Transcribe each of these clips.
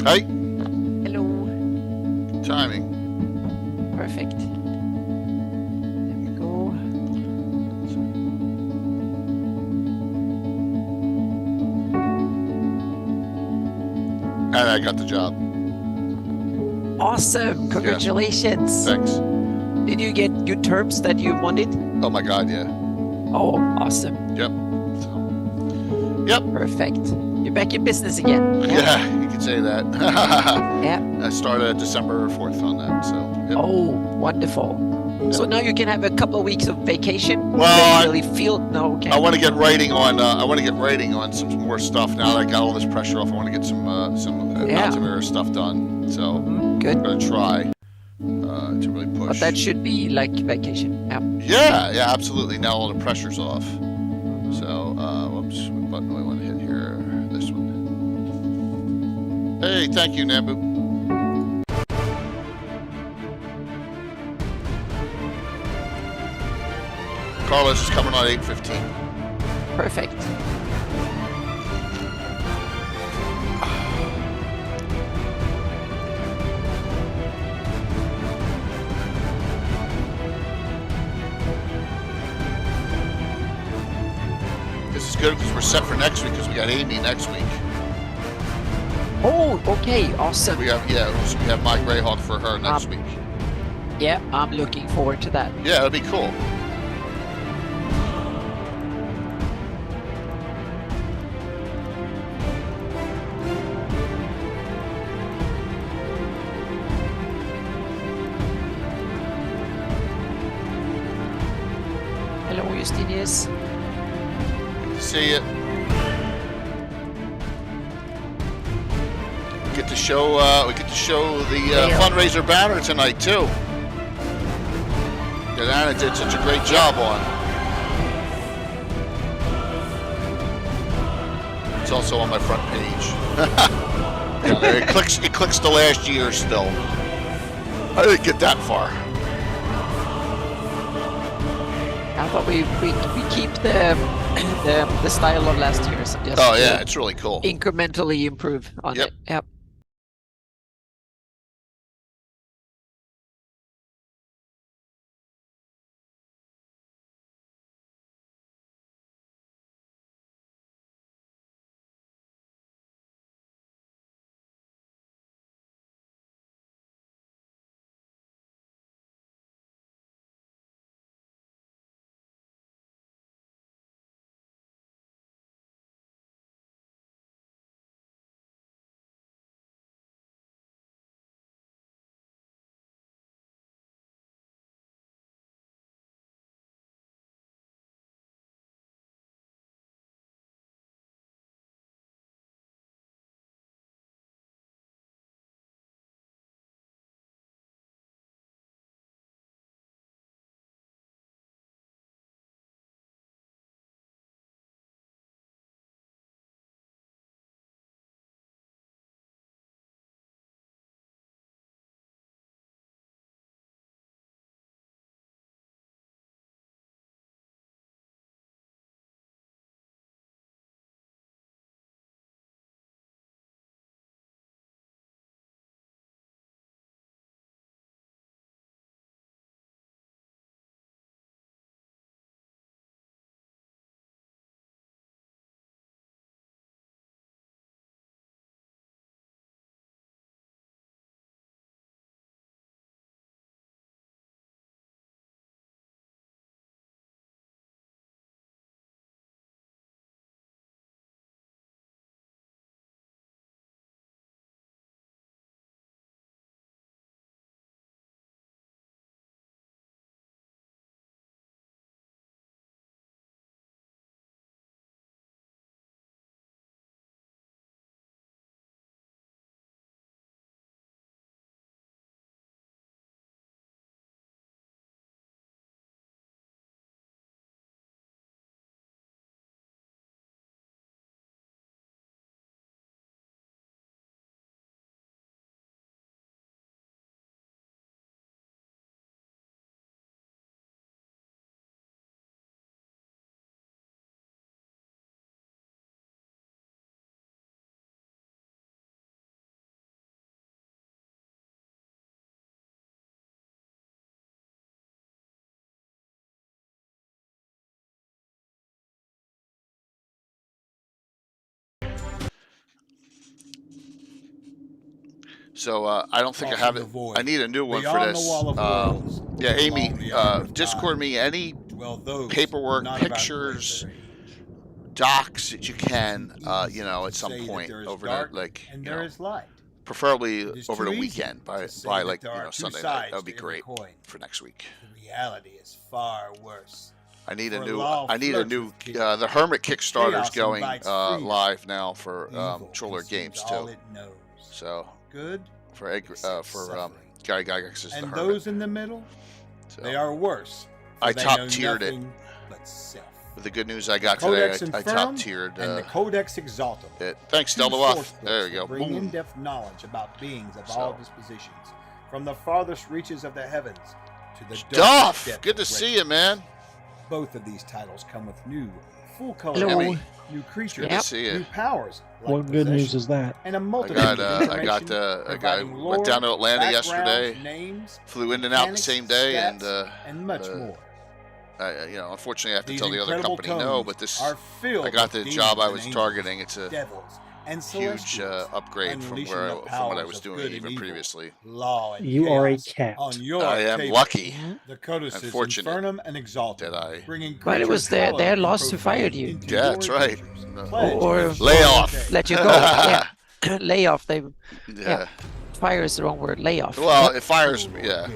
Hi. Hello. Timing. Perfect. There we go. And I got the job. Awesome. Congratulations. Thanks. Did you get good terms that you wanted? Oh my God, yeah. Oh, awesome. Yep. So, yep. Perfect. You're back in business again. Yeah, you could say that. Yeah. I started December 4th on that, so. Yep. Oh, wonderful. So now you can have a couple of weeks of vacation. Well, really feel no. Okay. I want to get writing on. I want to get writing on some more stuff now that I got all this pressure off. I want to get some Altimeter stuff done. So Good. I'm gonna try to really push. But that should be like vacation. Yeah. Yeah, absolutely. Now all the pressure's off. So, whoops, what button do I want to hit here? This one. Hey, thank you, Nambu. Carlos is coming on 8:15. Perfect. This is good because we're set for next week because we got Amy next week. Oh, okay, awesome. We have my Greyhawk for her next week. Yeah, I'm looking forward to that. Yeah, that'd be cool. Hello, Justinius. See it. We get to show the fundraiser banner tonight too. That Anna did such a great job on. It's also on my front page. It clicks the last year still. I didn't get that far. I thought we keep the style of last year. So just It's really cool. Incrementally improve on it. Yep. So I don't think I have it. I need a new one for Beyond this. the wall of worlds, Yeah, Amy, along the arm of Discord time, me any dwell those paperwork, not about pictures, grace or age. docs that you can, It's you know, easy at to some say that point there is over dark the, like, and you there know, is light. preferably It is over the too easy weekend by to say like, that there you are know, two Sunday night. sides That would be to every great coin. for next week. The reality is far worse. I need a For new. law I need a flirts new. with kings. The Hermit Kickstarter's Chaos going invites freedom. live now for Evil Troller consumes Games all too. it knows. So Good for accepts suffering. Gary Gygax is the And Hermit. those in the middle, So, they are worse. For I they top know tiered it. nothing but self. with the good news I got Codex today, I top Infernum tiered and the Codex Exaltum. it. Thanks, Two Delta source Wuff. books There you that go. Bring Boom. in-depth knowledge about beings of So. all dispositions, from the farthest reaches of the heavens to the Duff, darkest depths good to of see you, man. Both of these titles come with new, full-color Hello. art, new creatures, Good to see new you. powers. Like What good news possession, is that? and a I multitude got of I got I providing lore, went down to Atlanta backgrounds, yesterday. names, Flew in and out the mechanics, same day, stats, and much uh, more. you know, unfortunately, I have to These tell the other incredible company no. tomes But this, are filled I got with the job I demons was and targeting. angels, It's a devils, and huge celestials, upgrade from unleashing where the from what I powers was of doing good and even evil, previously. law and You are a chaos cat. on your I am table. lucky The codices Unfortunate Infernum and Exaltum, that I. bringing But it was creatures their hallowed and loss who profane fired you. into Yeah, your that's right. adventures. No. Pledge Or to Lay destroy off. the day. let you go. Yeah. Layoff. They Yeah. fire is the wrong word. Layoff. Well, it fires me. Yeah.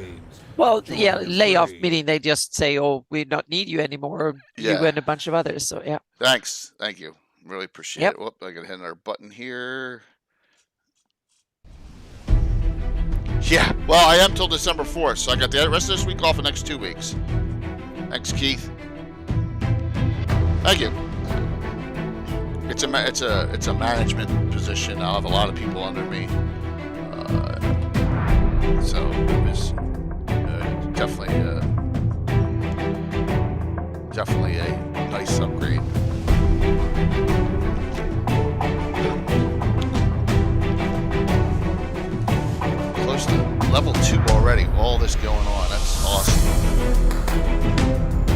Well, yeah, layoff meaning they just say, "Oh, we don't need you anymore." You Yeah. and a bunch of others. So yeah. Thanks. Thank you. Really appreciate Yep. it. Whoop, I gotta hit another button here. Yeah. Well, I am till December 4th, so I got the rest of this week off the next 2 weeks. Thanks, Keith. Thank you. It's a management position. I'll have a lot of people under me. So it's definitely a nice upgrade. Close to level 2 already. All this going on. That's awesome.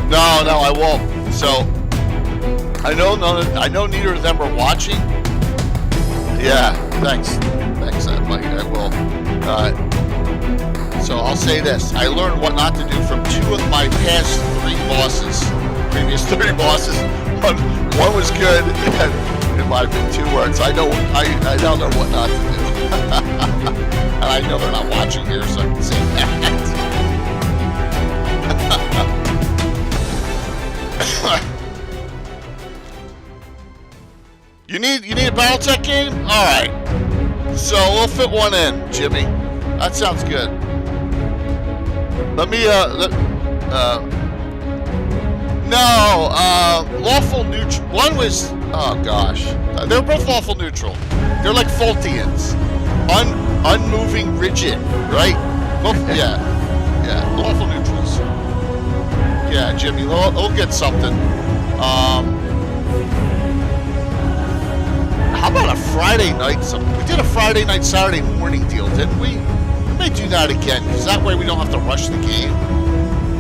No, I won't. So I know neither of them are watching. Yeah, thanks, Mike. I will. So I'll say this: I learned what not to do from 2 of my past 3 bosses. Previous 3 bosses. One was good, and it might have been 2 words. I now know what not to do. And I know they're not watching here, so I can say that. You need a BattleTech game? All right. So we'll fit one in, Jimmy. That sounds good. Let me lawful neutral. One was, oh gosh, they're both lawful neutral. They're like Fultians, unmoving, rigid, right? Both, yeah, lawful neutrals. Yeah, Jimmy, we'll get something. How about a Friday night? We did a Friday night, Saturday morning deal, didn't we? We may do that again, because that way we don't have to rush the game.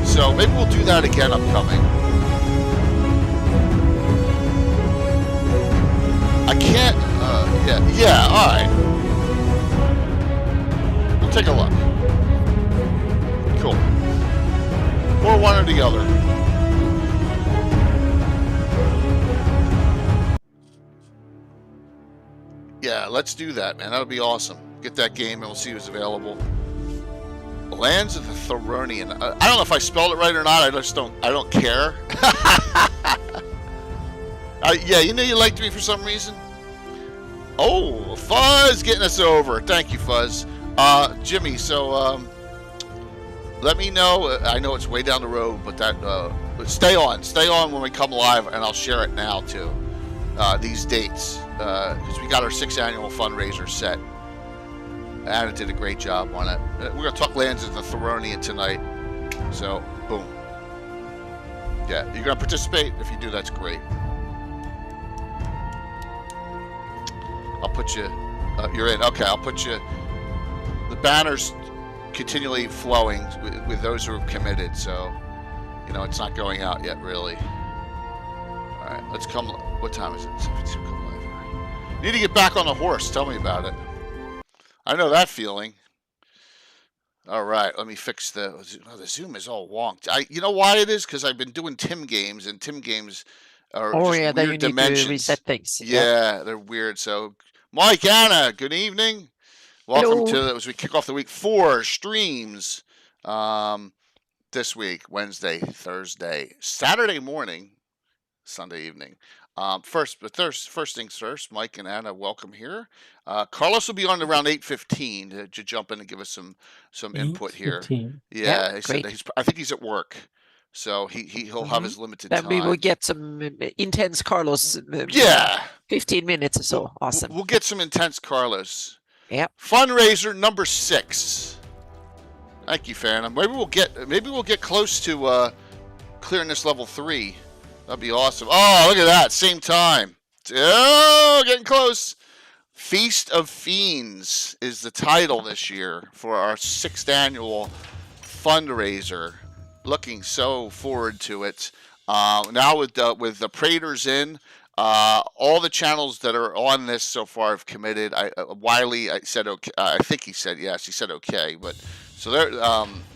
So maybe we'll do that again upcoming. I can't, yeah, alright. We'll take a look. Cool. Or one or the other. Yeah, let's do that, man. That would be awesome. Get that game and we'll see who's available. Lands of the Thillronian. I don't know if I spelled it right or not. I don't care. Yeah, you know you liked me for some reason. Oh, Fuzz getting us over. Thank you, Fuzz. Jimmy, so let me know. I know it's way down the road, but but stay on when we come live, and I'll share it now too. These dates, because we got our 6th annual fundraiser set. Anna did a great job on it. We're gonna talk Lands of the Thillronian tonight. So, boom. Yeah, you're gonna participate. If you do, that's great. I'll put you. You're in. Okay, I'll put you. The banner's continually flowing with those who are committed. So, you know, it's not going out yet, really. All right, let's come. What time is it? 7:52. Come live. Need to get back on the horse. Tell me about it. I know that feeling. All right, let me fix the. Oh, the Zoom is all wonked. You know why it is? Because I've been doing Tim games, and Tim games are Oh just yeah, then you weird need to reset dimensions. things. Yeah. Yeah, they're weird. So, Mike, Anna, good evening. Welcome Hello. to as we kick off the week 4 streams. Um, this week, Wednesday, Thursday, Saturday morning, Sunday evening. First things first, Mike and Anna, welcome here. Carlos will be on around 8:15 to jump in and give us some input here. 8:15. Yeah, Yeah, he said great. I think he's at work, so he'll have his limited Then we will time. get some intense Carlos. Yeah, 15 minutes or so. Awesome. We'll get some intense Carlos. Yep. Fundraiser number 6. Thank you, Phantom. Maybe we'll get close to clearing this level 3. That'd be awesome. Oh, look at that. Same time. Oh, getting close. Feast of Fiends is the title this year for our 6th annual fundraiser. Looking so forward to it. Now with the Praters in, all the channels that are on this so far have committed. Wiley, I said okay. I think he said yes. He said okay. But so there,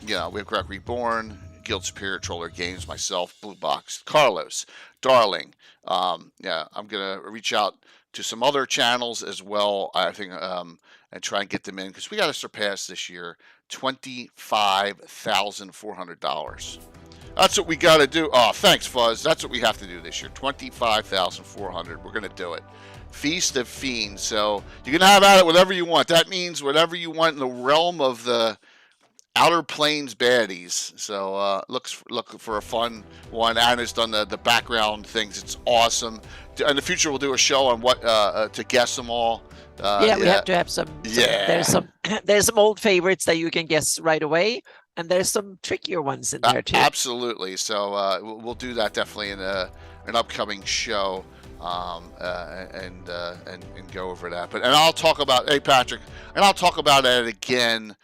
we have Greg Reborn, Guild Superior, Troller Games, myself, Blue Box, Carlos, Darling. I'm gonna reach out to some other channels as well. I think and try and get them in because we got to surpass this year $25,400. That's what we got to do. Oh, thanks, Fuzz. That's what we have to do this year. $25,400. We're gonna do it. Feast of Fiends. So you can have at it whatever you want. That means whatever you want in the realm of the Outer Plains baddies. So look for a fun one. Anna's done the background things. It's awesome. In the future, we'll do a show on what to guess them all. We have to have some. Yeah. There's some old favorites that you can guess right away, and there's some trickier ones in there too. Absolutely. So we'll do that definitely in an upcoming show. And go over that. And I'll talk about Patrick, and I'll talk about it again.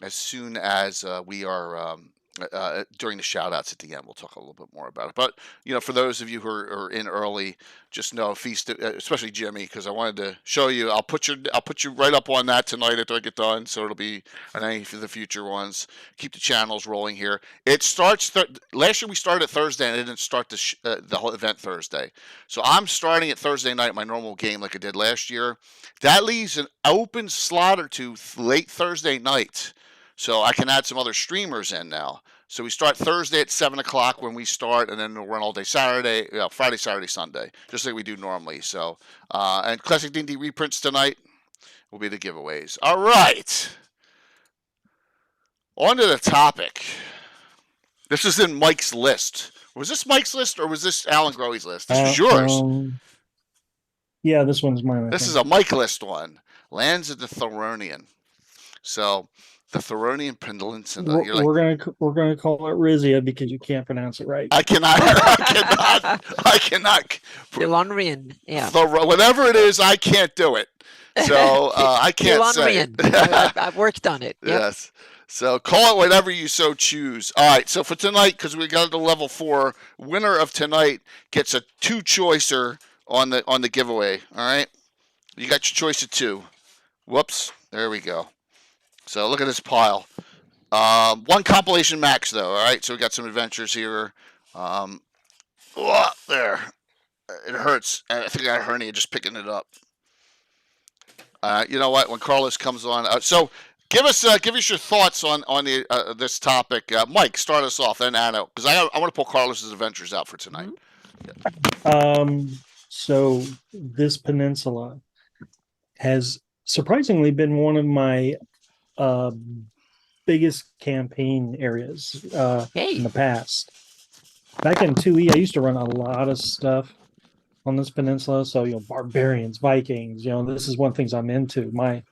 As soon as we are during the shout outs at the end, we'll talk a little bit more about it. But, for those of you who are in early, just know Feast, especially Jimmy, because I wanted to show you. I'll put you right up on that tonight after I get done, so it'll be on any of the future ones. Keep the channels rolling here. It starts last year we started Thursday, and it didn't start the whole event Thursday. So I'm starting at Thursday night, my normal game like I did last year. That leaves an open slot or two late Thursday night. So I can add some other streamers in now. So we start Thursday at 7 o'clock when we start, and then we'll run all day Saturday, Friday, Saturday, Sunday, just like we do normally. So, and Classic D&D reprints tonight will be the giveaways. All right. On to the topic. This is in Mike's list. Was this Mike's list, or was this Alan Growe's list? This was yours. Yeah, this one's mine. This is a Mike list one. Lands of the Thillronian. So the Thillronian Peninsula. We're gonna call it Rizia because you can't pronounce it right. I cannot. Thillronian, yeah. Whatever it is, I can't do it. So I can't say it. I've worked on it. Yep. Yes. So call it whatever you so choose. All right. So for tonight, because we got to level 4, winner of tonight gets a 2-choicer on the giveaway. All right. You got your choice of 2. Whoops. There we go. So look at this pile. 1 compilation max though. All right. So we got some adventures here. There. It hurts. I think I got a hernia just picking it up. You know what? When Carlos comes on, so give us your thoughts on the this topic. Mike, start us off, then Anna, because I want to pull Carlos's adventures out for tonight. So this peninsula has surprisingly been one of my biggest campaign areas in the past. Back in 2E, I used to run a lot of stuff on this peninsula. So, barbarians, Vikings, this is one of the things I'm into. My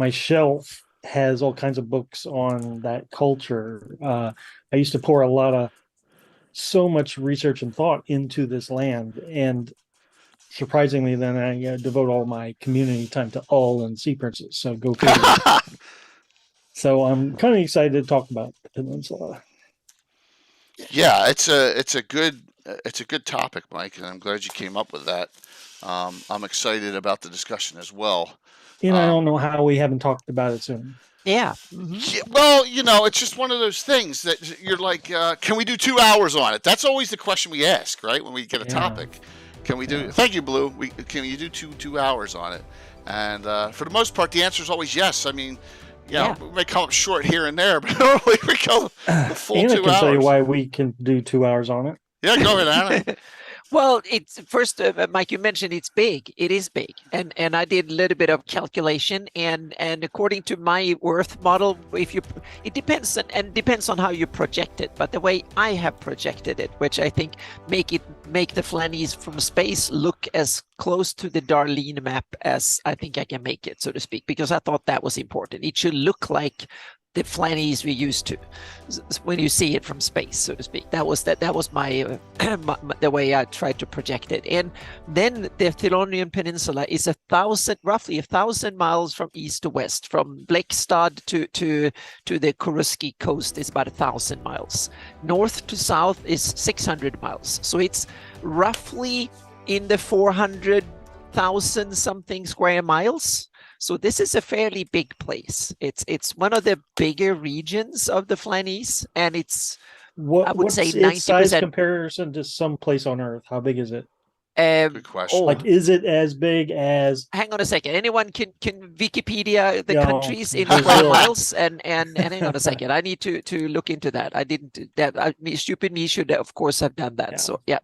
shelf has all kinds of books on that culture. I used to pour so much research and thought into this land. And surprisingly, then I devote all my community time to Ull and Sea Princes. So go figure. So I'm kind of excited to talk about the peninsula. Yeah, it's a good it's a good topic, Mike, and I'm glad you came up with that. I'm excited about the discussion as well. And I don't know how we haven't talked about it soon. Yeah. Yeah, well, it's just one of those things that you're like, can we do 2 hours on it? That's always the question we ask, right? When we get a topic, can we do? Thank you, Blue. Can you do 2 hours on it? And for the most part, the answer is always yes. I mean, we may come up short here and there, but normally we go the full Anna 2 can hours. tell you why we can do 2 hours on it. Yeah, go ahead, Anna. Well, it's first, Mike, you mentioned it's big. It is big, and I did a little bit of calculation, and according to my Earth model, it depends on how you project it. But the way I have projected it, which I think make the Flanies from space look as close to the Darlene map as I think I can make it, so to speak, because I thought that was important. It should look like the Flanies we used to when you see it from space, so to speak. That was my the way I tried to project it. And then the Thillronian Peninsula is roughly 1,000 miles from east to west. From Blekstad to the Kuruski coast is about 1,000 miles. North to south is 600 miles. So it's roughly in the 400,000 something square miles. So this is a fairly big place. It's one of the bigger regions of the Flanies, and it's I would say 90% size comparison to some place on Earth. How big is it? Good question. Like, is it as big as? Hang on a second. Anyone can Wikipedia the countries in square miles? And hang on a second. I need to look into that. I didn't do that. Stupid me should of course have done that. So yeah.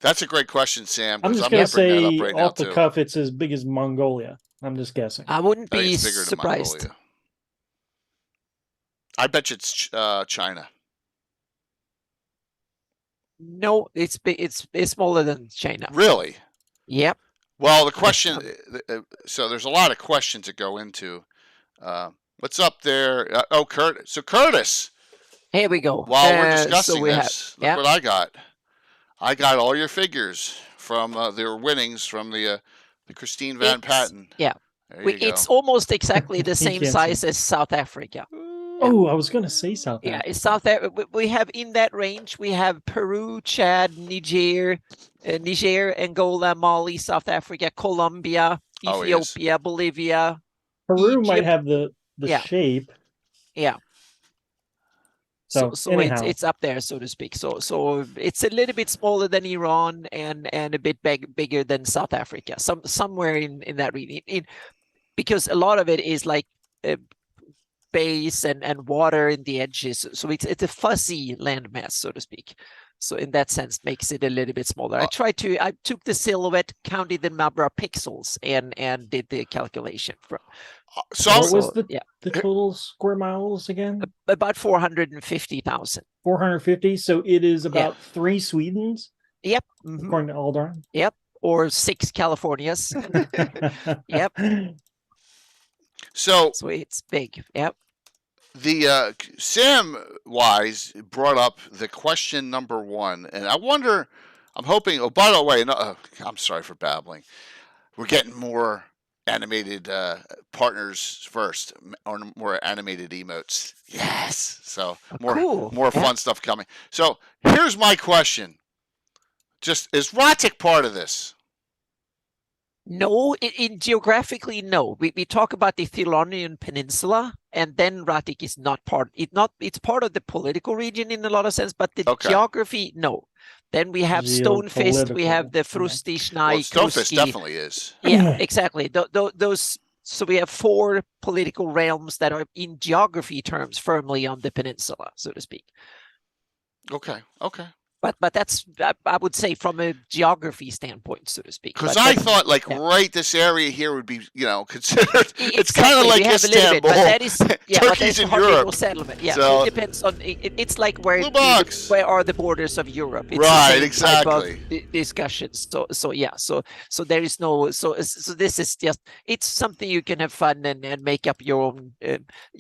That's a great question, Sam. I'm just going to say off the cuff, it's as big as Mongolia. I'm just guessing. I wouldn't be surprised. I bet you it's China. No, it's big. It's smaller than China. Really? Yep. Well, the question. So there's a lot of questions that go into what's up there. Curtis. So Curtis. Here we go. While we're discussing this, look what I got. I got all your figures from their winnings from the Christine Van Patten. Yeah, it's almost exactly the same size as South Africa. Oh, I was going to say South Africa. Yeah, it's South Africa. We have in that range. We have Peru, Chad, Niger, Angola, Mali, South Africa, Colombia, Ethiopia, Bolivia. Peru Egypt. Might have the shape. Yeah. So it's up there, so to speak. So it's a little bit smaller than Iran and a bit bigger than South Africa. Somewhere in that region. Because a lot of it is like base and water in the edges. So it's a fuzzy landmass, so to speak. So in that sense, makes it a little bit smaller. I took the silhouette, counted the number of pixels, and did the calculation from. What was the total square miles again? About 450,000. 450. So it is about 3 Swedens. Yep. According to Aldrin. Yep. Or 6 Californias. Yep. So it's big. Yep. The Sam Wise brought up the question number 1, and I wonder. I'm hoping. Oh, by the way, I'm sorry for babbling. We're getting more animated partners first, or more animated emotes. Yes. So more fun stuff coming. So here's my question. Just, is Ratik part of this? No, geographically, no. We talk about the Thillronian Peninsula, and then Ratik is not part. It's part of the political region in a lot of sense, but the geography, no. Then we have Stonefist, we have the Frusti, Schnei, Stonefist definitely is. Yeah, exactly. Those. So we have 4 political realms that are, in geography terms, firmly on the peninsula, so to speak. Okay. But that's, I would say, from a geography standpoint, so to speak. Because I thought, right, this area here would be, considered. It's kind of like Istanbul. But that is, Turkey's in Europe. Settlement. Yeah, so, it depends on. It's like where are the borders of Europe? It's right, the same exactly. Type of discussions. So there is no. So this is just. It's something you can have fun and make up your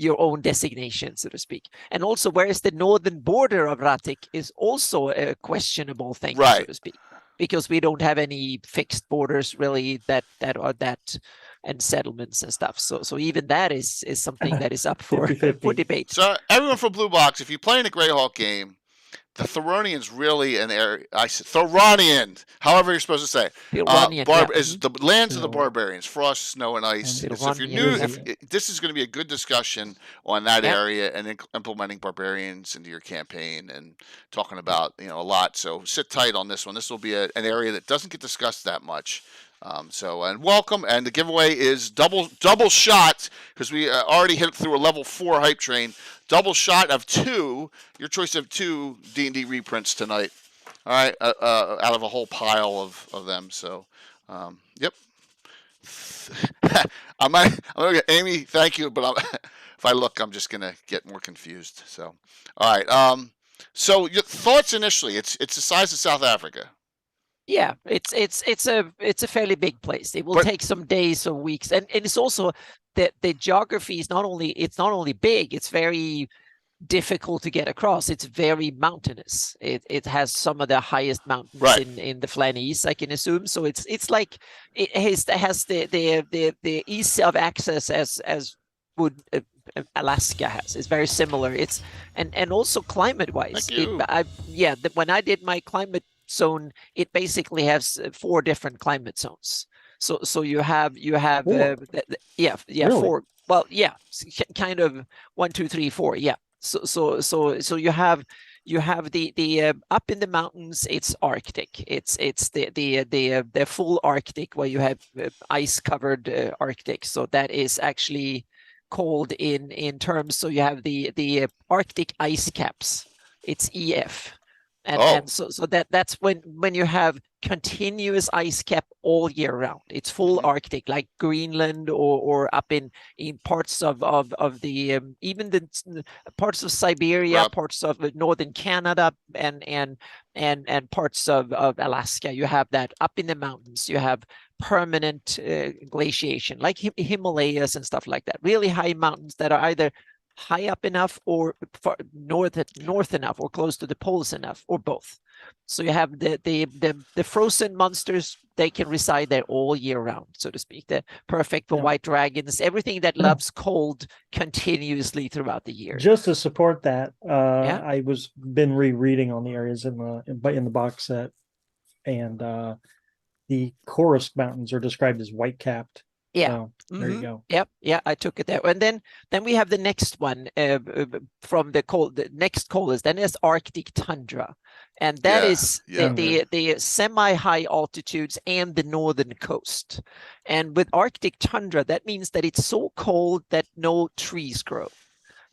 own designation, so to speak. And also, where is the northern border of Ratik is also a questionable thing, right, so to speak, because we don't have any fixed borders really that are that, and settlements and stuff. So even that is something that is up for debate. So everyone from Blue Box, if you play in a Greyhawk game, the Thillronian's really an area. I said Thillronian, however you're supposed to say. Thillronian, Is the lands of the Thillronian. barbarians, frost, snow, and ice. And So if you're Thillronian, new, this is going to be a good discussion on that Yeah. area and implementing barbarians into your campaign and talking about a lot. So sit tight on this one. This will be an area that doesn't get discussed that much. And welcome, and the giveaway is double shot because we already hit through a level 4 hype train. Double shot of 2, your choice of 2 D&D reprints tonight. All right, out of a whole pile of them. So, yep. I'm gonna get Amy. Thank you, but if I look, I'm just gonna get more confused. So, all right. So your thoughts initially? It's the size of South Africa. Yeah, it's a fairly big place. It will take some days or weeks, and it's also the geography is not only big, it's very difficult to get across. It's very mountainous. It has some of the highest mountains in the Flanies, I can assume. So it's like it has the ease of access as would Alaska has. It's very similar. It's and also climate wise. When I did my climate zone, it basically has 4 different climate zones. So you have 4. Really? 4. Well, yeah, kind of 1, 2, 3, 4. Yeah. So you have the up in the mountains. It's Arctic. It's the full Arctic where you have ice covered Arctic. So that is actually called in terms. So you have the Arctic ice caps. It's EF. And so that's when you have continuous ice cap all year round. It's full Arctic, like Greenland or up in parts of the even the parts of Siberia, parts of northern Canada, and parts of Alaska. You have that up in the mountains. You have permanent glaciation, like Himalayas and stuff like that. Really high mountains that are either high up enough or far north enough or close to the poles enough, or both. So you have the frozen monsters. They can reside there all year round, so to speak. They're perfect for white dragons, everything that loves cold continuously throughout the year. Just to support that, I been rereading on the areas in the box set, and the Chorus Mountains are described as white capped. Yeah. So, there you go. Yep. Yeah, I took it there. And then we have the next one from the next coldest. Then there's Arctic tundra, and that is the semi-high altitudes and the northern coast. And with Arctic tundra, that means that it's so cold that no trees grow.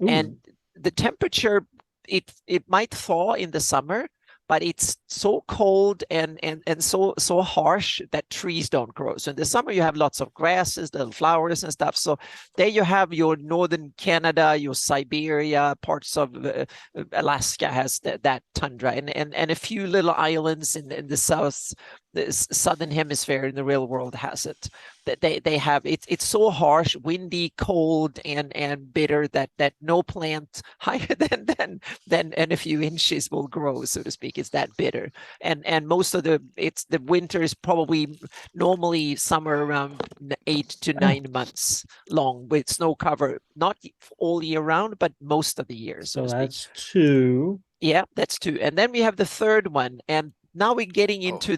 Ooh. And the temperature, it might thaw in the summer, but it's so cold and so harsh that trees don't grow. So in the summer you have lots of grasses, little flowers and stuff. So there you have your northern Canada, your Siberia, parts of Alaska has that tundra, and a few little islands in the southern hemisphere in the real world has it. That they have it's so harsh, windy, cold, and bitter that no plant higher than a few inches will grow, so to speak. It's that bitter, and most of the winter is probably normally somewhere around 8 to 9 months long with snow cover, not all year round, but most of the year. So that's 2. Yeah, that's 2, and then we have the third one, and now we're getting into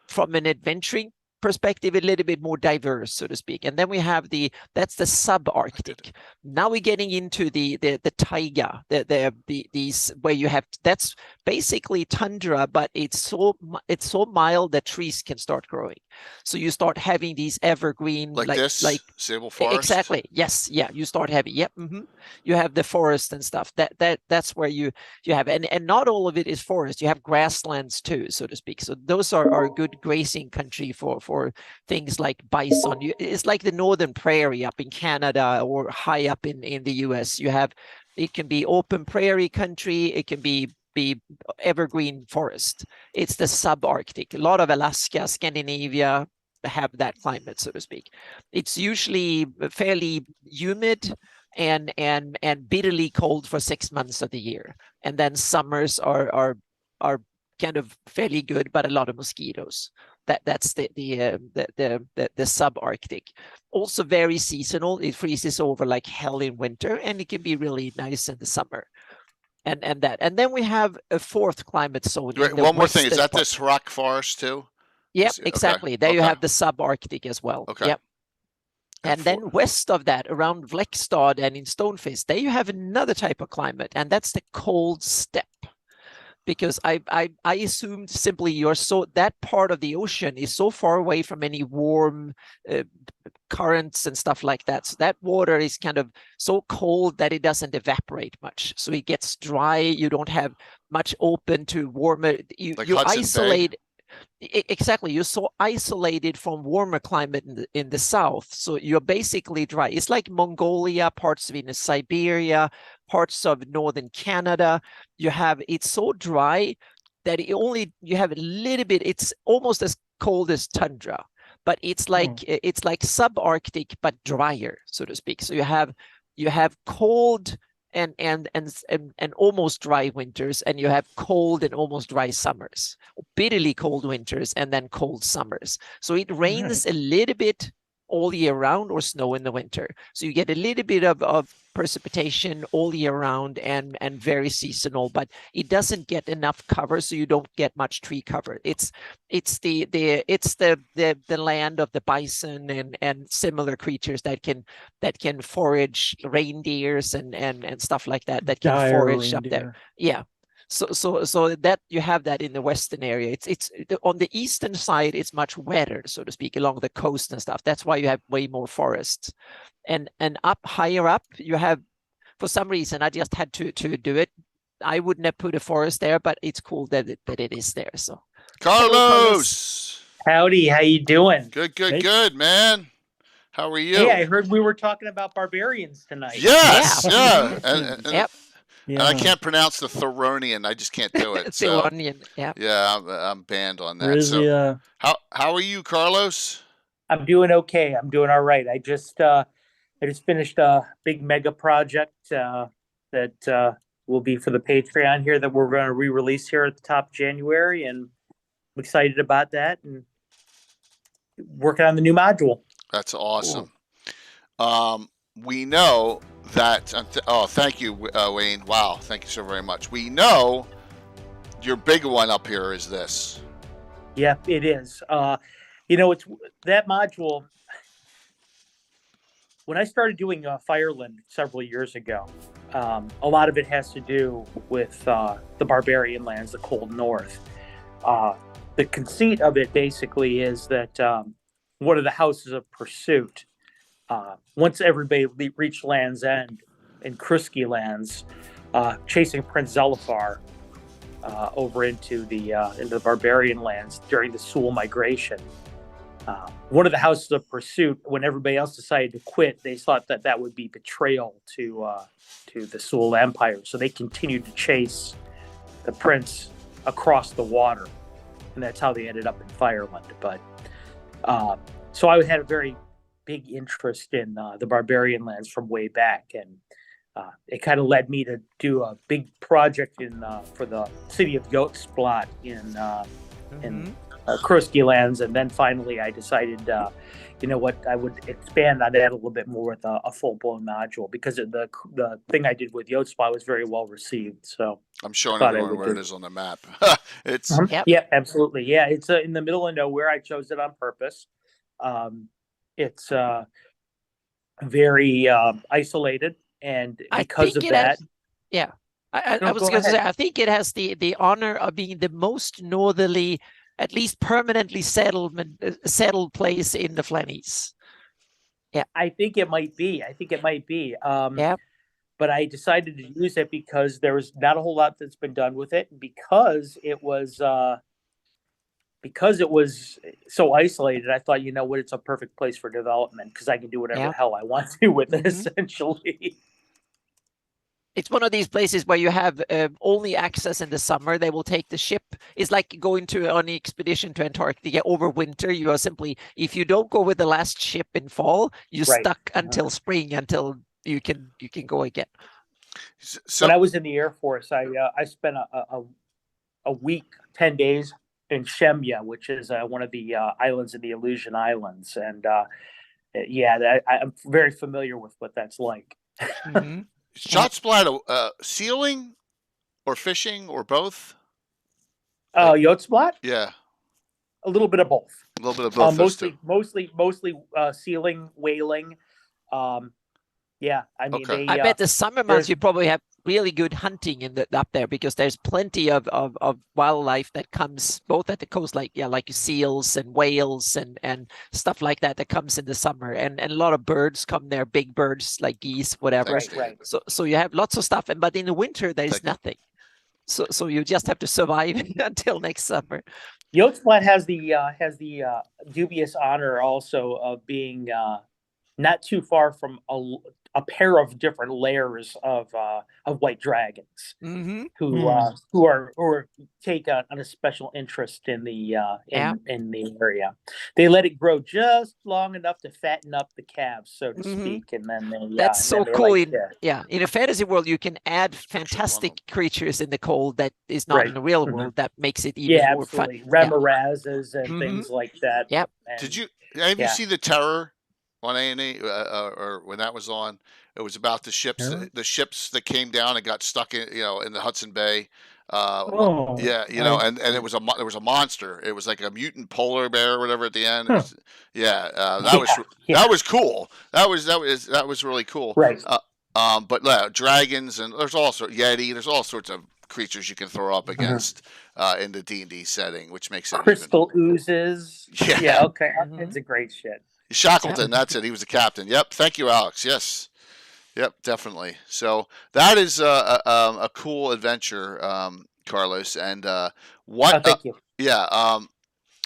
from an adventuring perspective, a little bit more diverse, so to speak. And then we have that's the subarctic. Now we're getting into the taiga, these where you have, that's basically tundra, but it's so mild that trees can start growing. So you start having these evergreen, like sable forest. Exactly. Yes. Yeah. You start having. Yep. You have the forest and stuff. That's where you have, and not all of it is forest. You have grasslands too, so to speak. So those are good grazing country for things like bison. It's like the northern prairie up in Canada or high up in the US. It can be open prairie country. It can be evergreen forest. It's the subarctic. A lot of Alaska, Scandinavia have that climate, so to speak. It's usually fairly humid and bitterly cold for 6 months of the year, and then summers are kind of fairly good, but a lot of mosquitoes. That's the subarctic. Also very seasonal. It freezes over like hell in winter, and it can be really nice in the summer. and then we have a fourth climate zone. Great. In the One more thing. Is western that part. this rock forest too? Yep, Okay. exactly. There you Okay. have the subarctic as well. Okay. Yep. And then west of that, around Vlekstad and in Stoneface, there you have another type of climate, and that's the cold steppe. Because I assumed simply that part of the ocean is so far away from any warm currents and stuff like that. So that water is kind of so cold that it doesn't evaporate much. So it gets dry. You don't have much open to warmer. You isolate. Exactly, you're so isolated from warmer climate in the south, so you're basically dry. It's like Mongolia, parts of Siberia, parts of northern Canada. It's so dry that you have a little bit. It's almost as cold as tundra, but it's like subarctic but drier, so to speak. So you have cold and almost dry winters, and you have cold and almost dry summers, bitterly cold winters, and then cold summers. So it rains a little bit all year round, or snow in the winter. So you get a little bit of precipitation all year round and very seasonal, but it doesn't get enough cover, so you don't get much tree cover. It's the land of the bison and similar creatures that can forage, reindeers and stuff like that can forage up there. Yeah. So that you have that in the western area. It's on the eastern side, it's much wetter, so to speak, along the coast and stuff. That's why you have way more forests. And higher up, you have, for some reason, I just had to do it. I wouldn't have put a forest there, but it's cool that it is there. So Carlos. Howdy, how you doing? Good, man. How are you? Hey, I heard we were talking about barbarians tonight. Yes, yeah. Yep. And I can't pronounce the Thillronian. I just can't do it. Thillronian, yeah. Yeah, I'm banned on that. So, how are you, Carlos? I'm doing okay. I'm doing all right. I just finished a big mega project that will be for the Patreon here that we're going to re-release here at the top of January, and I'm excited about that and working on the new module. That's awesome. Cool. We know that. Thank you, Wayne. Wow, thank you so very much. We know your big one up here is this. Yeah, it is. It's that module. When I started doing Fireland several years ago, a lot of it has to do with the barbarian lands, the cold north. The conceit of it basically is that one of the houses of pursuit, once everybody reached Land's End in Krusky lands, chasing Prince Zelifar over into the barbarian lands during the Sul migration. One of the houses of pursuit, when everybody else decided to quit, they thought that would be betrayal to the Sul Empire, so they continued to chase the prince across the water, and that's how they ended up in Fireland. But so I had a very big interest in the barbarian lands from way back, and it kind of led me to do a big project for the city of Jotsplat in Krusky lands, and then finally I decided, I would expand on that a little bit more with a full-blown module, because the thing I did with Jotsplat was very well received. So I'm showing everyone where it is on the map. It's Yeah, absolutely. Yeah, it's in the middle of nowhere. I chose it on purpose. It's very isolated, and because of that, I was going to say, I think it has the honor of being the most northerly, at least permanently settled place in the Flannies. Yeah, I think it might be. But I decided to use it because there was not a whole lot that's been done with it, because it was so isolated. I thought, it's a perfect place for development, because I can do whatever the hell I want to with it, essentially. It's one of these places where you have only access in the summer. They will take the ship. It's like going on an expedition to Antarctica over winter. You are simply, if you don't go with the last ship in fall, you're stuck until spring, until you can go again. So, when I was in the Air Force, I spent a week, 10 days in Shemya, which is one of the islands in the Aleutian Islands, and I'm very familiar with what that's like. Shot splat sealing or fishing or both? Yotsplat? Yeah, A little bit of both. a little bit of both. Those two. Mostly sealing, whaling. Yeah, I mean, Okay. I bet the summer months you probably have really good hunting up there, because there's plenty of wildlife that comes both at the coast, like seals and whales and stuff like that comes in the summer, and a lot of birds come there, big birds like geese, whatever. Right. So you have lots of stuff, but in the winter there's nothing. So you just have to survive until next summer. Yotsplat has the dubious honor also of being not too far from a pair of different layers of white dragons, who take on a special interest in the in the area. They let it grow just long enough to fatten up the calves, so to speak, and then that's so cool. In a fantasy world, you can add fantastic creatures in the cold that is not in the real world. That makes it even more fun. Remorazes and things like that. Yep. Did you you see the Terror on A&E or when that was on? It was about the ships that came down and got stuck in in the Hudson Bay. And there was a monster. It was like a mutant polar bear or whatever at the end. That was cool. That was really cool. Right. But dragons, and there's also Yeti. There's all sorts of creatures you can throw up against in the D&D setting, which makes it crystal oozes. Yeah. Okay. It's a great shit. Shackleton, that's it. He was the captain. Yep. Thank you, Alex. Yes. Yep, definitely. So that is a cool adventure, Carlos. And what? Thank you.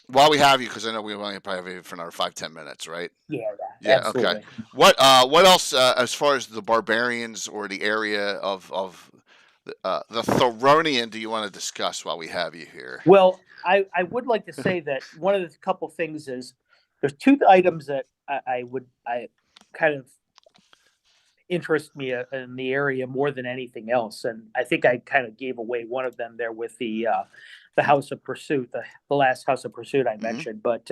While we have you, because I know we only probably have you for another 5-10 minutes, right? Yeah. Absolutely. Okay. What else as far as the barbarians or the area of the Thillronian do you want to discuss while we have you here? Well, I would like to say that one of the couple things is there's two items that I kind of interest me in the area more than anything else, and I think I kind of gave away one of them there with the House of Pursuit, the last House of Pursuit I mentioned. But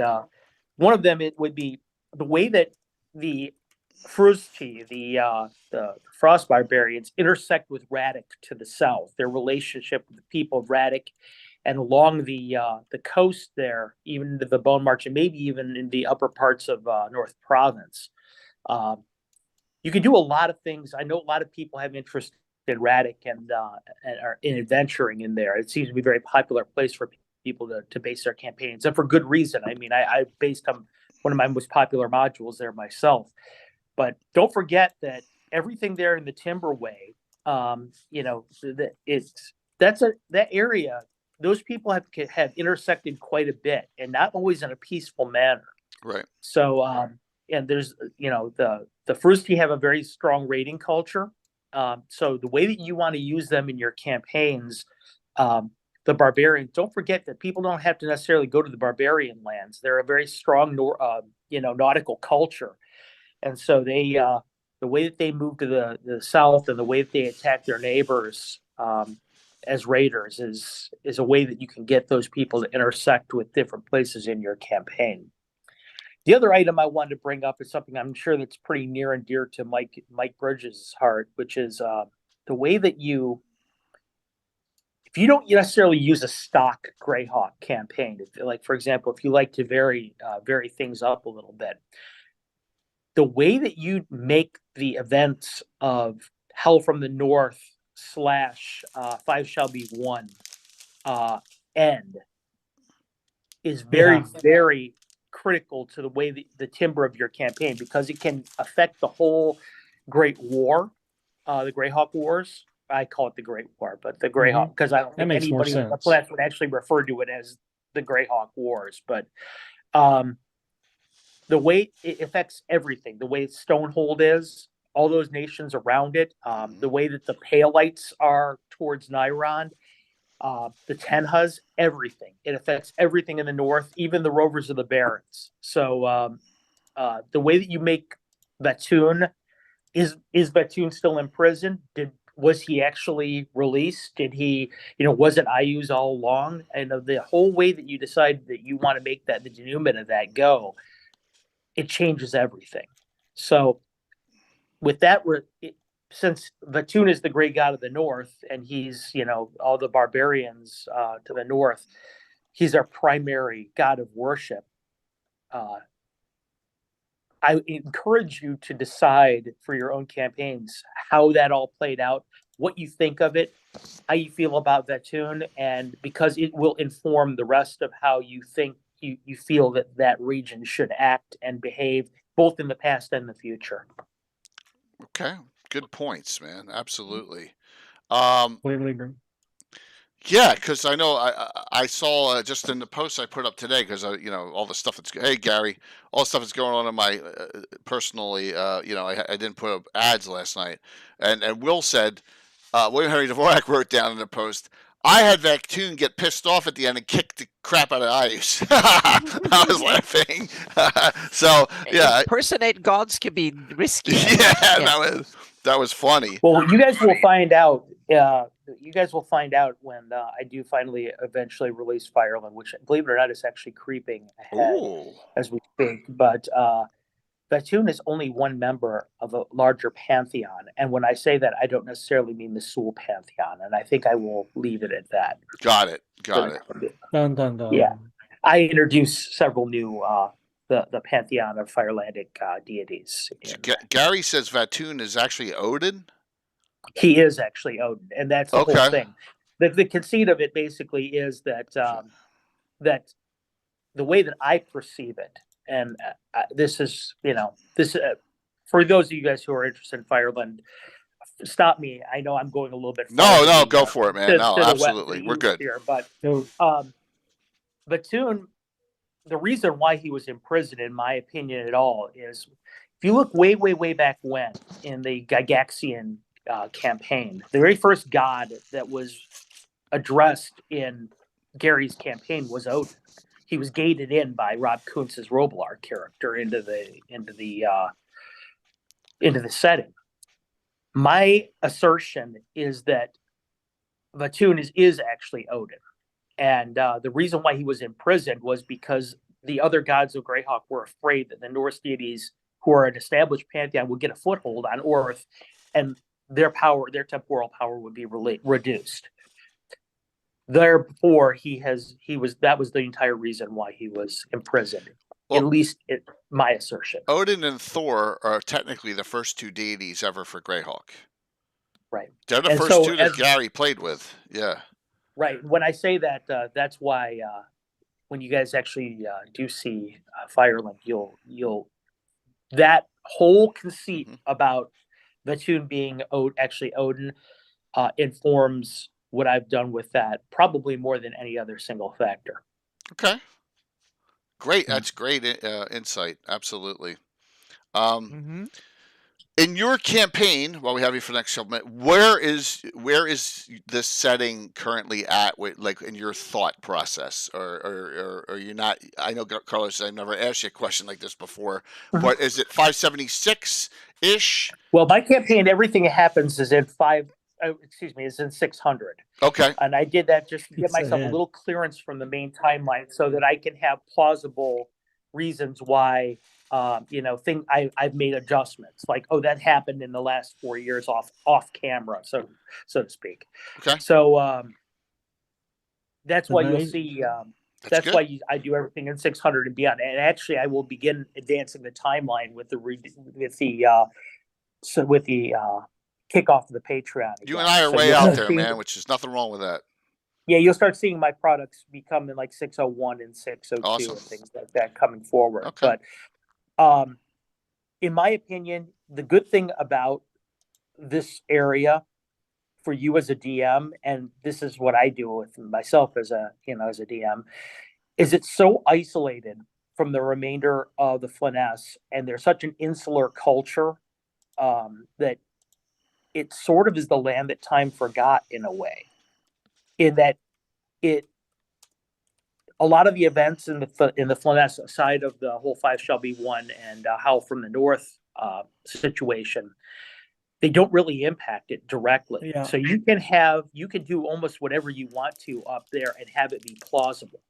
one of them, it would be the way that the Fruzti, the Frost Barbarians, intersect with Radek to the south. Their relationship with the people of Radek, and along the coast there, even into the Bone March, and maybe even in the upper parts of North Province. You can do a lot of things. I know a lot of people have interest in Radek and are in adventuring in there. It seems to be a very popular place for people to base their campaigns, and for good reason. I mean, I based one of my most popular modules there myself. But don't forget that everything there in the Timberway, that area. Those people have intersected quite a bit, and not always in a peaceful manner. Right. So, and there's the Fruzti have a very strong raiding culture. So the way that you want to use them in your campaigns, the barbarians, don't forget that people don't have to necessarily go to the barbarian lands. They're a very strong, nautical culture. And so they, the way that they move to the south and the way that they attack their neighbors as raiders is a way that you can get those people to intersect with different places in your campaign. The other item I wanted to bring up is something I'm sure that's pretty near and dear to Mike Bridges' heart, which is the way that if you don't necessarily use a stock Greyhawk campaign, like for example, if you like to vary things up a little bit, the way that you make the events of Hell from the North / 5 Shall Be One end is very critical to the way that the timbre of your campaign, because it can affect the whole Great War, the Greyhawk Wars. I call it the Great War, but the Greyhawk, because I don't think anybody on the planet would actually refer to it as the Greyhawk Wars. But the way it affects everything, the way Stonehold is, all those nations around it, the way that the Palites are towards Nairon, the Tenhas, everything. It affects everything in the north, even the Rovers of the Barrens. So the way that you make Batoon, is Batoon still in prison? Was he actually released? Did he, was it Ayuz all along? And the whole way that you decide that you want to make the denouement of that go, it changes everything. So with that since Vatun is the great god of the north, and he's, all the barbarians to the north, he's our primary god of worship. I encourage you to decide for your own campaigns how that all played out, what you think of it, how you feel about Vatun, and because it will inform the rest of how you think you feel that region should act and behave, both in the past and the future. Okay, good points, man. Absolutely. Completely agree. Yeah, because I know I saw just in the post I put up today, because all the stuff that's, hey Gary, all the stuff that's going on in my personally, I didn't put up ads last night, and Will said, William Henry Dvorak wrote down in the post, I had Vatun get pissed off at the end and kick the crap out of Ayus. I was laughing. So yeah, impersonate gods can be risky. Yeah, that was funny. Well, you guys will find out. When I do finally eventually release Fireland, which, believe it or not, is actually creeping ahead as we speak. But Vatun is only one member of a larger pantheon, and when I say that, I don't necessarily mean the Sul pantheon, and I think I will leave it at that. Got it. Dun, dun, dun. Yeah, I introduced several new the pantheon of Firelandic deities. Gary says Vatun is actually Odin. He is actually Odin, and that's the whole thing. The conceit of it basically is that that the way that I perceive it, and this is for those of you guys who are interested in Fireland, stop me. I know I'm going a little bit. No, go for it, man. No, absolutely, we're good here. But Vatun, the reason why he was imprisoned, in my opinion, at all, is if you look way back when in the Gygaxian campaign, the very first god that was addressed in Gary's campaign was Odin. He was gated in by Rob Kuntz's Roblar character into the setting. My assertion is that Vatun is actually Odin, and the reason why he was imprisoned was because the other gods of Greyhawk were afraid that the Norse deities, who are an established pantheon, would get a foothold on Earth, and their temporal power would be reduced. Therefore, that was the entire reason why he was imprisoned. Well, at least my assertion. Odin and Thor are technically the first two deities ever for Greyhawk. Right. They're the first two that Gary played with. Yeah. Right. When I say that, that's why when you guys actually do see Fireland, you'll that whole conceit about Vatun being actually Odin informs what I've done with that probably more than any other single factor. Okay. Great. That's great insight. Absolutely. In your campaign, while we have you for the next segment, where is this setting currently at? Like in your thought process, or are you not? I know, Carlos, I've never asked you a question like this before, but is it 576 ish? Well, my campaign, everything happens is in is in 600. Okay. And I did that just to get myself a little clearance from the main timeline, so that I can have plausible reasons why. I've made adjustments, like, that happened in the last 4 years off camera, so to speak. Okay. So that's why you'll see. That's why I do everything in 600 and beyond. And actually, I will begin advancing the timeline with the kickoff of the Patreon. You and I are way out there, man. Which is nothing wrong with that. Yeah, you'll start seeing my products become in like 601 and 602 Awesome. And things like that coming forward. Okay. But in my opinion, the good thing about this area for you as a DM, and this is what I do with myself as a DM, is it's so isolated from the remainder of the Flyness, and there's such an insular culture that it sort of is the land that time forgot in a way, in that a lot of the events in the Flyness, aside of the whole Five Shall Be One and Howl from the North situation, they don't really impact it directly. Yeah. So you can do almost whatever you want to up there and have it be plausible.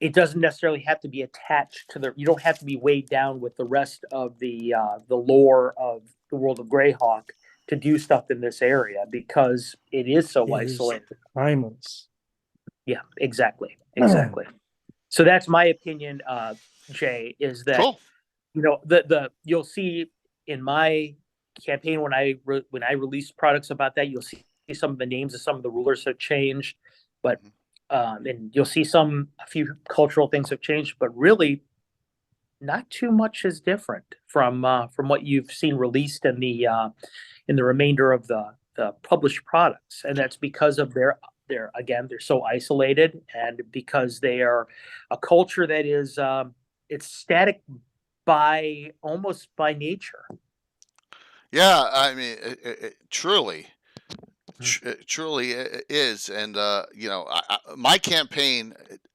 it doesn't necessarily have to be attached to you don't have to be weighed down with the rest of the lore of the world of Greyhawk to do stuff in this area, because it is so isolated. Timeless. Yeah, exactly. So that's my opinion, Jay, is that Cool. the you'll see in my campaign when I release products about that, you'll see some of the names of some of the rulers have changed, but and you'll see a few cultural things have changed, but really not too much is different from what you've seen released in the remainder of the published products, and that's because of they're so isolated, and because they are a culture that is it's static almost by nature. Yeah, I mean, it truly is. And my campaign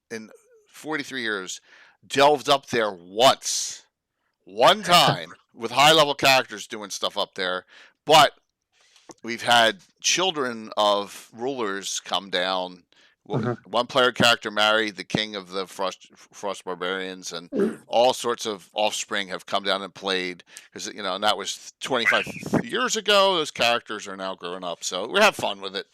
in 43 years delved up there one time with high level characters doing stuff up there, but we've had children of rulers come down. One player character married the king of the Frost Barbarians, and all sorts of offspring have come down and played, because and that was 25 years ago. Those characters are now growing up, so we have fun with it.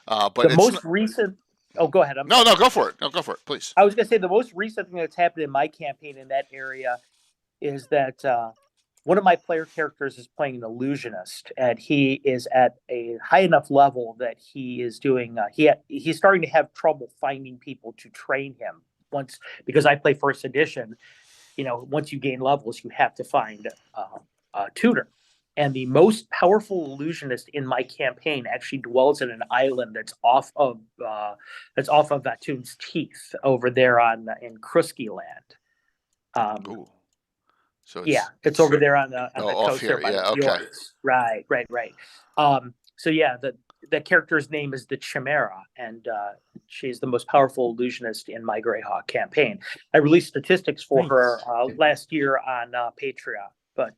But the most recent. Oh, go ahead. No, go for it. No, go for it, please. I was going to say the most recent thing that's happened in my campaign in that area is that one of my player characters is playing an illusionist, and he is at a high enough level that he is doing. He's starting to have trouble finding people to train him because I play first edition. Once you gain levels, you have to find a tutor. And the most powerful illusionist in my campaign actually dwells in an island that's off of Vatoon's Teeth over there in Krusky Land. Ooh. So it's over there on the coast here. there by the okay. Fjords. Right. So the character's name is the Chimera, and she's the most powerful illusionist in my Greyhawk campaign. I released statistics for her last year on Patreon, but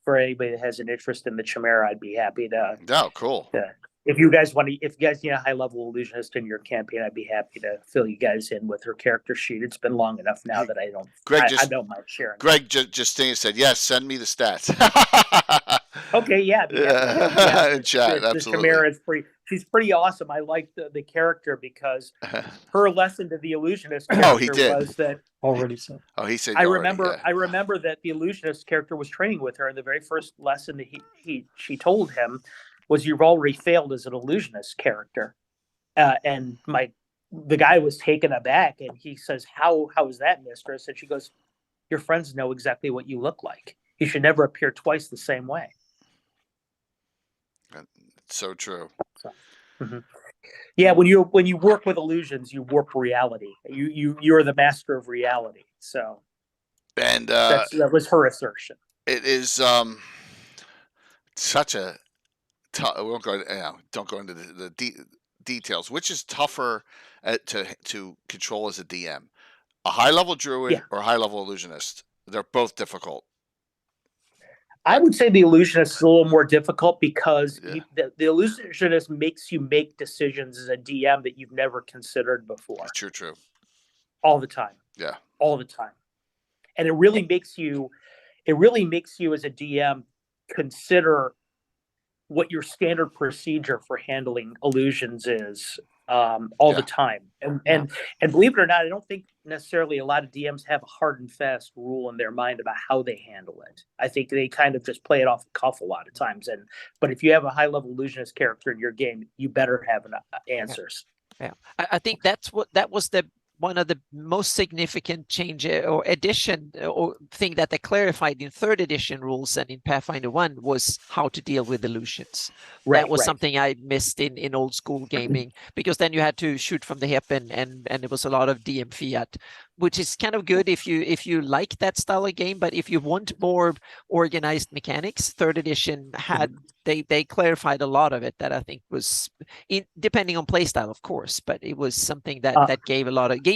for anybody that has an interest in the Chimera, I'd be happy to. Oh, cool. If you guys need a high level illusionist in your campaign, I'd be happy to fill you guys in with her character sheet. It's been long enough now that I don't. I don't mind sharing. Greg just said, yes, send me the stats. Okay, yeah. In chat, absolutely. The Chimera is she's pretty awesome. I like the character because her lesson to the illusionist character was that already said. Oh, he said. I remember that the illusionist character was training with her, and the very first lesson that she told him was, "You've already failed as an illusionist character," and the guy was taken aback, and he says, "How is that, mistress?" And she goes, "Your friends know exactly what you look like. You should never appear twice the same way." It's so true. Yeah, when you work with illusions, you warp reality. You're the master of reality. So, and that was her assertion. It is such a. We won't go. Don't go into the details. Which is tougher to control as a DM, a high level druid or a high level illusionist? They're both difficult. I would say the illusionist is a little more difficult because the illusionist makes you make decisions as a DM that you've never considered before. True. All the time. Yeah. All the time, and it really makes you as a DM consider what your standard procedure for handling illusions is all the time. And believe it or not, I don't think necessarily a lot of DMs have a hard and fast rule in their mind about how they handle it. I think they kind of just play it off the cuff a lot of times. But if you have a high level illusionist character in your game, you better have answers. Yeah. I think that was one of the most significant change or addition or thing that they clarified in third edition rules and in Pathfinder 1 was how to deal with illusions. That was something I missed in old school gaming, because then you had to shoot from the hip and it was a lot of DM fiat, which is kind of good if you like that style of game. But if you want more organized mechanics, third edition had they clarified a lot of it that I think was depending on playstyle, of course, but it was something that gave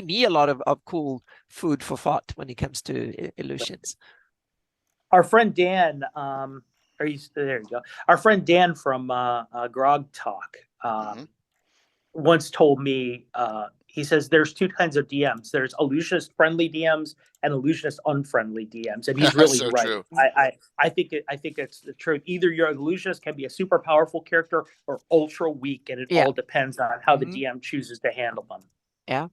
me a lot of cool food for thought when it comes to illusions. Our friend Dan, there you go. Our friend Dan from Grog Talk once told me He says there's two kinds of DMs. There's illusionist friendly DMs and illusionist unfriendly DMs, and he's really So right. true. I think it's the truth. Either your illusionist can be a super powerful character or ultra weak, and it all depends on how the DM chooses to handle them. Yeah.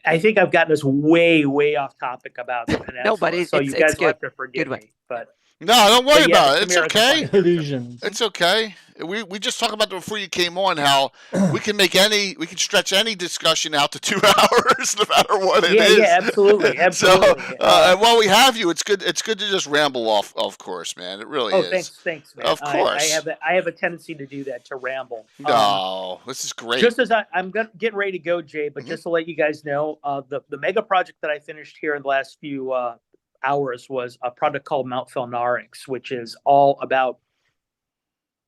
I think I've gotten us way off topic about the Peninsula. No, but so you guys will have to forgive Good me. But No, don't worry about it. It's okay. Illusions. It's okay. We just talked about before you came on how we can stretch any discussion out to 2 hours no matter what it is. Yeah, absolutely. So and while we have you, it's good to just ramble off, of course, man. It really is. Thanks, man. Of course. I have a tendency to do that, to ramble. No, this is great. Just as I'm getting ready to go, Jay, but just to let you guys know, the mega project that I finished here in the last few hours was a product called Mount Felnarix, which is all about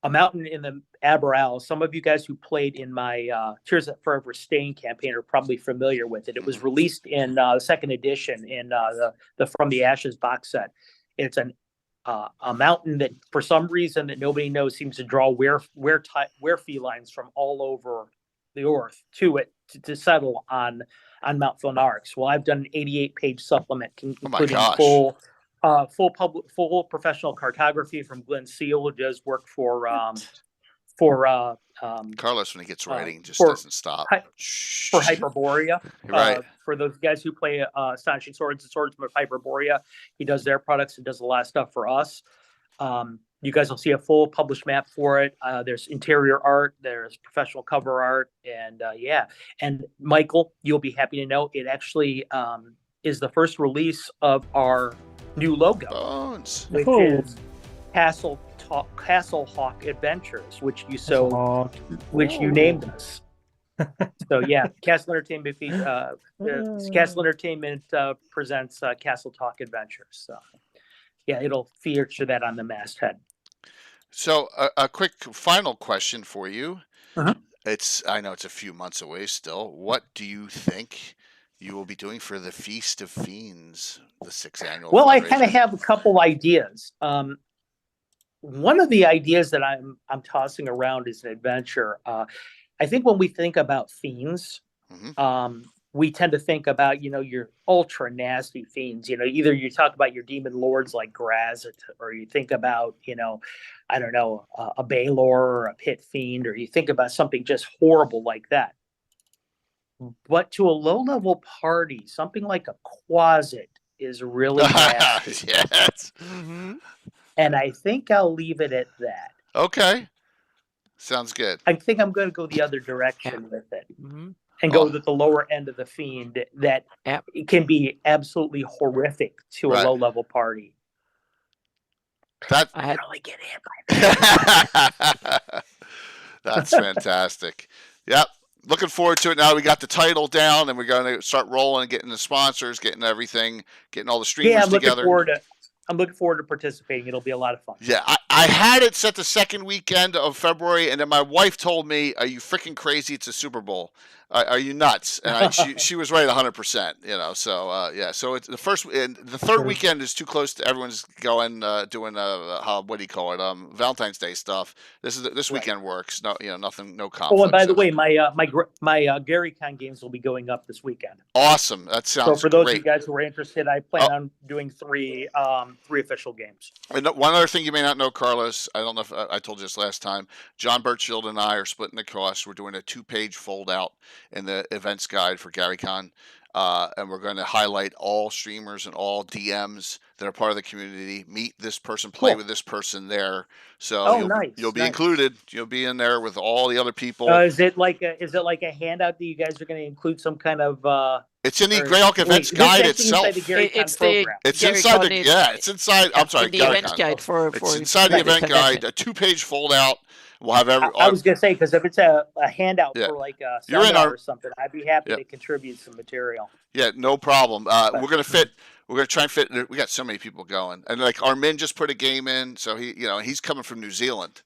a mountain in the Aberral. Some of you guys who played in my Tears That Forever Stain campaign are probably familiar with it. It was released in the second edition in the From the Ashes box set. It's a mountain that, for some reason that nobody knows, seems to draw were felines from all over the earth to it to settle on Mount Felnarix. Well, I've done an 88-page supplement, including full professional cartography from Glenn Seal, who does work for Carlos, when he gets writing, just doesn't stop. For Hyperborea. Right. For those guys who play Astonishing Swords and Swordsman of Hyperborea, he does their products and does a lot of stuff for us. You guys will see a full published map for it. There's interior art, there's professional cover art, and And Michael, you'll be happy to know it actually is the first release of our new logo, which is Castle Hawk Adventures, which you named us. So yeah, Castle Entertainment presents Castle Talk Adventures. So yeah, it'll feature that on the masthead. So a quick final question for you. Uh-huh. I know it's a few months away still. What do you think you will be doing for the Feast of Fiends, the 6th annual? Well, I kind of have a couple ideas. One of the ideas that I'm tossing around is an adventure. I think when we think about fiends, we tend to think about, your ultra nasty fiends. Either you talk about your demon lords like Grazit, or you think about, I don't know, a Baylor or a pit fiend, or you think about something just horrible like that. But to a low-level party, something like a Quasit is really nasty. Yes. And I think I'll leave it at that. Okay. Sounds good. I think I'm going to go the other direction with it. And go with the lower end of the fiend that can be absolutely horrific to a low-level party. I really get hit by that. That's fantastic. Yep. Looking forward to it now. We got the title down, and we're going to start rolling and getting the sponsors, getting everything, getting all the streamers together. I'm looking forward to participating. It'll be a lot of fun. Yeah, I had it set the second weekend of February, and then my wife told me, "Are you freaking crazy? It's a Super Bowl. Are you nuts?" And she was right 100%. So so it's the first and the third weekend is too close to everyone's going doing what do you call it? Valentine's Day stuff. This weekend works. No, nothing, no conflict. Oh, and by the way, my Gary Con games will be going up this weekend. Awesome. That sounds great. So for those of you guys who are interested, I plan on doing three official games. And one other thing you may not know, Carlos, I don't know if I told you this last time. John Birchfield and I are splitting the cost. We're doing a 2-page fold out in the events guide for GaryCon, and we're going to highlight all streamers and all DMs that are part of the community. Meet this person, play with this person there. So you'll be included. You'll be in there with all the other people. Is it like a handout that you guys are going to include some kind of? It's in the Greyhawk events guide itself. It's inside the It's inside. I'm sorry, the event guide for it's inside the event guide. A 2-page fold out. We'll have I was going to say, because if it's a handout for like a seminar or something, I'd be happy to contribute some material. Yeah, no problem. We're going to try and fit. We got so many people going, and like Armin just put a game in, so he's coming from New Zealand.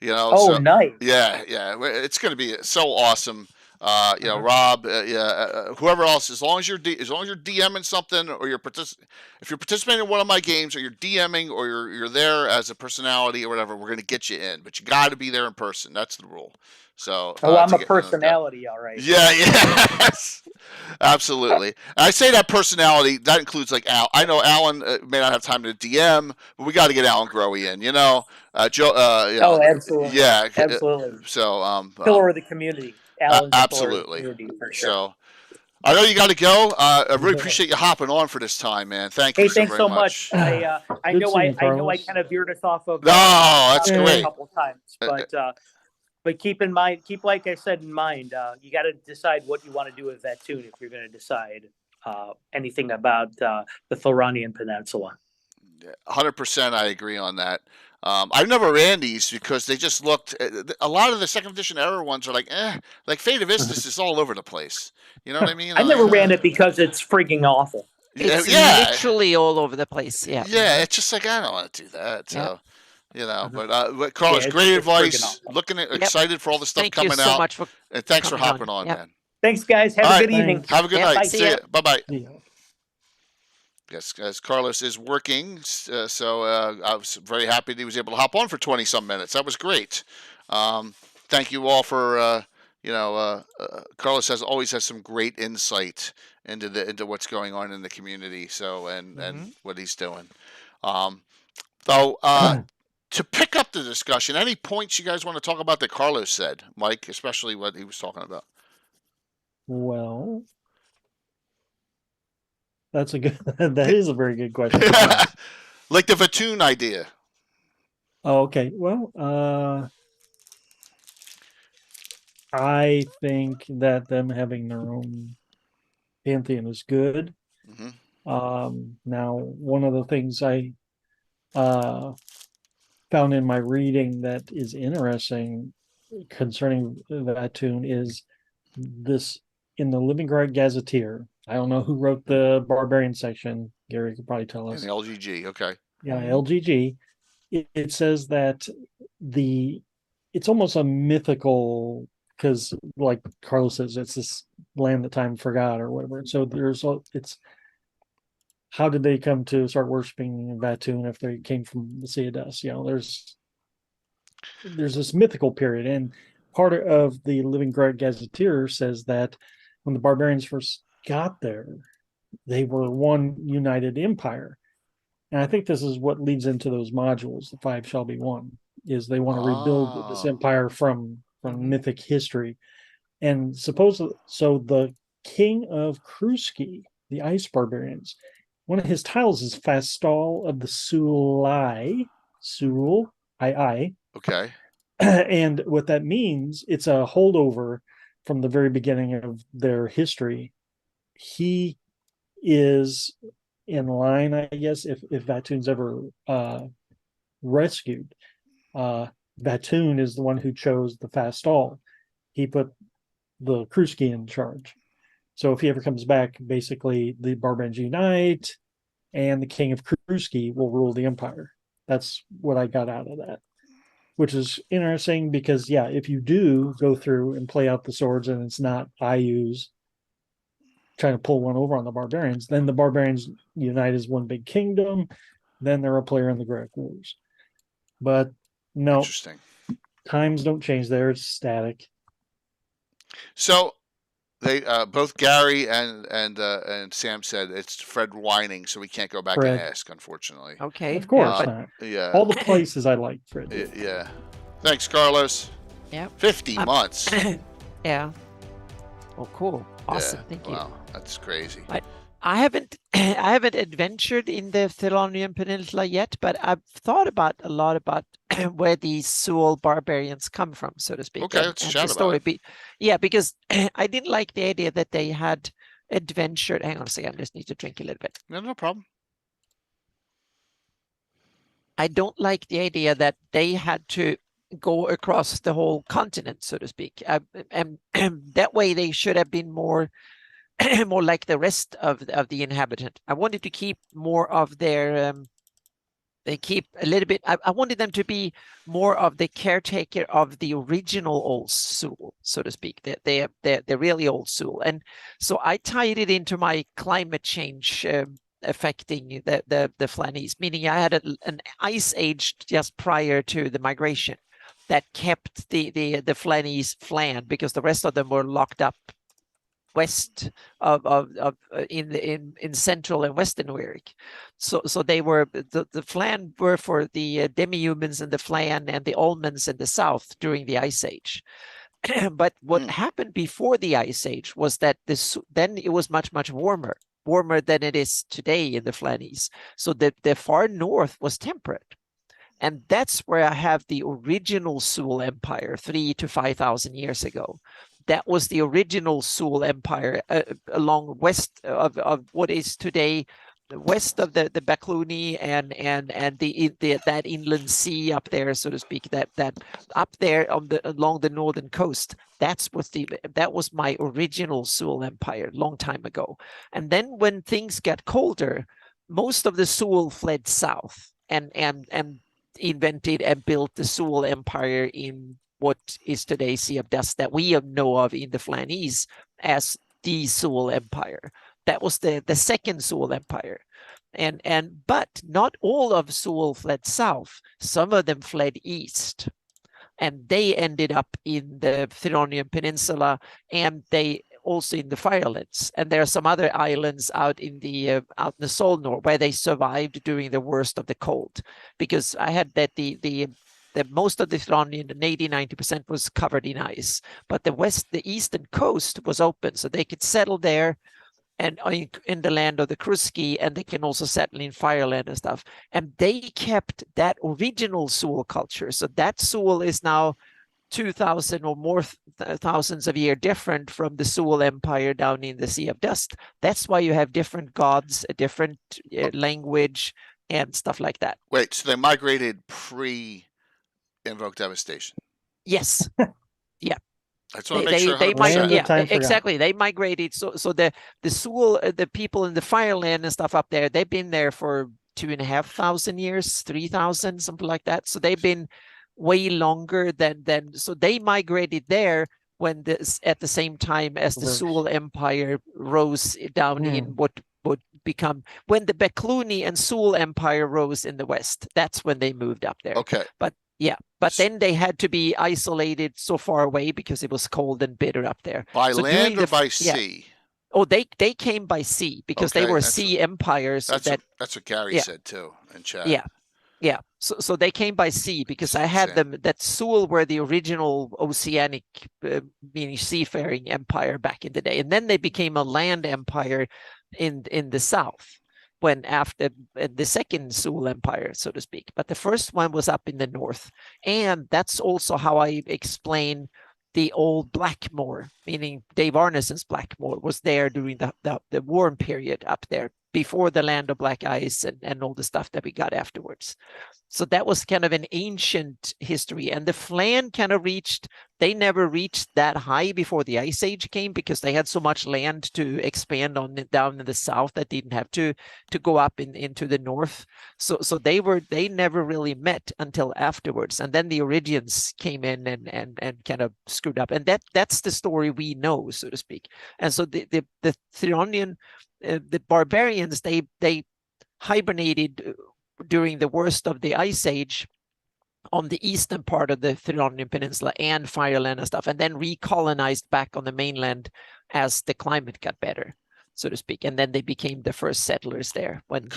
Nice. Yeah, it's going to be so awesome. Rob, whoever else. As long as you're DMing something, or if you're participating in one of my games, or you're DMing, or you're there as a personality or whatever, we're gonna get you in. But you got to be there in person. That's the rule. So. I'm a personality, all right. Yeah. Yes. Absolutely. I say that personality, that includes like Al. I know Alan may not have time to DM, but we got to get Alan Growy in, Joe. Absolutely. Yeah. Absolutely. So, pillar of the community. Alan's absolutely. Pillar of the community, for sure. So, I know you got to go. I really appreciate you hopping on for this time, man. Thank you thanks so much. I know I kind of veered us off of. No, that's great. A couple times, but keep like I said in mind. You got to decide what you want to do with that tune if you're going to decide anything about the Thillronian Peninsula. 100%, I agree on that. I've never ran these because they just looked. A lot of the second edition era ones are like Fate of Istis is all over the place. You know what I mean? I never ran it because it's freaking awful. It's literally all over the place. Yeah. Yeah, it's just like I don't want to do that. So. But Carlos, great advice. Excited for all the stuff coming out. Thank you so much and thanks for hopping on, man. Thanks, guys. Have a good evening. Have a good night. Bye. See you. Bye-bye. Yeah. Yes, as Carlos is working, so I was very happy that he was able to hop on for 20-some minutes. That was great. Thank you all for, Carlos always has some great insight into what's going on in the community. So and what he's doing. To pick up the discussion, any points you guys want to talk about that Carlos said, Mike, especially what he was talking about? Well, that is a very good question. Like the Vatoon idea. Oh, okay. Well, I think that them having their own pantheon is good. Now, one of the things I found in my reading that is interesting concerning Vatoon is this in the Living Gazetteer. I don't know who wrote the barbarian section. Gary could probably tell us. In the LGG, okay. Yeah, LGG. It says that it's almost a mythical, because like Carlos says, it's this land that time forgot or whatever. So it's how did they come to start worshiping Vatoon if they came from the Sea of Dust? There's this mythical period, and part of the Living Gazetteer says that when the barbarians first got there, they were one united empire. And I think this is what leads into those modules, the 5 shall be one, is they want to rebuild this empire from mythic history. And so the king of Kruski, the ice barbarians, one of his titles is Fastal of the Sulai. Okay. And what that means, it's a holdover from the very beginning of their history. He is in line, I guess, if Vatoon's ever rescued. Vatoon is the one who chose the Fastal. He put the Kruski in charge. So if he ever comes back, basically the barbarians unite and the king of Kruski will rule the empire. That's what I got out of that, which is interesting because, if you do go through and play out the swords and it's not IUs trying to pull one over on the barbarians, then the barbarians unite as one big kingdom. Then they're a player in the Greyhawk Wars. But no, interesting. Times don't change there. It's static. So they both Gary and Sam said it's Fred whining, so we can't go back and ask, unfortunately. Okay, of course not. Yeah, all the places I like Fred. Yeah, thanks, Carlos. Yeah, 50 months. Yeah. Oh, cool. Awesome. Thank you. Wow, that's crazy. I haven't adventured in the Thillronian Peninsula yet, but I've thought a lot about where these Seoul barbarians come from, so to speak. Okay, let's chat about it. Because I didn't like the idea that they had adventured. Hang on a second, I just need to drink a little bit. No problem. I don't like the idea that they had to go across the whole continent, so to speak. And that way they should have been more like the rest of the inhabitant. I wanted to keep more of their They keep a little bit. I wanted them to be more of the caretaker of the original old Sul, so to speak. They're really old Sul, and so I tied it into my climate change affecting the Flanies, meaning I had an ice age just prior to the migration that kept the Flanies flan, because the rest of them were locked up west of in central and western America. So they were the flan were for the demi-humans in the flan and the almonds in the south during the ice age. But what happened before the ice age was that then it was much warmer than it is today in the Flanies. So the far north was temperate. And that's where I have the original Sul Empire 3,000 to 5,000 years ago. That was the original Sul Empire along west of what is today west of the Bacluni and that inland sea up there, so to speak. That up there along the northern coast. That was my original Sul Empire long time ago. And then when things got colder, most of the Sul fled south and invented and built the Sul Empire in what is today Sea of Dust that we know of in the Flanies as the Sul Empire. That was the second Sul Empire. But not all of Sul fled south. Some of them fled east. And they ended up in the Thillronian Peninsula, and they also in the Firelands. And there are some other islands out in the Solnor where they survived during the worst of the cold. Because I had that the most of the Thillronian, 80-90% was covered in ice, but the eastern coast was open, so they could settle there and in the land of the Kruski, and they can also settle in Fireland and stuff. And they kept that original Sul culture. So that Sul is now 2,000 or more thousands of years different from the Sul Empire down in the Sea of Dust. That's why you have different gods, a different language, and stuff like that. Wait, so they migrated pre-Invoke Devastation? Yes. Yeah. I just want to make sure. Exactly. They migrated. So the Sul, the people in the Fireland and stuff up there, they've been there for 2,500 years, 3,000, something like that. So they've been way longer than. So they migrated there when at the same time as the Sul Empire rose down in what would become when the Bacluni and Sul Empire rose in the west. That's when they moved up there. Okay, but then they had to be isolated so far away because it was cold and bitter up there. By land or by sea? Oh, they came by sea because they were sea empires. That's what Gary said too in chat. Yeah. So they came by sea because I had them. That Sul were the original oceanic, meaning seafaring empire back in the day, and then they became a land empire in the south. When after the second Sul Empire, so to speak. But the first one was up in the north. And that's also how I explain the old Blackmoor, meaning Dave Arneson's Blackmoor was there during the warm period up there before the land of black ice and all the stuff that we got afterwards. So that was kind of an ancient history. And the Flan kind of they never reached that high before the Ice Age came because they had so much land to expand on down in the south that didn't have to go up into the north. So they never really met until afterwards. And then the Origians came in and kind of screwed up. And that's the story we know, so to speak. And so the Thillronian, the barbarians, they hibernated during the worst of the Ice Age on the eastern part of the Thillronian Peninsula and Fireland and stuff, and then recolonized back on the mainland as the climate got better, so to speak. And then they became the first settlers there when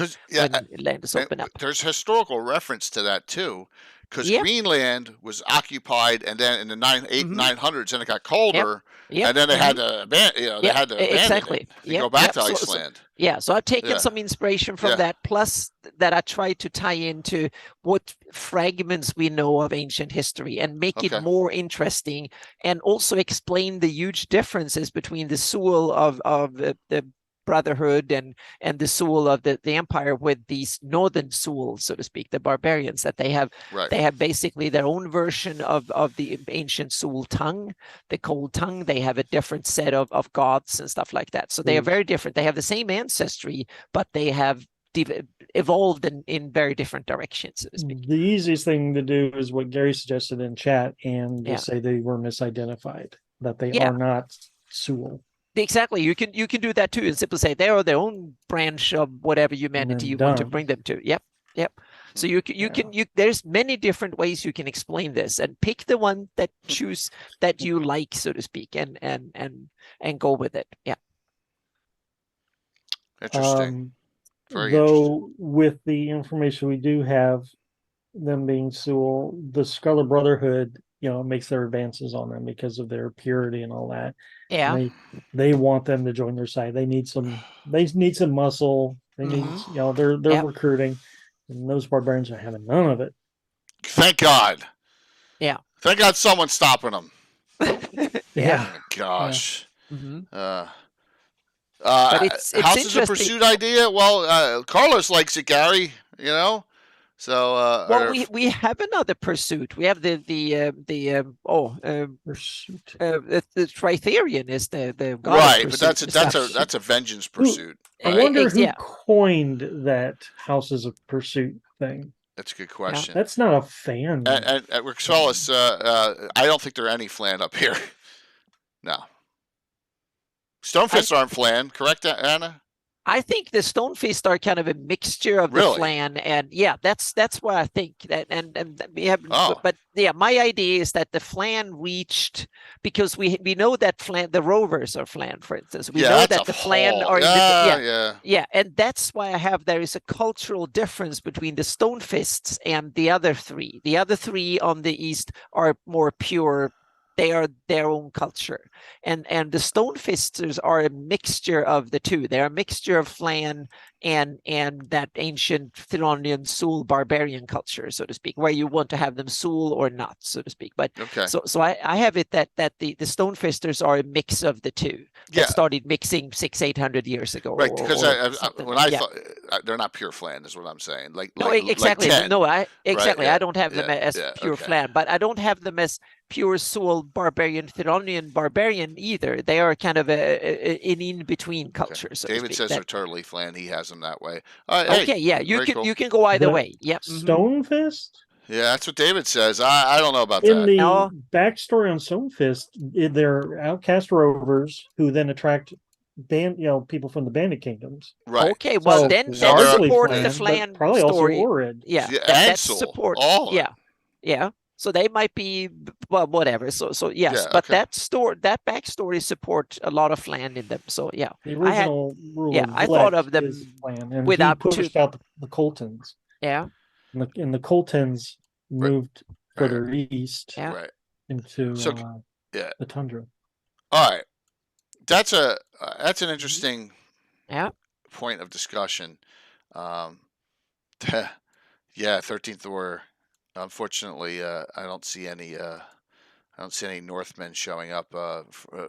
land is opened up. There's historical reference to that too, because Greenland was occupied, and then in the 900s, and it got colder, and then they had to abandon. They had to abandon it and go back to Iceland. So I've taken some inspiration from that, plus that I try to tie into what fragments we know of ancient history and make it more interesting, and also explain the huge differences between the Sul of the Brotherhood and the Sul of the Empire with these northern Sul, so to speak, the barbarians, that they have basically their own version of the ancient Sul tongue, the cold tongue. They have a different set of gods and stuff like that. So they are very different. They have the same ancestry, but they have evolved in very different directions, so to speak. The easiest thing to do is what Gary suggested in chat, and Yeah. just say they were misidentified, that they Yeah. are not Sewell. Exactly. You can do that too, and simply say they are their own branch of whatever humanity you want to done. bring them to. Yep. So you can there's many different ways you can explain this, and pick the one that you like, so to speak, and go with it. Yeah. Interesting. Very Though with the information we do have, them being Sewell, the Scarlet Brotherhood, makes their advances on them because of their purity and all that. Yeah. And they want them to join their side. They need some muscle. They need, they're recruiting, and those barbarians are having none of it. Thank God. Yeah. Thank God someone's stopping them. Yeah. Oh, gosh. Yeah. Mm-hmm. But it's Houses of Pursuit idea. Well, Carlos likes it, Gary. So well, we have another pursuit. We have the pursuit. The Tritherian is the god right, but that's a vengeance pursuit. I wonder who coined that Houses of Pursuit thing. That's a good question. Yeah. That's not a fan. At Rixalis, I don't think there are any flan up here. No. Stonefists aren't flan, correct, Anna? I think the Stonefist are kind of a mixture of the flan, and that's what I think. That and we have, but my idea is that the flan reached, because we know that the rovers are flan, for instance. We know that the flan are and that's why there is a cultural difference between the Stonefists and the other three. The other three on the east are more pure. They are their own culture, and the Stonefisters are a mixture of the two. They're a mixture of flan and that ancient Thillronian Sul barbarian culture, so to speak, where you want to have them Sul or not, so to speak. But so I have it that the Stonefisters are a mix of the two. That started mixing 600-800 years ago. Right, because I thought they're not pure flan, is what I'm saying. Exactly. Like 10, right, I don't have them as pure flan, but I don't have them as pure Sul barbarian, Thillronian barbarian either. They are kind of an in-between culture. So David says they're totally flan. He has them that way. You can go either way. Yep. Stonefist? Yeah, that's what David says. I don't know about that. In the backstory on Stonefist, they're outcast rovers who then attract people from the Bandit Kingdoms. Right. Okay, well then support the flan probably story. Also Orid. Yeah, and that's support. Yeah. So they might be, well, whatever. So yes, but that backstory support a lot of flan in them. So the original rule. I thought of them and without he pushed out the Coltons. Yeah, and the Coltons moved further east. Yeah, right into the tundra. All right, that's an interesting point of discussion. 13th Order. Unfortunately, I don't see any Northmen showing up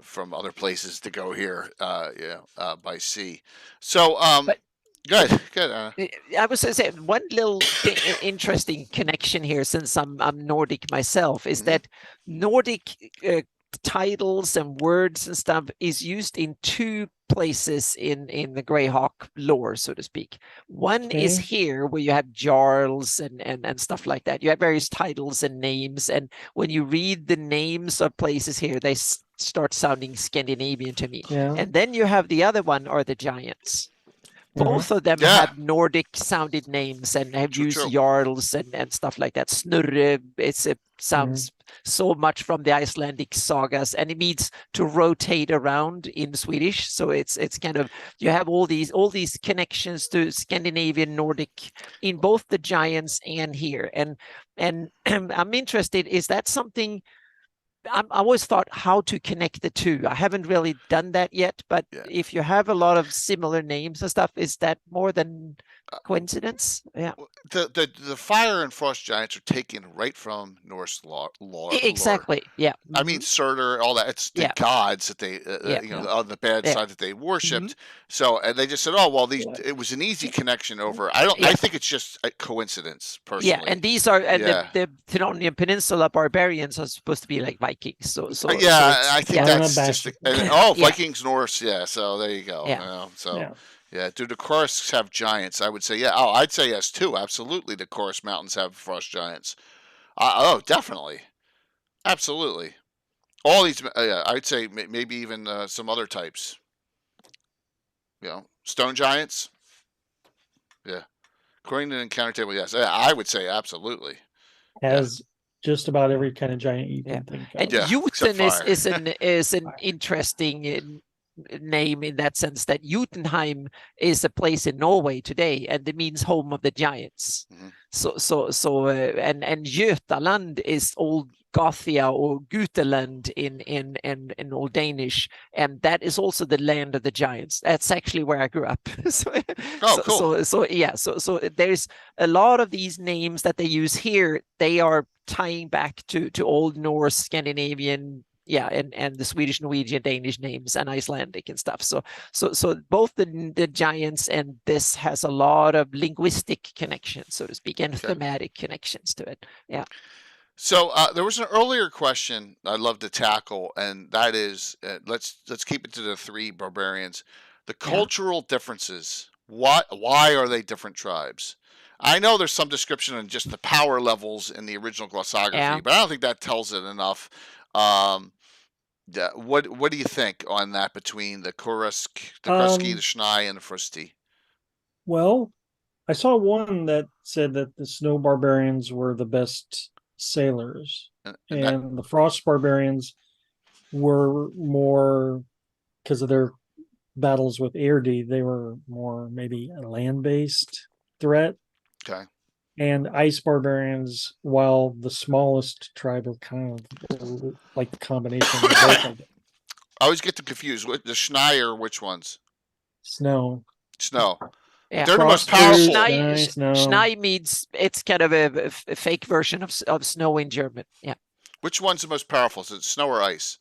from other places to go here, by sea. So, good. I was going to say one little interesting connection here, since I'm Nordic myself, is that Nordic titles and words and stuff is used in two places in the Greyhawk lore, so to speak. One is here, where you have jarls and stuff like that. You have various titles and names, and when you read the names of places here, they start sounding Scandinavian to me. And then you have the other one, are the giants. Both of them have Nordic sounded names and have used jarls and stuff like that. Snurre, it sounds so much from the Icelandic sagas, and it means to rotate around in Swedish. So it's kind of, you have all these connections to Scandinavian, Nordic in both the giants and here. And I'm interested, is that something? I always thought how to connect the two. I haven't really done that yet, but if you have a lot of similar names and stuff, is that more than coincidence? Yeah. The fire and frost giants are taken right from Norse lore. Exactly. Yeah. I mean, Surtur, all that. It's the gods that they, on the bad side that they worshipped. So, and they just said, oh well, it was an easy connection over. I think it's just a coincidence, personally. Yeah, and these are the Thillronian Peninsula barbarians are supposed to be like Vikings. So I think that's just Vikings, Norse. Yeah, so there you go. Yeah. Do the Chorus have giants? I would say yeah. Oh, I'd say yes too. Absolutely, the Chorus Mountains have frost giants. Oh, definitely, absolutely. All these, yeah, I'd say maybe even some other types. Stone giants. Yeah. According to the encounter table, yes. Yeah, I would say absolutely. Has just about every kind of giant you Yeah. can think of. And Yeah, except Jotun is fire. an interesting name in that sense that Jotunheim is a place in Norway today, and it means home of the giants. Mhm. And Götaland is old Gothia or Guteland in Old Danish, and that is also the land of the giants. That's actually where I grew up. Oh, cool. So there's a lot of these names that they use here. They are tying back to Old Norse, Scandinavian, and the Swedish, Norwegian, Danish names, and Icelandic and stuff. So both the giants and this has a lot of linguistic connections, so to speak, and thematic connections to it. Yeah. So there was an earlier question I'd love to tackle, and that is, let's keep it to the three barbarians. The cultural differences. Why are they different tribes? I know there's some description on just the power levels in the original glossography, but I don't think that tells it enough. What do you think on that between the Kursk, the Kruski, the Schnei, and the Frusti? Well, I saw one that said that the snow barbarians were the best sailors, and the frost barbarians were more, because of their battles with Erdi, they were more maybe a land-based threat. Okay. And ice barbarians, while the smallest tribe, are kind of like the combination of both of them. I always get them confused. The Schnei or which ones? Snow. Yeah. They're the most powerful. Schnei means it's kind of a fake version of snow in German. Yeah. Which one's the most powerful? Is it snow or ice?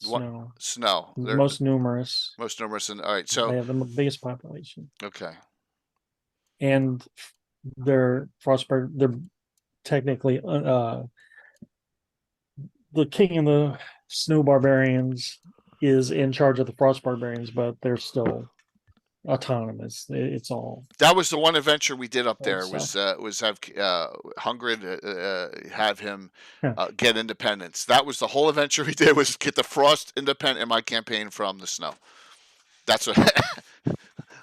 Snow. Snow. They're most numerous. Most numerous. And all right. So they have the biggest population. Okay. And they're they're technically the king of the snow barbarians is in charge of the frost barbarians, but they're still autonomous. It's all. That was the one adventure we did up there. Was have Hungrid have him get independence. That was the whole adventure we did. Was get the frost independent in my campaign from the snow. That's what.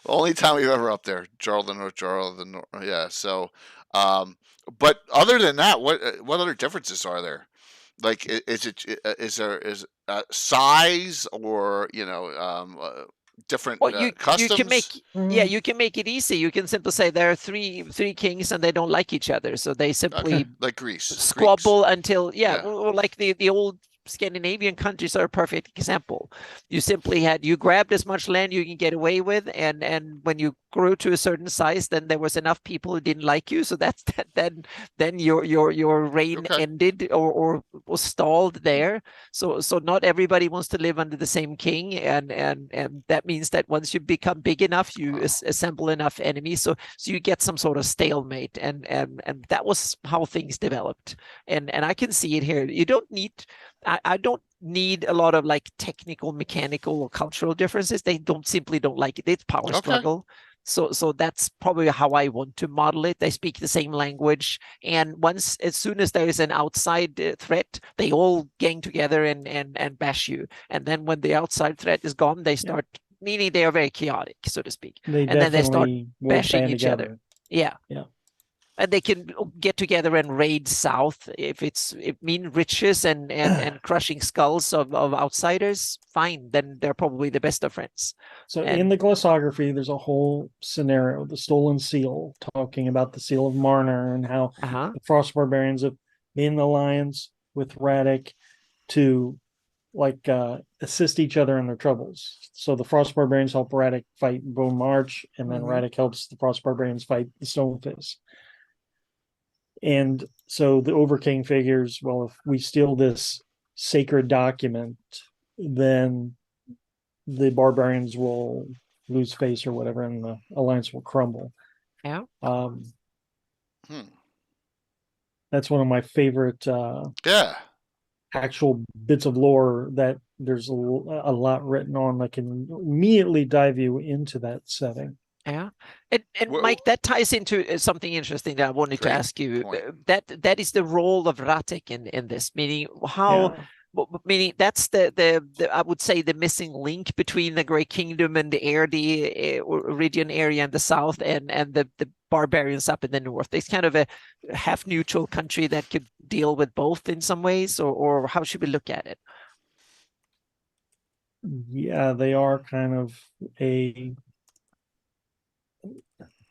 Only time we were ever up there, Jarl the North, Jarl the North. Yeah. So, but other than that, what other differences are there? Like, is there size or different customs? You can make you can make it easy. You can simply say there are three kings and they don't like each other, so they simply like Greece squabble until or like the old Scandinavian countries are a perfect example. You simply you grabbed as much land you can get away with, and when you grew to a certain size, then there was enough people who didn't like you, so that's then your reign ended or was stalled there. So not everybody wants to live under the same king, and that means that once you become big enough, you assemble enough enemies, so you get some sort of stalemate, and that was how things developed. And I can see it here. You don't need I don't need a lot of like technical, mechanical, or cultural differences. They simply don't like it. It's power struggle. So that's probably how I want to model it. They speak the same language, and as soon as there is an outside threat, they all gang together and bash you. And then when the outside threat is gone, they start, meaning they are very chaotic, so to speak. And then they start bashing each other. Yeah. And they can get together and raid south if it means riches and crushing skulls of outsiders. Fine, then they're probably the best of friends. So in the glossography, there's a whole scenario, the stolen seal, talking about the seal of Marner and how the frost barbarians have been in alliance with Radek to assist each other in their troubles. So the frost barbarians help Radek fight Bone March, and then Radek helps the frost barbarians fight the Stonefist. And so the Overking figures, well, if we steal this sacred document, then the barbarians will lose face or whatever, and the alliance will crumble. Yeah. That's one of my favorite actual bits of lore that there's a lot written on that can immediately dive you into that setting. Yeah, and Well, Mike, that ties into something interesting that I wanted to great ask you. point. That is the role of Ratek in this, meaning how, Yeah. meaning that's the I would say the missing link between the Great Kingdom and the Erde region area in the south and the barbarians up in the north. It's kind of a half neutral country that could deal with both in some ways, or how should we look at it? Yeah, they are kind of a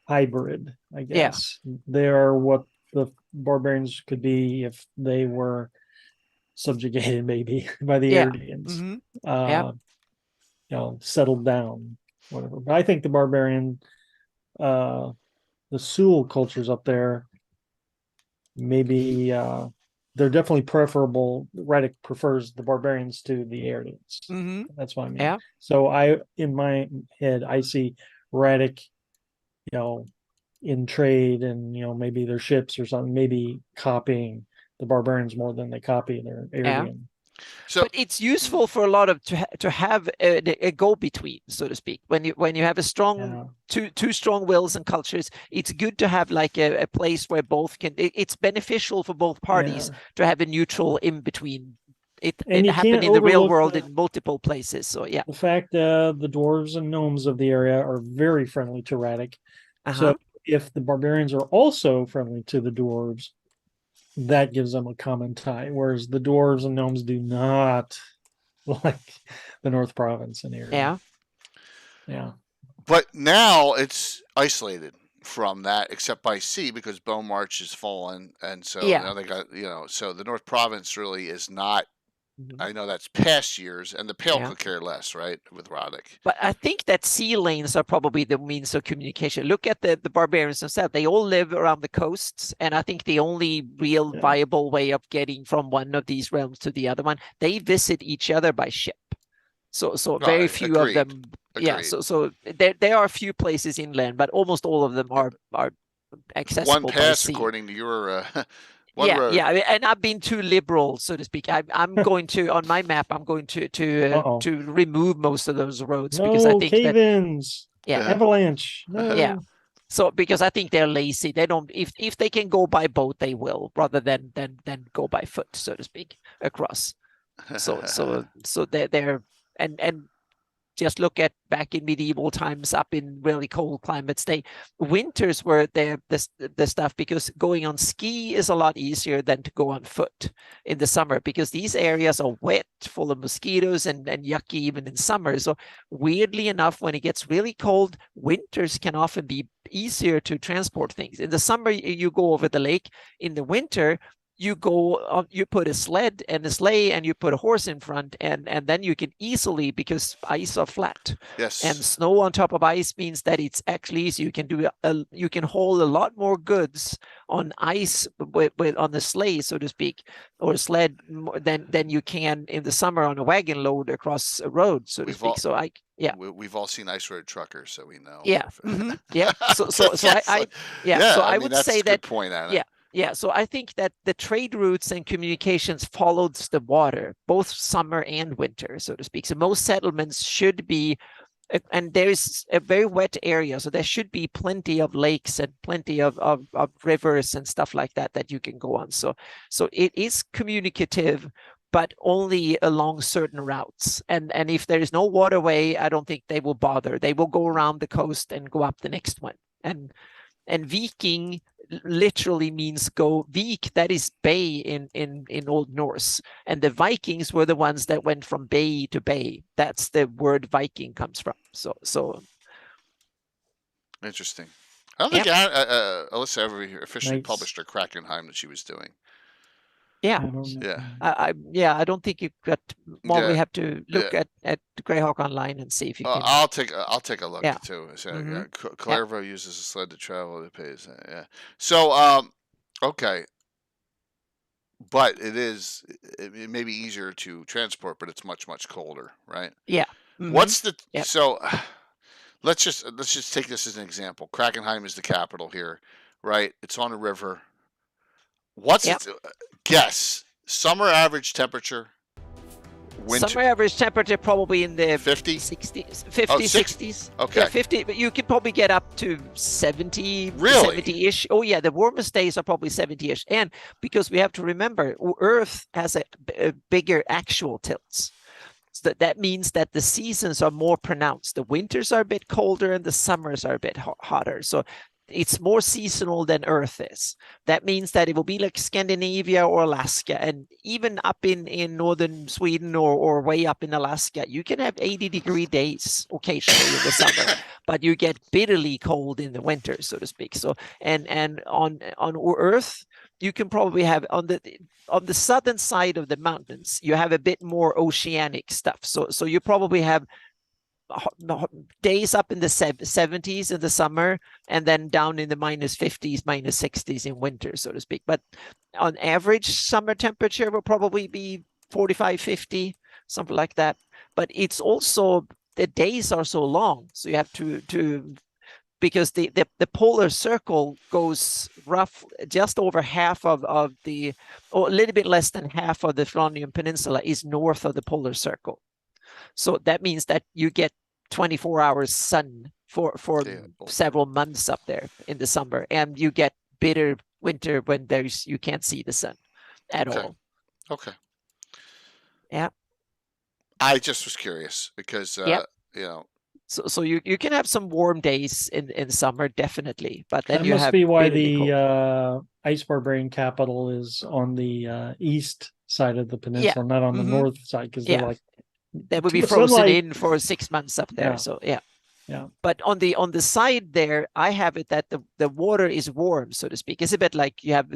hybrid, I Yeah. guess. They are what the barbarians could be if they were subjugated, maybe, by the Yeah. Ardians. Mm-hmm. Yeah. Uh, settled down, whatever. But I think the barbarian, the Sul cultures up there, maybe they're definitely preferable. Reddick prefers the barbarians to the Ardians. Mm-hmm. That's what I mean. Yeah. So in my head, I see Reddick, in trade and maybe their ships or something, maybe copying the barbarians more than they copy their Ardian. So, but it's useful for a lot of to have a go between, so to speak. When you have a strong two strong wills and cultures, it's good to have like a place where both can. It's beneficial for both parties to have a neutral in between. It happened in the real world in multiple places. So yeah, the fact the dwarves and gnomes of the area are very friendly to Radek. So if the barbarians are also friendly to the dwarves, that gives them a common tie, whereas the dwarves and gnomes do not like the North Province and area. Yeah. But now it's isolated from that, except by sea, because Bone March is fallen, and so now they got so the North Province really is not. I know that's past years, and the Pale could care less, right, with Roddick. But I think that sea lanes are probably the means of communication. Look at the barbarians themselves. They all live around the coasts, and I think the only real viable way of getting from one of these realms to the other one, they visit each other by ship. So very few of them. Agreed. Yeah. So there are a few places inland, but almost all of them are accessible one pass by sea. According to your. Road. And I've been too liberal, so to speak. I'm going to on my map. I'm going to remove most of those roads because I think cave-ins, avalanche. No. Yeah. So because I think they're lazy, they don't. If they can go by boat, they will rather than go by foot, so to speak, across. So they're and just look at back in medieval times up in really cold climates. Winters were the stuff because going on ski is a lot easier than to go on foot in the summer because these areas are wet, full of mosquitoes and yucky even in summer. So weirdly enough, when it gets really cold, winters can often be easier to transport things. In the summer, you go over the lake. In the winter, you go, you put a sled and a sleigh and you put a horse in front and then you can easily, because ice are flat. Yes. And snow on top of ice means that it's actually easy. You can you can haul a lot more goods on ice on the sleigh, so to speak, or sled than you can in the summer on a wagon load across a road, so to speak. We've all seen Ice Road Truckers, so we know. Yeah. Yeah. So I would say that. Good point, Anna. Yeah. Yeah, so I think that the trade routes and communications followed the water, both summer and winter, so to speak. So most settlements should be, and there's a very wet area, so there should be plenty of lakes and plenty of rivers and stuff like that you can go on. So it is communicative, but only along certain routes. And if there is no waterway, I don't think they will bother. They will go around the coast and go up the next one. And Viking literally means go Vik, that is bay in Old Norse, and the Vikings were the ones that went from bay to bay. That's the word Viking comes from. So interesting. I don't think Alyssa ever officially published her Krakenheim that she was doing. I don't think you got. Well, we have to look at Greyhawk online and see if you can. I'll take a look too. So, Clairvaux uses a sled to travel. It pays. So okay, but it may be easier to transport, but it's much colder, right? Yeah. What's the so? Let's just take this as an example. Krakenheim is the capital here, right? It's on a river. What's its guess? Summer average temperature. Winter. Summer average temperature probably in the 50? 60s, 50s, Oh, 60s. Okay. Yeah, 50, but you can probably get up to 70, Really? 70-ish. Oh yeah, the warmest days are probably 70-ish. And because we have to remember, Earth has a bigger actual tilts. So that means that the seasons are more pronounced. The winters are a bit colder and the summers are a bit hotter. So it's more seasonal than Earth is. That means that it will be like Scandinavia or Alaska, and even up in northern Sweden or way up in Alaska, you can have 80-degree days occasionally in the summer, but you get bitterly cold in the winter, so to speak. So and on Earth, you can probably have on the southern side of the mountains, you have a bit more oceanic stuff. So you probably have days up in the 70s in the summer, and then down in the -50s, -60s in winter, so to speak. But on average, summer temperature will probably be 45, 50, something like that. But it's also the days are so long, so you have to because the polar circle goes just over half of the, or a little bit less than half of the Thillronian Peninsula is north of the polar circle. So that means that you get 24 hours sun for several months up there in the summer, and you get bitter winter when you can't see the sun at all. Okay. Yeah. I just was curious because you know. So you can have some warm days in summer, definitely, but then that must be why the ice barbarian capital is on the east side of the peninsula, not on the north side, because they're like, they would be frozen in for 6 months up there. So yeah. But on the side there, I have it that the water is warm, so to speak. It's a bit like you have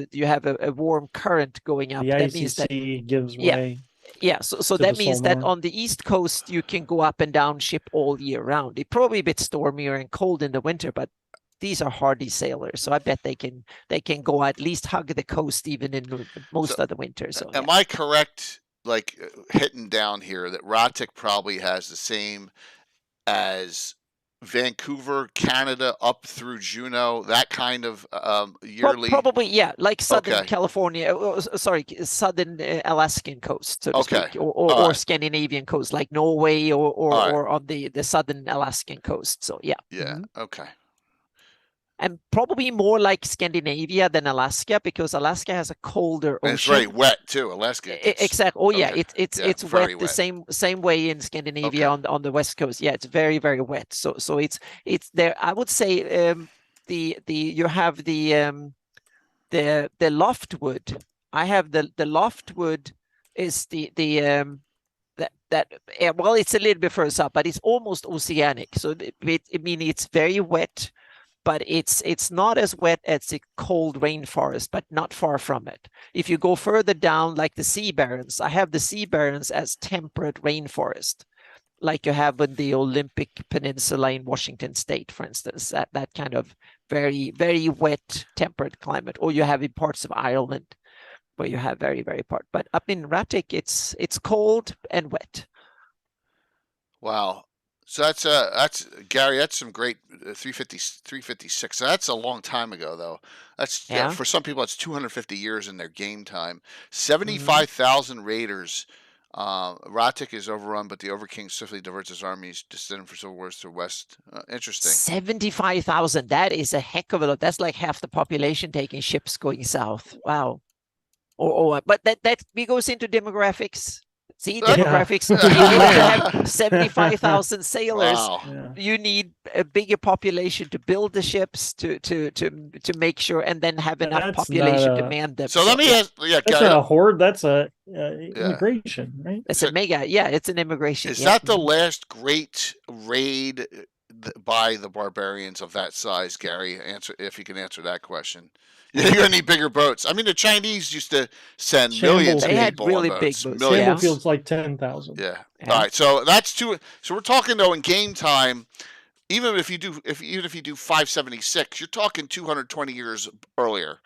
a warm current going up. The that icy means that sea gives way. Yeah, so that means that on the east coast you can go up and down ship all year round. It's probably a bit stormier and cold in the winter, but these are hardy sailors, so I bet they can go at least hug the coast even in most of the winter. So am I correct, like hitting down here, that Rotic probably has the same as Vancouver, Canada, up through Juneau, that kind of yearly? Probably, yeah, like Southern California, sorry, Southern Alaskan coast, so to speak, or Scandinavian coast, like Norway or on the Southern Alaskan coast. So yeah. Yeah. Okay. And probably more like Scandinavia than Alaska, because Alaska has a colder ocean. And it's very wet too. Alaska. Exactly. Oh yeah, it's wet the same way in Scandinavia on the west coast. Yeah, it's very, very wet. So it's there. I would say you have the loftwood. I have the loftwood is well, it's a little bit further up, but it's almost oceanic. So it's very wet. But it's not as wet as the cold rainforest, but not far from it. If you go further down, like the Sea Barrens, I have the Sea Barrens as temperate rainforest, like you have in the Olympic Peninsula in Washington State, for instance, that kind of very, very wet temperate climate. Or you have in parts of Ireland where you have very, very part. But up in Ratic, it's cold and wet. Wow. So that's Gary. That's some great 356. That's a long time ago, though. That's for some people, it's 250 years in their game time. 75,000 raiders. Ratic is overrun, but the Overking swiftly diverts his armies, descending for civil wars to the west. Interesting. 75,000. That is a heck of a lot. That's like half the population taking ships going south. Wow. But that goes into demographics. See, demographics. If you have 75,000 sailors, you need a bigger population to build the ships to make sure, and then have enough population to man them. So let me ask. That's not a horde. That's a immigration, right? It's it's an immigration. Is that the last great raid by the barbarians of that size, Gary? Answer if you can answer that question. You're gonna need bigger boats. I mean, the Chinese used to send millions of people really on big boats. Shamblefield's like 10,000. Yeah. All right. So that's two. So we're talking though in game time. Even if you do 576, you're talking 220 years earlier.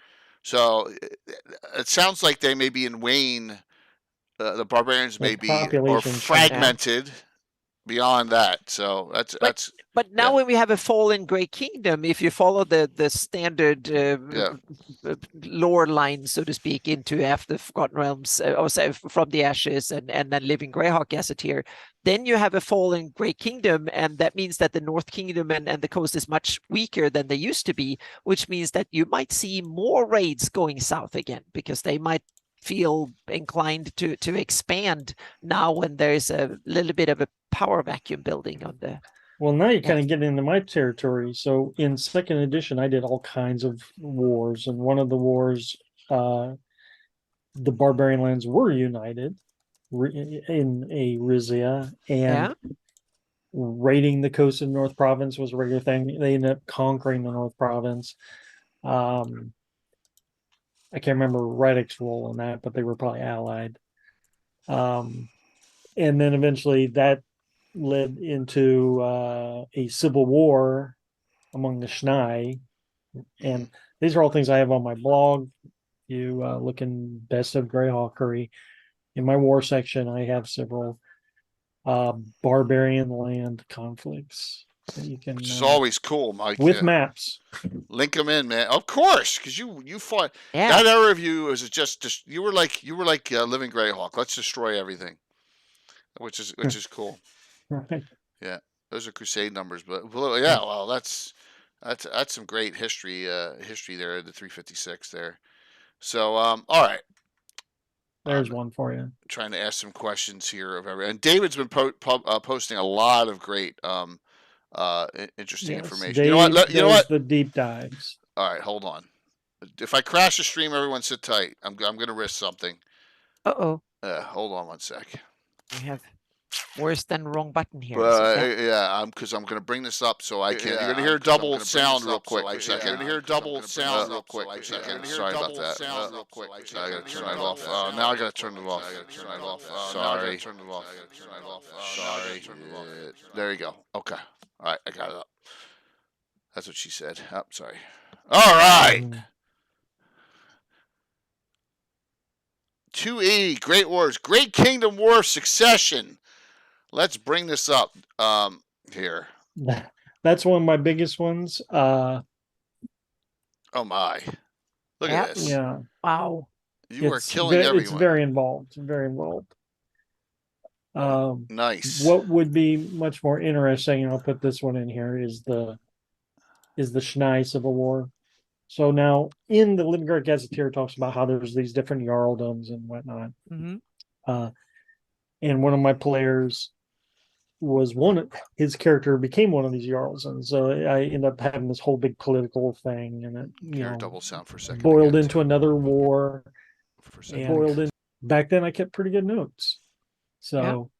So it sounds like they may be in wane. The barbarians may be or fragmented. beyond that. So that's. But now when we have a fallen Grey Kingdom, if you follow the standard lore line, so to speak, into after the Forgotten Realms, or say from the Ashes and then living Greyhawk as a tier, then you have a fallen Grey Kingdom, and that means that the North Kingdom and the coast is much weaker than they used to be, which means that you might see more raids going south again, because they might feel inclined to expand now when there's a little bit of a power vacuum building on the. Well, now you kind of get into my territory. So in second edition, I did all kinds of wars, and one of the wars, the barbarian lands were united in a Rizia, and raiding the coast of North Province was a regular thing. They ended up conquering the North Province. I can't remember Radix role in that, but they were probably allied. And then eventually that led into a civil war among the Schnai. And these are all things I have on my blog. You look in Best of Greyhawkery. In my war section, I have several barbarian land conflicts that you can. Which is always cool, Mike. With maps. Link them in, man. Of course, because you fought Yeah. that era of you was just you were like living Greyhawk. Let's destroy everything, which is cool. Right. Yeah, those are crusade numbers, but yeah, well, that's some great history there, the 356 there. So all right, there's one for you. Trying to ask some questions here of everyone, and David's been posting a lot of great interesting information. Dave, you know what? The deep dives. All right, hold on. If I crash the stream, everyone sit tight. I'm gonna risk something. Uh-oh. Hold on one sec. We have worse than wrong button here. Because I'm going to bring this up so I can. You're going to hear double sound real quick. You're going to hear double sound real quick. Sorry about that. I got to turn it off. Now I got to turn it off. Sorry. Sorry. There you go. Okay. All right, I got it up. That's what she said. Oh, sorry. All right. 2E, Great Wars, Great Kingdom War Succession. Let's bring this up here. That's one of my biggest ones. Oh my. Look at this. Yeah. Wow. You are killing everyone. It's very involved. Very involved. Nice. What would be much more interesting, and I'll put this one in here, is the Schnai Civil War. So now in the Living Great Gazetteer talks about how there's these different jarldoms and whatnot. Mm-hmm. And one of my players was his character became one of these jarls, and so I ended up having this whole big political thing, and it double sound for a second. Boiled into another war. Back then I kept pretty good notes. So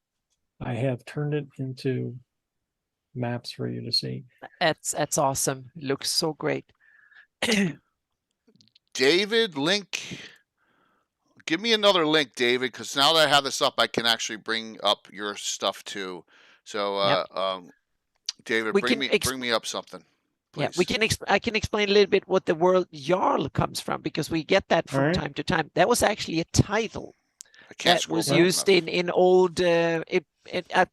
I have turned it into maps for you to see. That's awesome. It looks so great. David, link. Give me another link, David, because now that I have this up, I can actually bring up your stuff too. So, David, bring me up something. Please. Yeah, I can explain a little bit what the word Jarl comes from, because we get that from time to time. That was actually a title that was used in old. I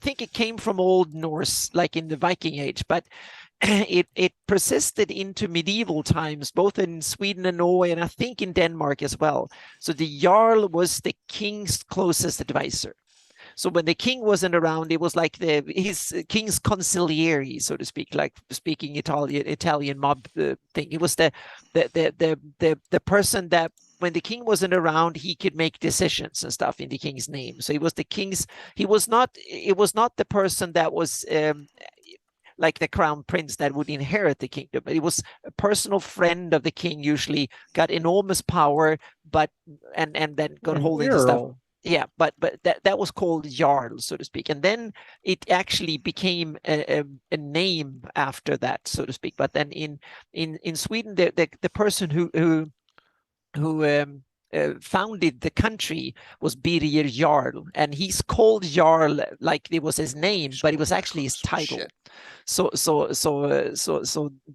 think it came from Old Norse, like in the Viking Age, but it persisted into medieval times, both in Sweden and Norway, and I think in Denmark as well. So the Jarl was the king's closest advisor. So when the king wasn't around, it was like his king's consigliere, so to speak, like speaking Italian mob thing. It was the person that when the king wasn't around, he could make decisions and stuff in the king's name. So it was the king's. It was not the person that was like the crown prince that would inherit the kingdom. It was a personal friend of the king, usually got enormous power, and then got hold of stuff. Yeah, but that was called Jarl, so to speak, and then it actually became a name after that, so to speak. But then in Sweden, the person who founded the country was Birger Jarl, and he's called Jarl like it was his name, but it was actually his title. So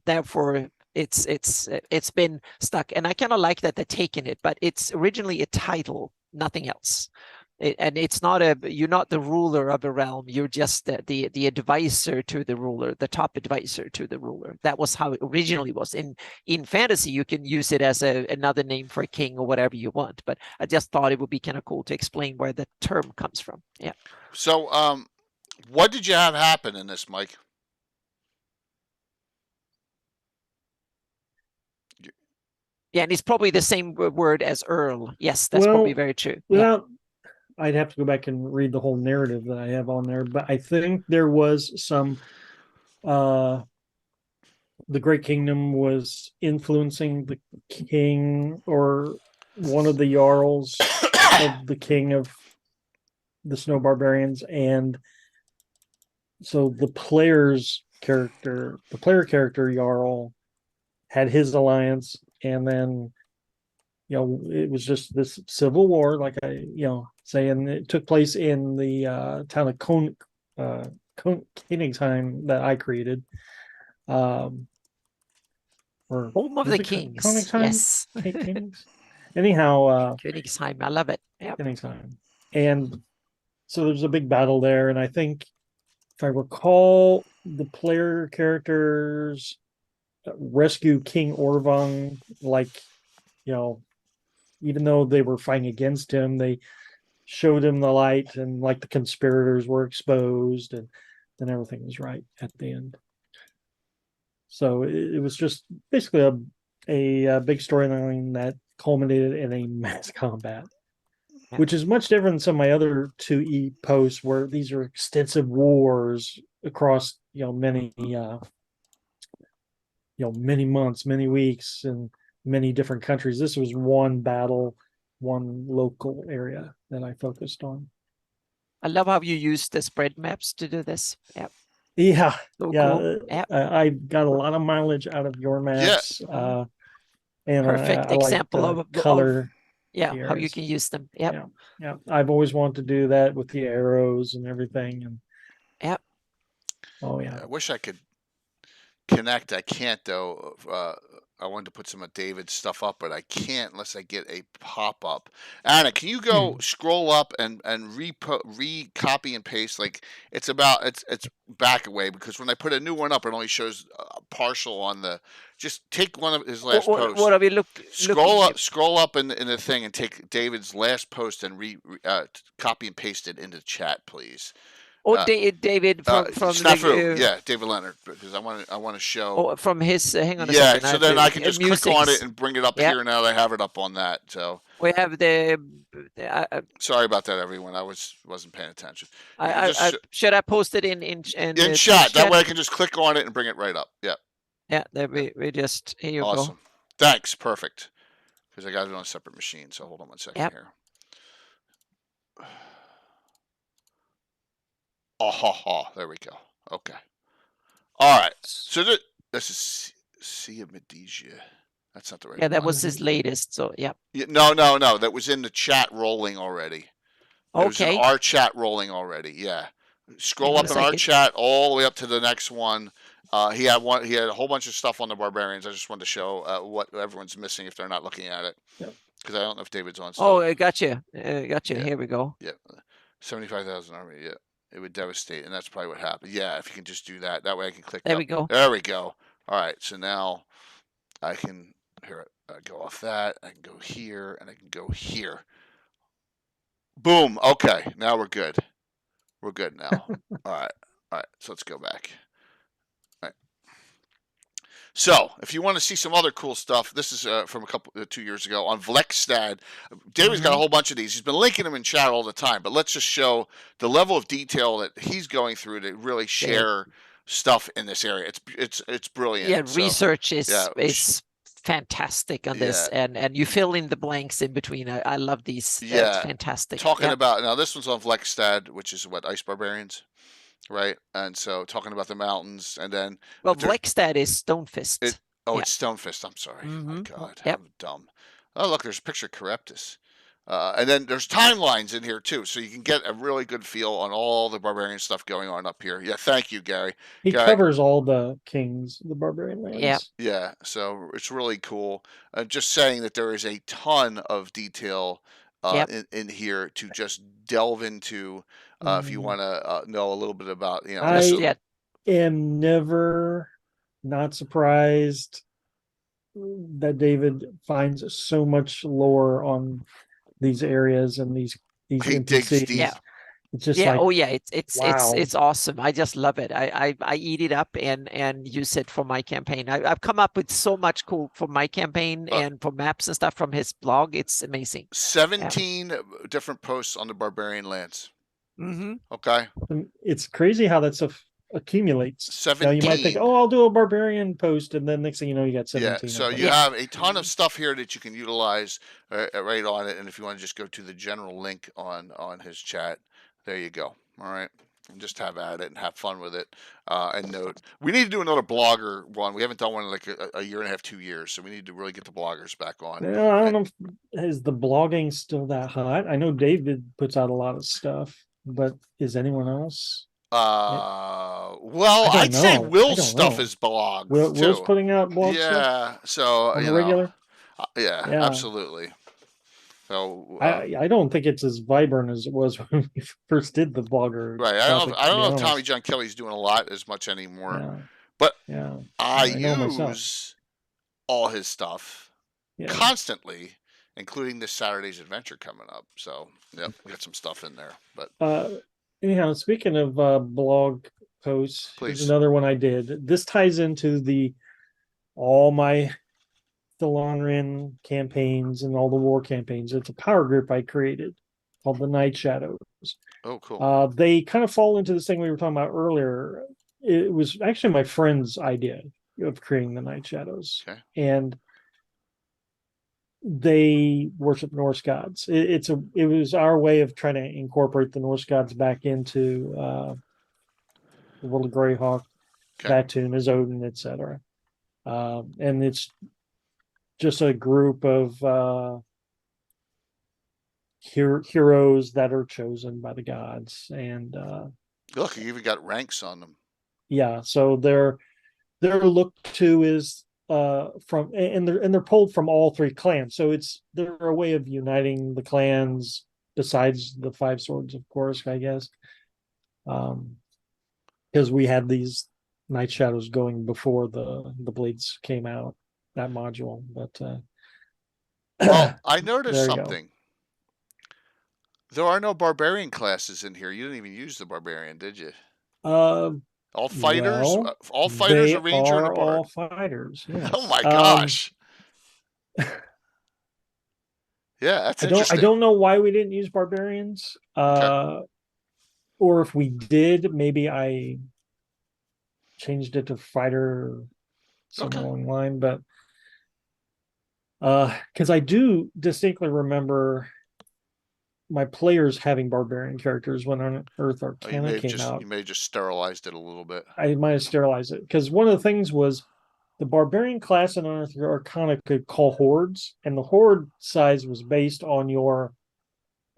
therefore it's been stuck, and I kind of like that they're taking it, but it's originally a title, nothing else. And it's not you're not the ruler of a realm. You're just the advisor to the ruler, the top advisor to the ruler. That was how it originally was. In fantasy, you can use it as another name for a king or whatever you want. But I just thought it would be kind of cool to explain where the term comes from. Yeah. So, what did you have happen in this, Mike? Yeah, and it's probably the same word as Earl. Yes, that's probably very true. I'd have to go back and read the whole narrative that I have on there, but I think there was some the Great Kingdom was influencing the king or one of the Jarls of the king of the Snow Barbarians, and so the player character Jarl had his alliance, and then it was just this civil war, like I saying it took place in the town of Königsheim that I created. Or Home of the Kings. Königsheim? Yes. Anyhow, Königsheim, I love it. Yeah. Königsheim. And so there's a big battle there, and I think, if I recall, the player characters rescue King Orvang, even though they were fighting against him, they showed him the light, and like the conspirators were exposed, and then everything was right at the end. So it was just basically a big storyline that culminated in a mass combat, which is much different than some of my other 2E posts, where these are extensive wars across many many months, many weeks, and many different countries. This was one battle, one local area that I focused on. I love how you use the spread maps to do this. Yep. Yeah. So yeah. Cool. Yep. I got a lot of mileage out of your maps. Yeah. And perfect I example like of color. How you can use them. Yep. Yeah. I've always wanted to do that with the arrows and everything. And yep. Oh yeah. I wish I could connect. I can't though. I wanted to put some of David's stuff up, but I can't unless I get a pop up. Anna, can you go scroll up and copy and paste? Like it's back away, because when I put a new one up, it only shows partial on the. Just take one of his last posts. What are we Scroll up in the thing and take David's last post and copy and paste it into chat, please. David from David Leonard, because I want to show. From his. Hang on a second. So then I can just click on it and bring it up here. Now that I have it up on that, so we have the. Sorry about that, everyone. I wasn't paying attention. Should I post it in chat? That way I can just click on it and bring it right up. Yeah. Yeah. There we just here you awesome. Go. Thanks. Perfect. Because I got it on a separate machine. So hold on one second here. There we go. Okay. All right. So this is Sea of Medesia. That's not the right one. That was his latest. So, yeah. No. That was in the chat rolling already. It was in our chat rolling already. Yeah. Scroll up in our chat all the way up to the next one. He had a whole bunch of stuff on the barbarians. I just wanted to show what everyone's missing if they're not looking at it. Because I don't know if David's on. Oh, I gotcha. Yeah. Here we go. Yeah. 75,000 army. Yeah. It would devastate, and that's probably what happened. Yeah, if you can just do that. That way I can click. There we go. There we go. All right, so now I can go off that. I can go here, and I can go here. Boom. Okay, now we're good. We're good now. All right. So let's go back. All right. So, if you want to see some other cool stuff, this is from 2 years ago on Vlekstad. David's got a whole bunch of these. He's been linking them in chat all the time, but let's just show the level of detail that he's going through to really share stuff in this area. It's brilliant. Yeah, research is fantastic on this, and you fill in the blanks in between. I love these. Yeah, it's fantastic. Talking about now, this one's on Vlekstad, which is what, Ice Barbarians. Right, and so talking about the mountains, and then Vlekstad is Stonefist. It's Stonefist. I'm sorry. Oh my God, I'm dumb. Oh look, there's a picture of Charybdis, and then there's timelines in here too, so you can get a really good feel on all the barbarian stuff going on up here. Yeah, thank you, Gary. He covers all the kings, the barbarian lands. Yeah. So it's really cool. Just saying that there is a ton of detail in here to just delve into. If you want to know a little bit about, I am never not surprised that David finds so much lore on these areas and these he NPCs. digs deep. Yeah. It's just yeah. like, Oh yeah. wow. It's awesome. I just love it. I eat it up and use it for my campaign. I've come up with so much cool for my campaign and for maps and stuff from his blog. It's amazing. 17 different posts on the Barbarian Lands. Mm-hmm. Okay. It's crazy how that stuff accumulates. 17. Now you might think, oh, I'll do a barbarian post, and then next thing you know, you got 17. Yeah, so you have a ton of stuff here that you can utilize right on it. And if you want to just go to the general link on his chat, there you go. All right. And just have at it and have fun with it. And note, we need to do another blogger one. We haven't done one in like a year and a half, 2 years. So we need to really get the bloggers back on. I don't know is the blogging still that hot? I know David puts out a lot of stuff, but is anyone else? Well, I'd say Will's stuff is blogged. Will's putting out blogs. Yeah, so on the regular. Yeah, absolutely. So I don't think it's as vibrant as it was when we first did the blogger. Right. I don't know if Tommy John Kelly's doing a lot as much anymore. But I use all his stuff constantly, including this Saturday's adventure coming up. So we got some stuff in there. But anyhow, speaking of blog posts, please. Here's another one I did. This ties into all my Thillronian campaigns and all the war campaigns. It's a power group I created called the Night Shadows. Oh, cool. They kind of fall into this thing we were talking about earlier. It was actually my friend's idea of creating the Night Shadows. Okay. And they worship Norse gods. It was our way of trying to incorporate the Norse gods back into the world of Greyhawk, Vatun as Odin, etc. And it's just a group of heroes that are chosen by the gods. And look, you even got ranks on them. Yeah, so they're looked to is from and they're pulled from all three clans. So they're a way of uniting the clans besides the five swords, of course, I guess. Because we had these Night Shadows going before the blades came out, that module. But well, I noticed something. There are no barbarian classes in here. You didn't even use the barbarian, did you? All fighters, all fighters, a ranger, and a bard. All fighters. Yes. Oh my gosh! Yeah, that's interesting. I don't know why we didn't use barbarians, or if we did, maybe I changed it to fighter somewhere along the line. But because I do distinctly remember my players having barbarian characters when Unearthed Arcana came out. You may have just sterilized it a little bit. I might have sterilized it because one of the things was the barbarian class in Unearthed Arcana could call hordes, and the horde size was based on your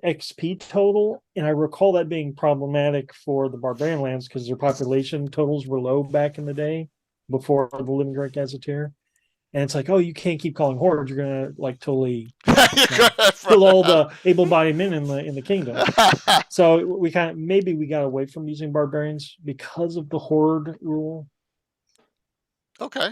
XP total. And I recall that being problematic for the barbarian lands because their population totals were low back in the day before the Living Great Gazetteer. And it's like, oh, you can't keep calling hordes. You're gonna like totally kill all the able-bodied men in the kingdom. So we maybe we got away from using barbarians because of the horde rule. Okay.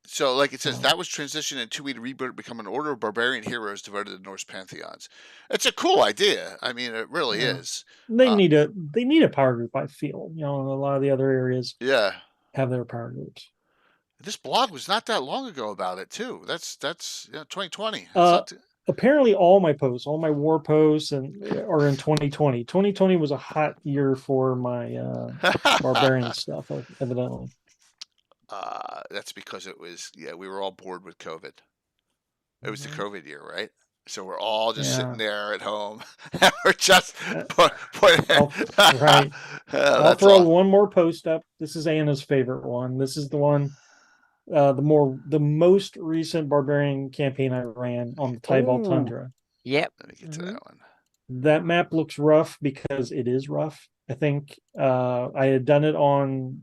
So, like it says, that was transitioned in 2E to reboot, become an order of barbarian heroes devoted to the Norse pantheons. It's a cool idea. I mean, it really is. They need a power group. I feel, in a lot of the other areas. Yeah. Have their power groups. This blog was not that long ago about it too. That's 2020. Apparently, all my posts, all my war posts, are in 2020. 2020 was a hot year for my barbarian stuff, evidently. That's because it was we were all bored with COVID. It was the COVID year, right? So we're all just sitting there at home. We're just right. I'll throw one more post up. This is Anna's favorite one. This is the one. The most recent barbarian campaign I ran on the Tybalt Tundra. Yep. Let me get to that one. That map looks rough because it is rough. I think I had done it on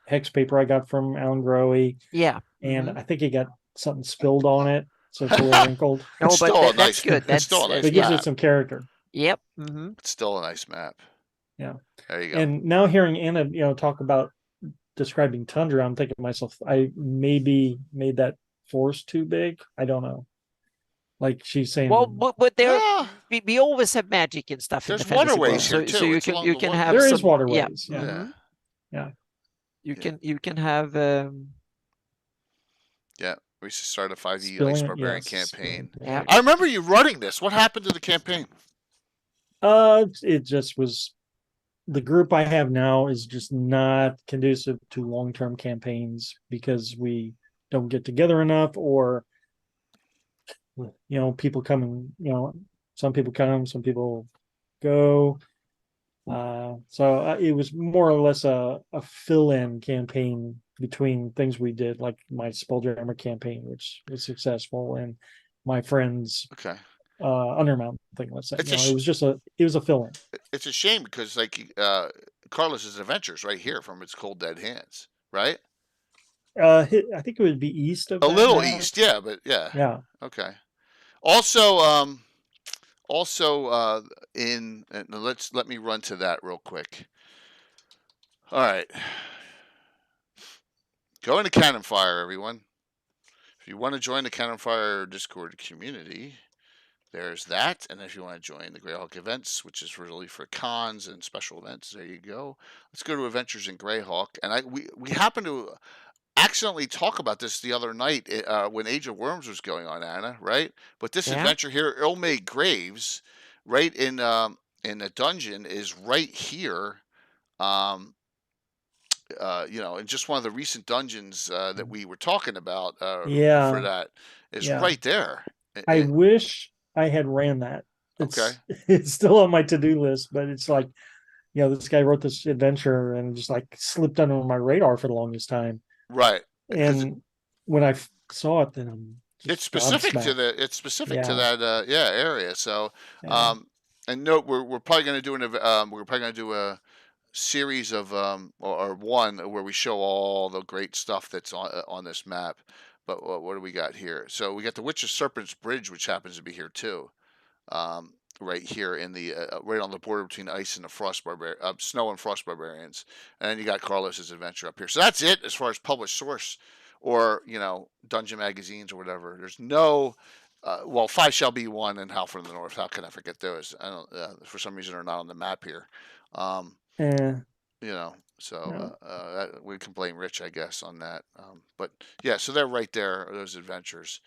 hex paper I got from Alan Grohe. Yeah. And I think it got something spilled on it. so it's a little wrinkled. No, It's but still a that's nice- good. it's That's still a nice But it gives map. it some character. Yep. It's still a nice map. Yeah. There you go. And now hearing Anna, talk about describing tundra, I'm thinking to myself, I maybe made that forest too big. I don't know. Like she's saying, Well, but there Ah, we always have magic and stuff in there's the fantasy waterways world. here, So too. you It's can along you the can water. have there some, is waterways. Yeah. yeah. Yeah. You Yeah. can have Yeah. We should start a 5e Spilling Ice it, Barbarian yes. campaign. Yeah. I remember you running this. What happened to the campaign? It just was the group I have now is just not conducive to long-term campaigns because we don't get together enough, or people come and some people come, some people go. So it was more or less a fill-in campaign between things we did, like my Spelljammer campaign, which was successful, and my friend's Okay. Undermount thing. Let's say It's it was a fill-in. It's a shame because Carlos's Adventures right here from its Cold Dead Hands, right? I think it would be east of A that little now. east, yeah, but yeah. Yeah. Okay. Also, let me run to that real quick. All right. Go into Cannon Fire, everyone. If you want to join the Cannon Fire Discord community, there's that. And if you want to join the Greyhawk events, which is really for cons and special events, there you go. Let's go to Adventures in Greyhawk. And we happened to accidentally talk about this the other night when Age of Worms was going on, Anna, right? But this adventure here, Ill-Made Graves, right in the dungeon, is right here. In just one of the recent dungeons that we were talking about for that is right there. I wish I had ran that. Okay. It's still on my to-do list, but it's like, this guy wrote this adventure and just like slipped under my radar for the longest time. Right. And when I saw it, then I'm it's specific to that area. So and note we're probably going to do a series of or one where we show all the great stuff that's on this map. But what do we got here? So we got the Witch's Serpent's Bridge, which happens to be here too. Right here in the right on the border between ice and the snow and frost barbarians, and then you got Carlos's Adventure up here. So that's it as far as published source or dungeon magazines or whatever. There's no Five Shall Be One and Howl from the North. How can I forget those? I don't for some reason they're not on the map here. We can blame Rich, I guess, on that. But yeah, so they're right there, those adventures.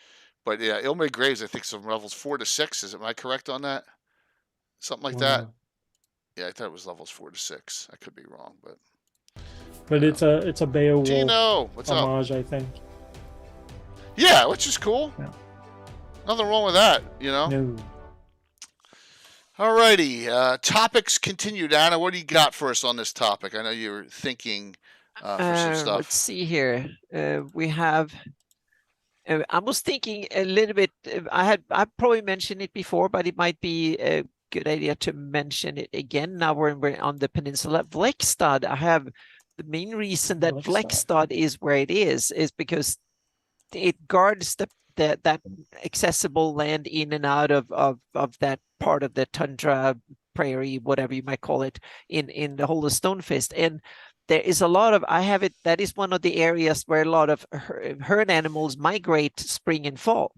But yeah, Ill-Made Graves, I think some levels 4 to 6. Am I correct on that? Something like that. Yeah, I thought it was levels 4 to 6. I could be wrong, but it's a Beowulf Dino, what's homage, up? I think. Yeah, which is cool. Yeah. Nothing wrong with that, No. Alrighty, topics continued. Anna, what do you got for us on this topic? I know you were thinking for some stuff. Let's see here. We have. I was thinking a little bit. I probably mentioned it before, but it might be a good idea to mention it again. Now we're on the peninsula. Vlekstad. I have the main reason that Vlekstad is where it is because it guards that accessible land in and out of that part of the tundra, prairie, whatever you might call it, in the whole of Stonefist. And there is a lot of, that is one of the areas where a lot of herd animals migrate spring and fall.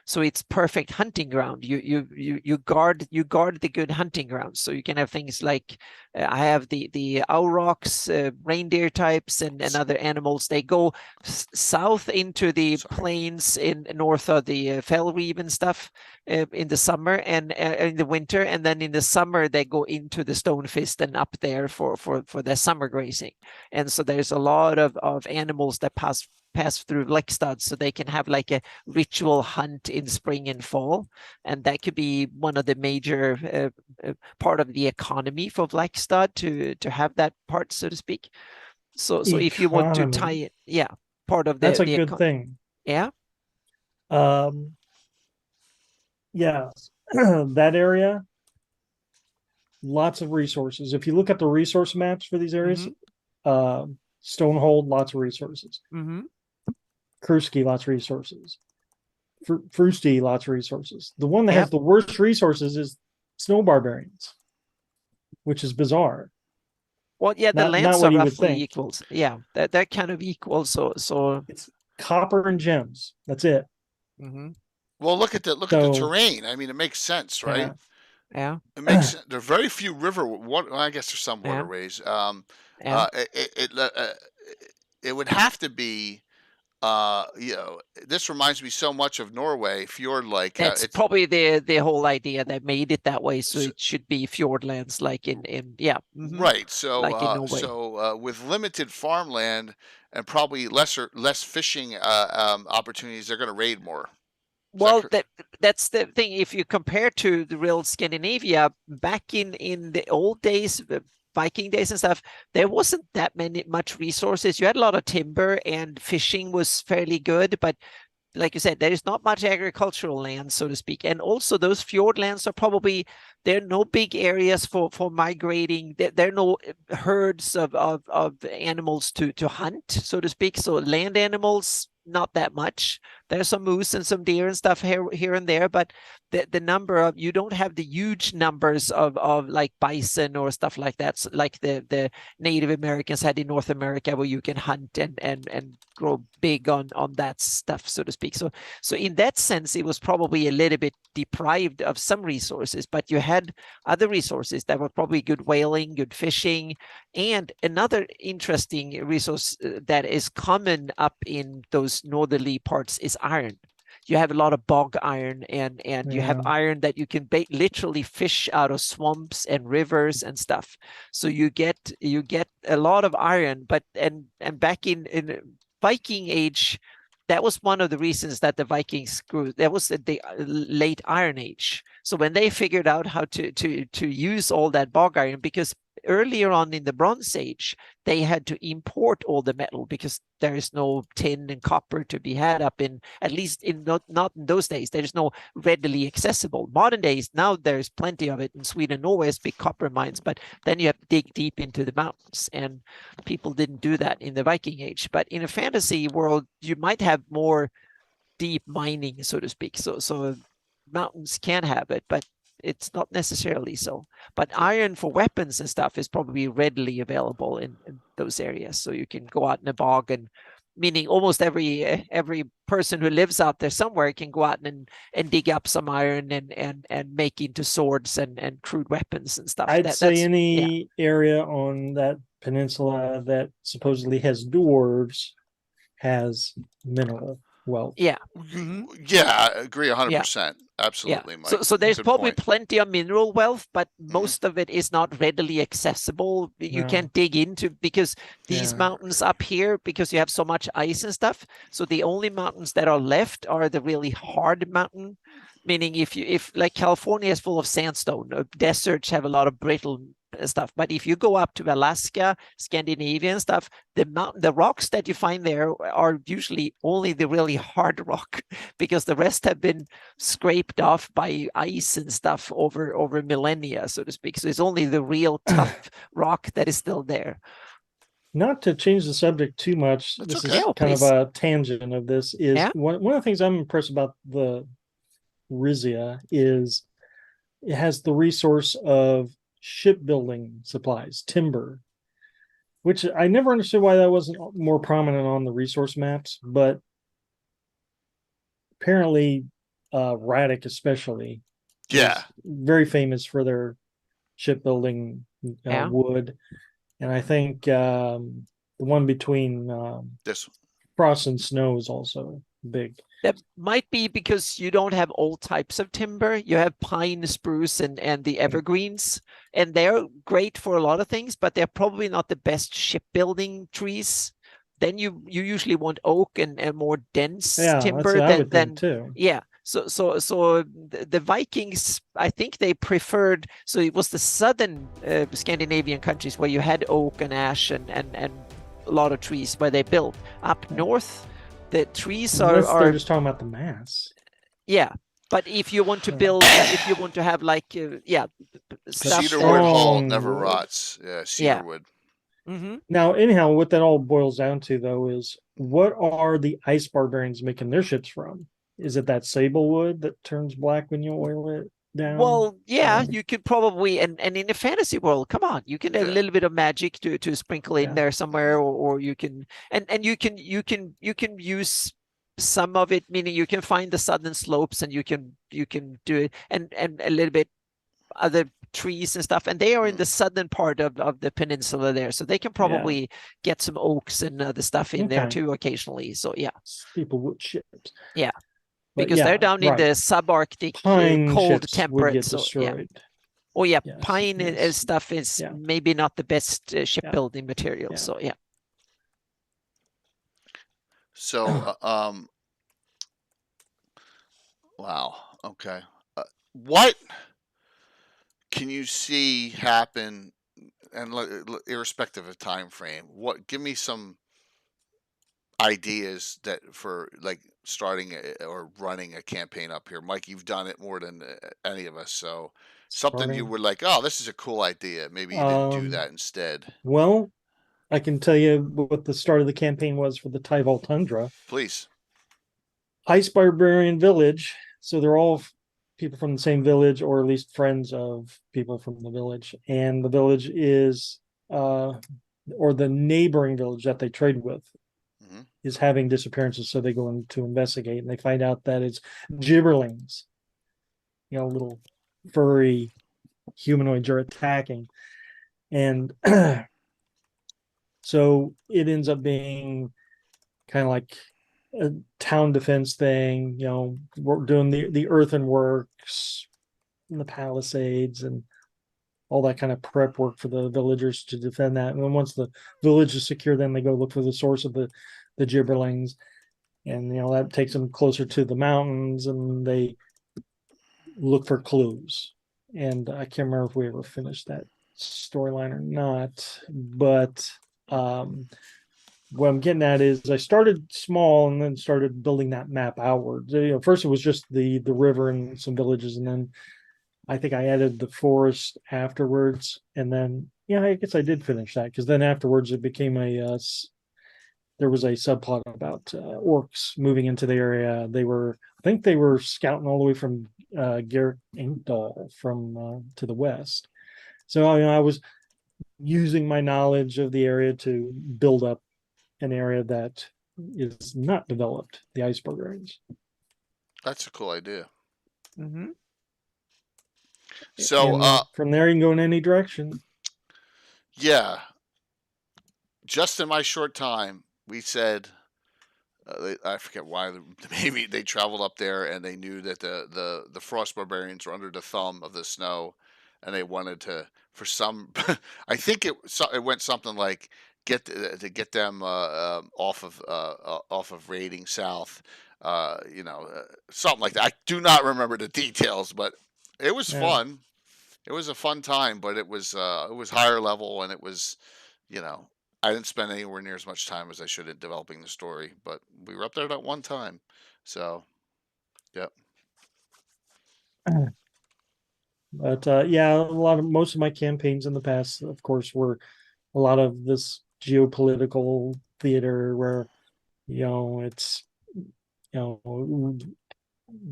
So it's perfect hunting ground. You guard the good hunting grounds. So you can have things like I have the aurochs, reindeer types, and other animals. They go south into the plains in north of the Fellreave and stuff in the summer and in the winter, and then in the summer they go into the Stonefist and up there for their summer grazing. And so there's a lot of animals that pass through Vlekstad, so they can have like a ritual hunt in spring and fall, and that could be one of the major part of the economy for Vlekstad to have that part, so to speak. So if you want to tie it, part of that's a good thing. Yeah. Yeah, that area, lots of resources. If you look at the resource maps for these areas, Stonehold, lots of resources. Kruski, lots of resources. Frusty, lots of resources. The one that has the worst resources is snow barbarians, which is bizarre. Well, yeah, the Not lands what are you would roughly think. equals. Yeah, they're kind of equal. So It's copper and gems. That's it. Well, look at the terrain. I mean, it makes sense, right? Yeah. It makes sense. There are very few well, I guess there's some waterways. It would have to be. This reminds me so much of Norway fjord-like. That's probably the whole idea that made it that way. So it should be fjordlands, like in right. So like in Norway. With limited farmland and probably less fishing opportunities, they're going to raid more. Well, that's the thing. If you compare to the real Scandinavia back in the old days, the Viking days and stuff, there wasn't that much resources. You had a lot of timber and fishing was fairly good, but like you said, there is not much agricultural land, so to speak. And also those fjord lands are probably, there are no big areas for migrating. There are no herds of animals to hunt, so to speak. So land animals, not that much. There's some moose and some deer and stuff here and there, but the number of, you don't have the huge numbers of like bison or stuff like that, so like the Native Americans had in North America, where you can hunt and grow big on that stuff, so to speak. So in that sense, it was probably a little bit deprived of some resources, but you had other resources that were probably good whaling, good fishing, and another interesting resource that is common up in those northerly parts is iron. You have a lot of bog iron, and you have iron that you can literally fish out of swamps and rivers and stuff. So you get a lot of iron. But and back in Viking Age, that was one of the reasons that the Vikings grew. That was the late Iron Age. So when they figured out how to use all that bog iron, because earlier on in the Bronze Age, they had to import all the metal because there is no tin and copper to be had up in, at least in not in those days. There is no readily accessible. Modern days, now there's plenty of it in Sweden. Norway has big copper mines, but then you have to dig deep into the mountains, and people didn't do that in the Viking Age. But in a fantasy world, you might have more deep mining, so to speak. So mountains can have it, but it's not necessarily so. But iron for weapons and stuff is probably readily available in those areas. So you can go out in a bog, and meaning almost every person who lives out there somewhere can go out and dig up some iron and make into swords and crude weapons and stuff. I'd say any area on that peninsula that supposedly has dwarves has mineral wealth. Yeah. Yeah, I agree 100%. Absolutely, Mike. So there's probably plenty of mineral wealth, but most of it is not readily accessible. You can't dig into, because these mountains up here, because you have so much ice and stuff. So the only mountains that are left are the really hard mountain. Meaning if like California is full of sandstone, deserts have a lot of brittle stuff. But if you go up to Alaska, Scandinavia and stuff, the rocks that you find there are usually only the really hard rock, because the rest have been scraped off by ice and stuff over millennia, so to speak. So it's only the real tough rock that is still there. Not to change the subject too much, this is kind of a tangent of this, is one of the things I'm impressed about the Rizia is it has the resource of shipbuilding supplies, timber, which I never understood why that wasn't more prominent on the resource maps, but apparently Radek especially is very famous for their shipbuilding wood. And I think the one between Frost and Snow is also big. That might be because you don't have all types of timber. You have pine, spruce, and the evergreens, and they're great for a lot of things, but they're probably not the best shipbuilding trees. Then you usually want oak and more dense timber than too. Yeah. So the Vikings, I think they preferred, so it was the southern Scandinavian countries where you had oak and ash and a lot of trees where they built. Up north, the trees are they're just talking about the mass. Yeah, but if you want to build, if you want to have like cedarwood hull never rots. Yeah, cedarwood. Now, anyhow, what that all boils down to, though, is what are the ice barbarians making their ships from? is it that sable wood that turns black when you oil it down? Well, yeah, you could probably, and in a fantasy world, come on, you can have a little bit of magic to sprinkle in there somewhere, or you can, and you can use some of it, meaning you can find the southern slopes and you can do it, and a little bit other trees and stuff, and they are in the southern part of the peninsula there, so they can probably get some oaks and other stuff in there too occasionally. So yeah, people would ships. Yeah. Because they're down in the subarctic cold temperate. So destroyed. Oh yeah, pine and stuff is maybe not the best shipbuilding material. So yeah. So wow. Okay. What can you see happen, and irrespective of time frame? Give me some ideas that for like starting or running a campaign up here. Mike, you've done it more than any of us, so something you were like, oh, this is a cool idea, maybe you didn't do that instead. Well, I can tell you what the start of the campaign was for the Tyval Tundra. Please. Ice Barbarian Village, so they're all people from the same village, or at least friends of people from the village, and the village is or the neighboring village that they trade with is having disappearances, so they go in to investigate, and they find out that it's gibberlings, little furry humanoids are attacking, and so it ends up being kind of like a town defense thing. We're doing the earthworks and the palisades and all that kind of prep work for the villagers to defend that. And then once the village is secure, then they go look for the source of the gibberlings, and that takes them closer to the mountains, and they look for clues. And I can't remember if we ever finished that storyline or not, but what I'm getting at is I started small and then started building that map outward. First it was just the river and some villages, and then I think I added the forest afterwards, and then I guess I did finish that, because then afterwards it became there was a subplot about orcs moving into the area. I think they were scouting all the way from Garrett Inkdal from to the west. So I was using my knowledge of the area to build up an area that is not developed, the Ice Barbarians. That's a cool idea. Mm-hmm. So from there you can go in any direction. Yeah. Just in my short time, we said, I forget why, maybe they traveled up there and they knew that the Frost Barbarians were under the thumb of the snow, and they wanted to, for some, I think it went something like get them off of raiding south, something like that. I do not remember the details, but it was fun. It was a fun time, but it was higher level, and it was, I didn't spend anywhere near as much time as I should in developing the story, but we were up there that one time. So, yep. But most of my campaigns in the past, of course, were a lot of this geopolitical theater where, it's, the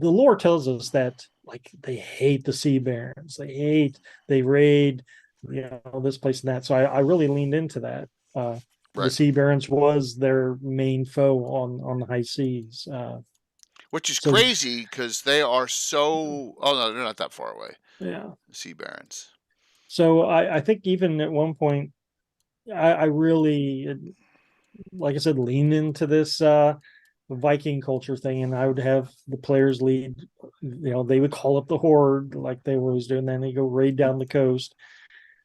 lore tells us that like they hate the Sea Barons, they raid, this place and that. So I really leaned into that. Right. The Sea Barons was their main foe on the high seas. Which is crazy, because they are so... Oh, no, they're not that far away. Yeah. The Sea Barons. So I think even at one point, I really, like I said, leaned into this Viking culture thing, and I would have the players lead. They would call up the horde like they were always doing, then they go raid down the coast.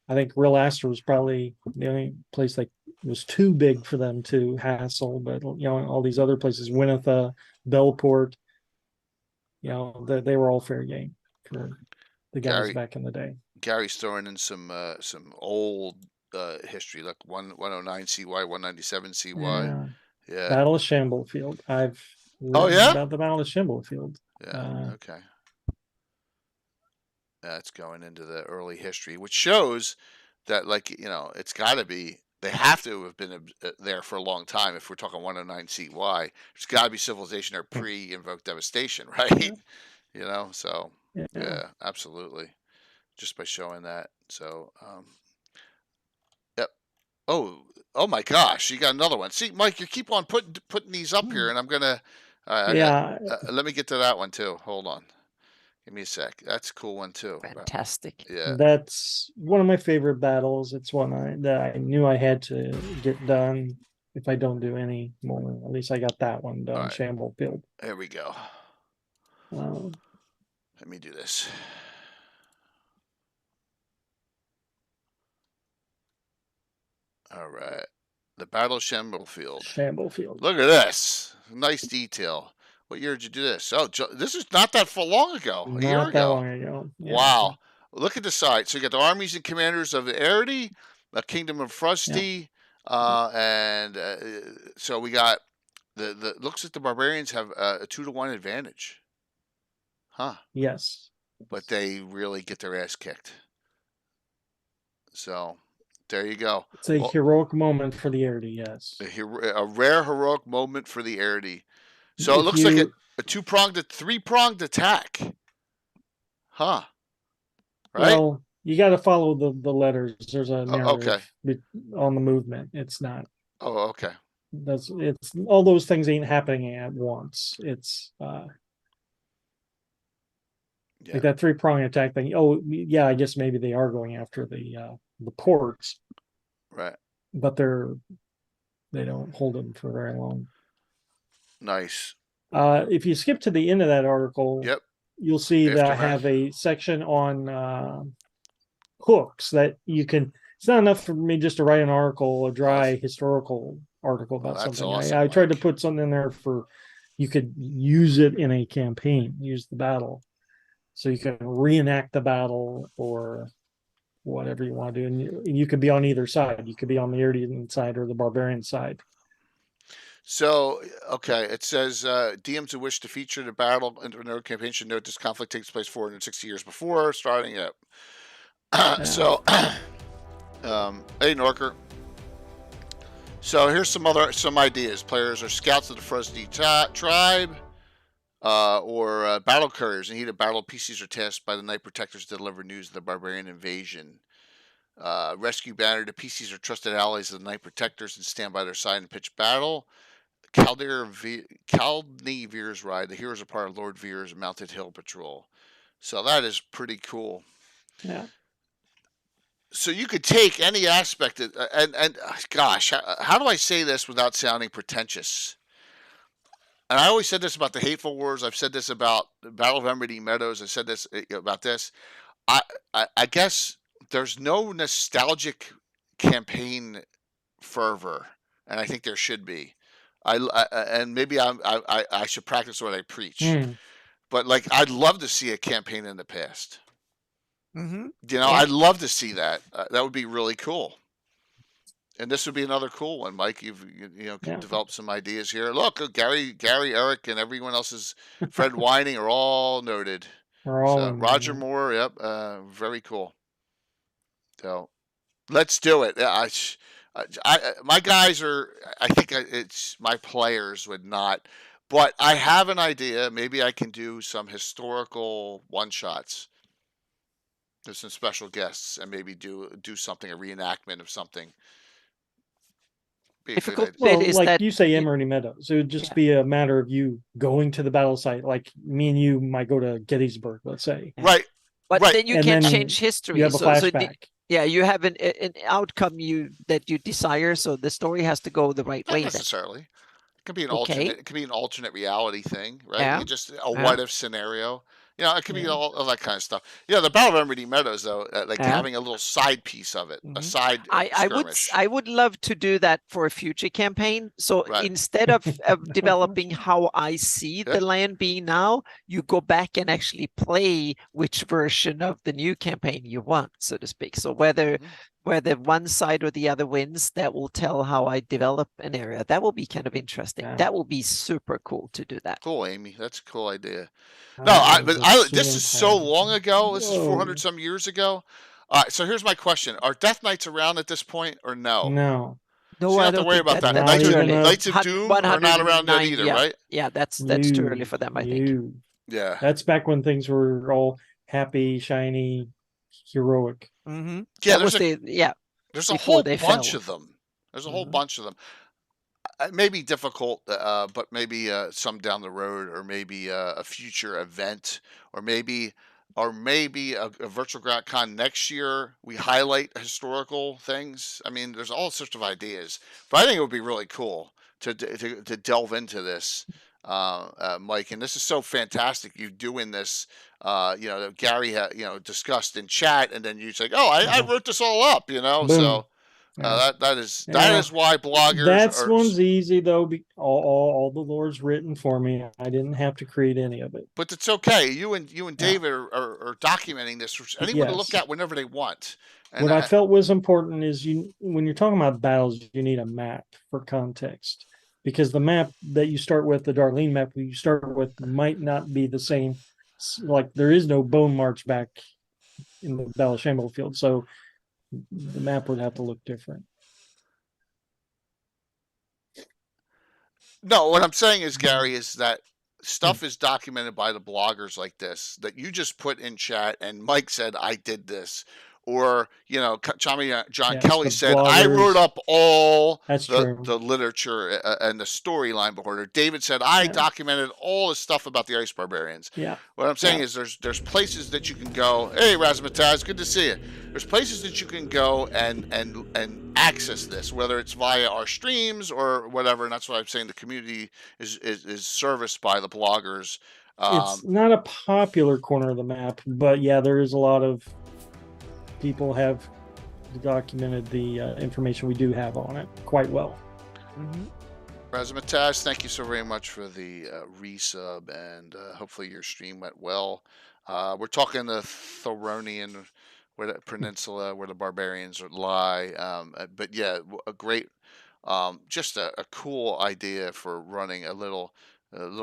I think Real Aster was probably the only place that was too big for them to hassle, but all these other places, Winitha, Bellport, they were all fair game for the guys back in the day. Gary's throwing in some old history, like 109 CY, 197 CY. Yeah. Battle of Shamblefield. I've written about the Battle of Shamblefield. Yeah. Okay. That's going into the early history, which shows that, it's got to be they have to have been there for a long time. If we're talking 109 CY, there's got to be civilization there pre-invoked devastation, right? You know, so yeah, absolutely. Just by showing that. So, yep. Oh my gosh, you got another one. See, Mike, you keep on putting these up here, and I'm gonna. Let me get to that one too. Hold on. Give me a sec. That's a cool one too. Fantastic. Yeah. That's one of my favorite battles. It's one that I knew I had to get done if I don't do any more. At least I got that one done. Right. Shamble Field. There we go. Let me do this. All right. The Battle of Shamble Field. Shamble Field. Look at this. Nice detail. What year did you do this? Oh, this is not that long ago. A year ago. Not that long ago. Yeah. Wow. Look at the side. So you got the armies and commanders of Erdi, the Kingdom of Frusty, and so we got the looks like the barbarians have a 2-to-1 advantage. Huh. Yes. But they really get their ass kicked. So there you go. It's a heroic moment for the Erdi, yes. A rare heroic moment for the Erdi. So it looks like a 2-pronged, 3-pronged attack. Huh. Right? Well, you got to follow the letters. There's a narrative on the movement. It's not. Oh, okay. It's all those things ain't happening at once. It's like that 3-pronged attack thing. Oh, yeah, I guess maybe they are going after the ports. Right. But they don't hold them for very long. Nice. If you skip to the end of that article, you'll see that I have a section on hooks that you can. It's not enough for me just to write an article, a dry historical article about something. Awesome, I tried to put something in there for you could use it in a campaign, use the battle, so you can reenact the battle or whatever you want to do, and you could be on either side. You could be on the Erdian side or the barbarian side. So, okay, it says DMs who wish to feature the battle in another campaign should note this conflict takes place 460 years before starting it. So, hey, Norker. So here's some ideas. Players are scouts of the Frusty tribe, or battle couriers. In heat of battle, PCs are tasked by the Night Protectors to deliver news of the barbarian invasion. Rescue banner. The PCs are trusted allies of the Night Protectors and stand by their side in pitched battle. Kaldney Veer's ride. The heroes are part of Lord Veer's Mounted Hill Patrol. So that is pretty cool. Yeah. So you could take any aspect of, and gosh, how do I say this without sounding pretentious? And I always said this about the Hateful Wars. I've said this about the Battle of Emerald Meadows. I said this about this. I guess there's no nostalgic campaign fervor, and I think there should be. And maybe I should practice what I preach, but like I'd love to see a campaign in the past. Mm-hmm. You know, I'd love to see that. That would be really cool. And this would be another cool one, Mike. You can develop some ideas here. Look, Gary, Eric, and everyone else's Fred Whining are all noted. Roger Moore, yep, very cool. So let's do it. My guys are. I think it's my players would not, but I have an idea. Maybe I can do some historical one-shots. There's some special guests, and maybe do something, a reenactment of something. Difficult bit is like that you say, Emerald Meadows. It would just be a matter of you going to the battle site. Like me and you might go to Gettysburg, let's say. Right. But then you can't change history. You have a flashback. You have an outcome that you desire, so the story has to go the right way. Not necessarily. It could be an alternate. It could be an alternate reality thing, right? Yeah. Just a what if scenario. You know, it could be all that kind of stuff. Yeah, the Battle of Emerald Meadows, though, like having a little side piece of it, a side skirmish. I would love to do that for a future campaign. So instead of developing how I see the land being now, you go back and actually play which version of the new campaign you want, so to speak. So whether one side or the other wins, that will tell how I develop an area. That will be kind of interesting. Yeah. That will be super cool to do that. Cool, Amy. That's a cool idea. No, this is so long ago. This is 400 some years ago. All right, so here's my question: are Death Knights around at this point, or no? No. No, So you I have to don't worry think about that. that's Knights, too early. Knights of Doom are not around yet 109, either, yeah. right? Yeah, that's too early No, for them, I think. no. Yeah. That's back when things were all happy, shiny, heroic. Mm-hmm. Yeah, That was there's a before whole they bunch fell. of them. There's a whole Mhm. bunch of them. It may be difficult, but maybe some down the road, or maybe a future event, or maybe a virtual GrowCon next year. We highlight historical things. I mean, there's all sorts of ideas, but I think it would be really cool to delve into this, Mike. And this is so fantastic. You doing this, that Gary discussed in chat, and then you say, "Oh, I wrote this all up," Boom. So. Yeah. That is why bloggers That's are. one's easy though. All the lore's written for me. I didn't have to create any of it. But it's okay. You and David are documenting this for anyone to look Yes. at whenever they want. And What I felt was important is when you're talking about battles, you need a map for context, because the map that you start with, the Darlene map you start with, might not be the same. Like there is no Bone March back in the Battle of Shamble Field, so the map would have to look different. No, what I'm saying is, Gary, is that stuff is documented by the bloggers like this that you just put in chat, and Mike said, "I did this," or John Kelly said, "I wrote up all the literature and the storyline behind it." David said, "I documented all the stuff about the Ice Barbarians." Yeah. What I'm saying is, there's places that you can go. Hey, Razmataz, good to see you. There's places that you can go and access this, whether it's via our streams or whatever. And that's what I'm saying. The community is serviced by the bloggers. It's not a popular corner of the map, but yeah, there is a lot of people have documented the information we do have on it quite well. Mm-hmm. Razmataz, thank you so very much for the resub, and hopefully your stream went well. We're talking the Thillronian, where the peninsula, where the barbarians lie. But yeah, a great, just a cool idea for running a little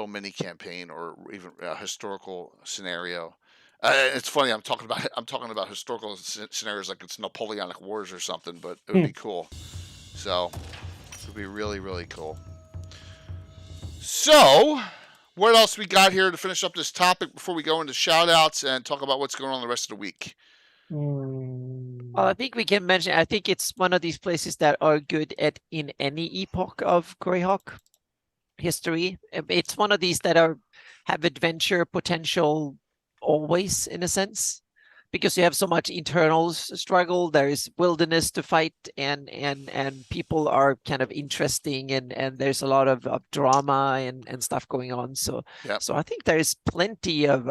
mini campaign, or even a historical scenario. It's funny. I'm talking about historical scenarios like it's Napoleonic Wars or something, but it would be cool. So it would be really, really cool. So, what else we got here to finish up this topic before we go into shout outs and talk about what's going on the rest of the week? Well, I think we can mention, I think it's one of these places that are good in any epoch of Greyhawk history. It's one of these that have adventure potential always, in a sense, because you have so much internal struggle. There is wilderness to fight, and people are kind of interesting, and there's a lot of drama and stuff going on. So I think there is plenty of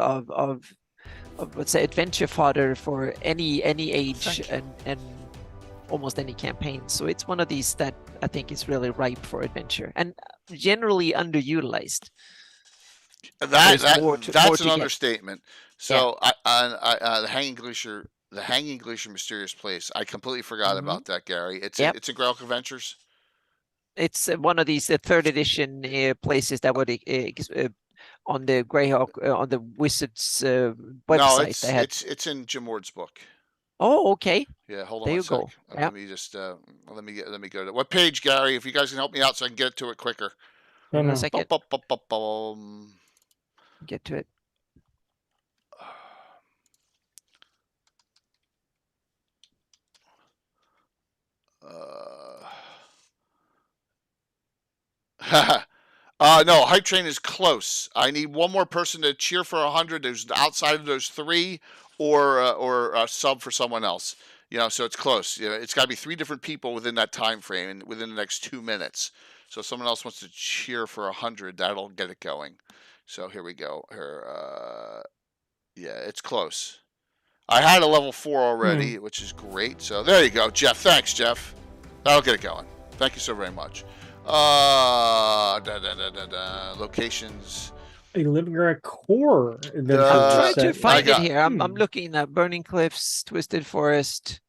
let's say adventure fodder for any age and almost any campaign. So it's one of these that I think is really ripe for adventure and generally underutilized. That's an understatement. So the Hanging Glacier Mysterious Place. I completely forgot about that, Gary. It's in Greyhawk Adventures. It's one of these third edition places that would on the Greyhawk on the Wizards website. No, it's in Jim Ward's book. Oh, okay. Yeah, hold on. There you go. Let me just let me go to what page, Gary? If you guys can help me out so I can get to it quicker. A second. Get to it. No, Hype Train is close. I need one more person to cheer for 100. There's outside of those three, or sub for someone else. So it's close. It's got to be 3 different people within that time frame and within the next 2 minutes. So if someone else wants to cheer for 100, that'll get it going. So here we go. Yeah, it's close. I had a level 4 already, which is great. So there you go, Jeff. Thanks, Jeff. That'll get it going. Thank you so very much. Locations. A Living Core. I'm trying to find it here. I'm looking at Burning Cliffs, Twisted Forest,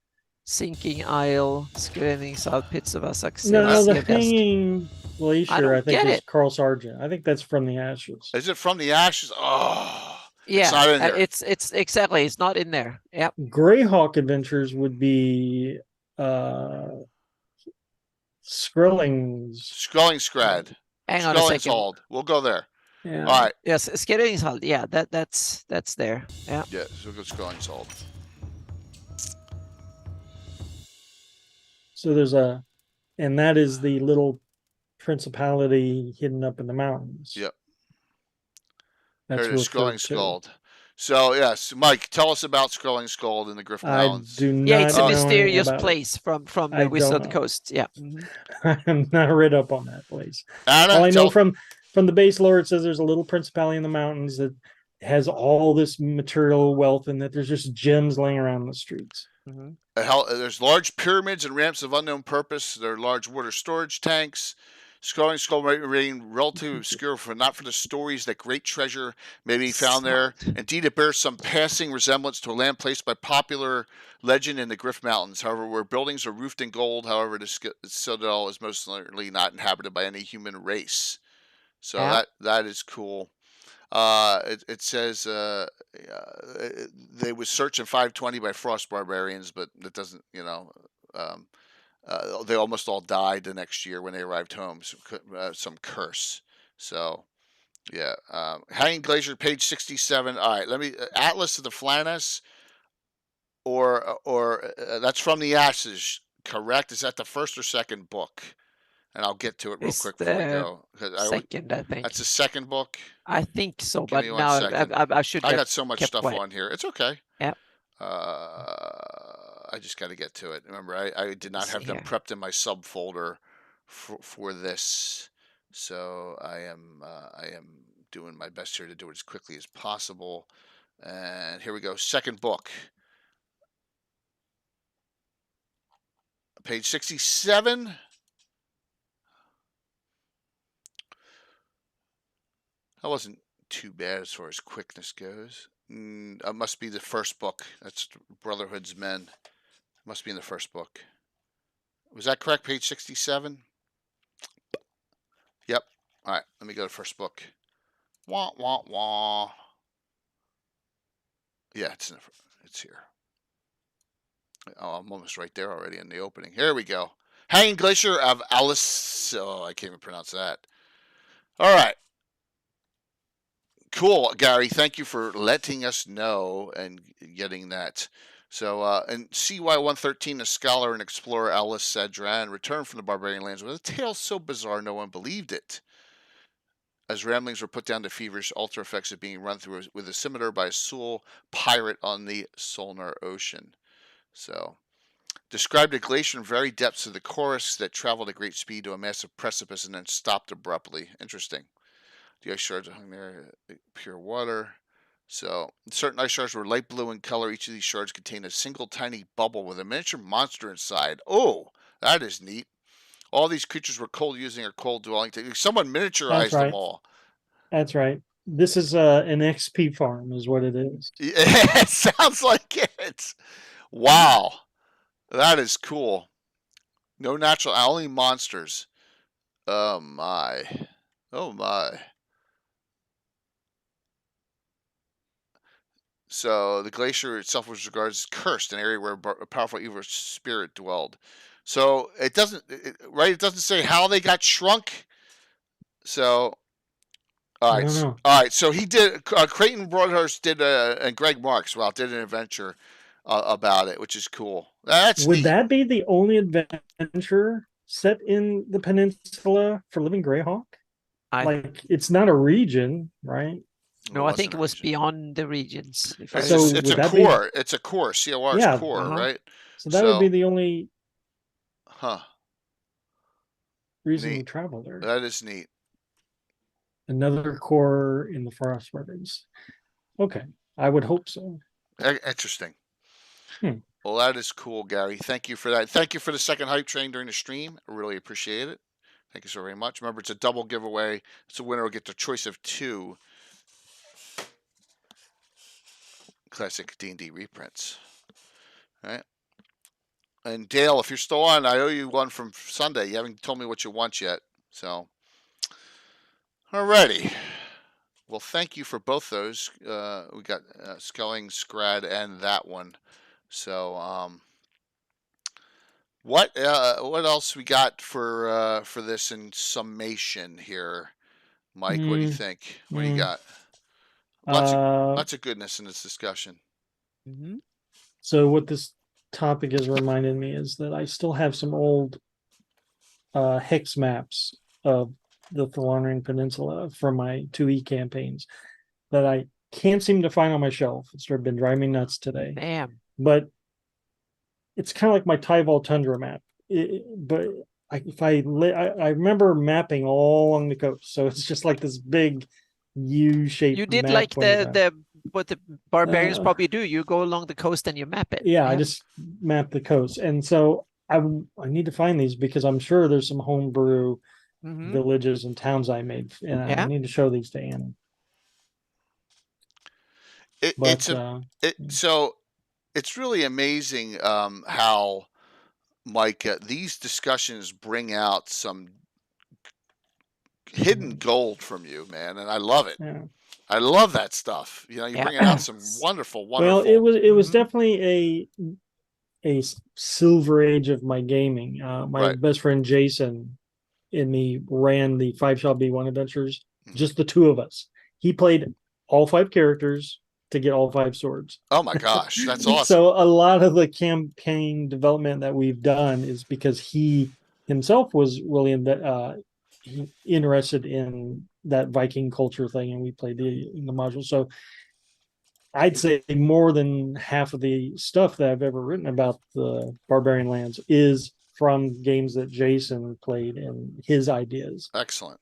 Sinking Isle, Screaming South Pits of Essex. No, the Hanging Glacier, I think, is it. Carl Sargent. I think that's From the Ashes. Is it From the Ashes? Oh. Yeah, It's not in there. It's exactly. It's not in there. Yep. Greyhawk Adventures would be Skrilling's. Scrad. Hang on a second. Hold. We'll go there. Yeah. All right. Yes, Skellingshald. Yeah, that's there. Yeah. Yeah, so we'll go Hold. So there's and that is the little principality hidden up in the mountains. Yep. That's Here it is, Scald. So yes, Mike, tell us about Scald in the Griffin Mountains. I do not. Yeah, it's a know mysterious about place from the Wizard of the Coast. Yeah. I'm not read up on that place. Anna, all I know from the base lore, it says there's a little principality in the mountains that has all this material wealth, and that there's just gems laying around the streets. There's large pyramids and ramps of unknown purpose. There are large water storage tanks. Scrolling Skull might remain relatively obscure, not for the stories that great treasure may be found there. Indeed, it bears some passing resemblance to a land placed by popular legend in the Griff Mountains. However, where buildings are roofed in gold, however, the citadel is most likely not inhabited by any human race. So that is cool. It says they was searched in 520 by frost barbarians, but it doesn't, they almost all died the next year when they arrived home. Some curse. So, yeah. Hanging Glacier, page 67. All right, let me Atlas of the Flannis, or that's from the Ashes, correct? Is that the first or second book? And I'll get to it real quick before we go. Second, I think. That's the second book. I think so, Give but now I should. I got so much stuff wet. on here. It's okay. Yeah. I just got to get to it. Remember, I did not have them prepped in my subfolder for this, so I am doing my best here to do it as quickly as possible. And here we go. Second book, page 67. That wasn't too bad as far as quickness goes. It must be the first book. That's Brotherhood's Men. Must be in the first book. Was that correct? Page 67? Yep. All right. Let me go to first book. Wah, wah, wah. Yeah, it's here. Oh, I'm almost right there already in the opening. Here we go. Hanging Glacier of Alice. Oh, I can't even pronounce that. All right. Cool, Gary. Thank you for letting us know and getting that. So, and CY-113, a scholar and explorer, Alice Sedran, returned from the barbarian lands with a tale so bizarre no one believed it. As ramblings were put down to feverish ultra effects of being run through with a scimitar by a Sul pirate on the Solnar Ocean. So, described a glacier in very depths of the chorus that traveled at great speed to a massive precipice and then stopped abruptly. Interesting. The ice shards are hung there, pure water. So, certain ice shards were light blue in color. Each of these shards contained a single tiny bubble with a miniature monster inside. Oh, that is neat. All these creatures were cold using or cold dwelling techniques. Someone miniaturized them all. That's right. This is an XP farm, is what it is. Yeah, it sounds like it. Wow, that is cool. No natural, only monsters. Oh my. Oh my. So the glacier itself was regarded as cursed, an area where a powerful evil spirit dwelled. So it doesn't, right? It doesn't say how they got shrunk. So, all right. So he did. Creighton Broadhurst did, and Greg Marks, did an adventure about it, which is cool. Would that be the only adventure set in the peninsula for Living Greyhawk? It's not a region, right? No, I think it was beyond the regions. It's a core. It's a core. COR's core, right? So that would be the only reason we travel there. That is neat. Another core in the Frost Weapons. Okay, I would hope so. Interesting. Well, that is cool, Gary. Thank you for that. Thank you for the second hype train during the stream. I really appreciate it. Thank you so very much. Remember, it's a double giveaway. So the winner will get the choice of 2 classic D&D reprints. All right. And Dale, if you're still on, I owe you one from Sunday. You haven't told me what you want yet. So, alrighty. Well, thank you for both those. We got Skelling, Scrad, and that one. So, what else we got for this in summation here, Mike? What do you think? What do you got? Lots of goodness in this discussion. So what this topic has reminded me is that I still have some old hex maps of the Thillronian Peninsula from my 2E campaigns that I can't seem to find on my shelf. It's been driving me nuts today. Damn. But it's kind of like my Tyval Tundra map. But I remember mapping all along the coast, so it's just like this big U-shaped. You did map like what the barbarians probably do. You go along the coast and you map it. Yeah, I just map the coast, and so I need to find these because I'm sure there's some homebrew villages and towns I made, and I need to show these to Anna. So it's really amazing how, Mike, these discussions bring out some hidden gold from you, man, and I love it. Yeah. I love that stuff. You know, you're bringing out some wonderful. Well, it was definitely a silver age of my gaming. My best friend Jason and me ran the 5 Shall Be 1 adventures, just the two of us. He played all 5 characters to get all 5 swords. Oh my gosh, that's awesome. So a lot of the campaign development that we've done is because he himself was really interested in that Viking culture thing, and we played the module. So I'd say more than half of the stuff that I've ever written about the Barbarian Lands is from games that Jason played and his ideas. Excellent.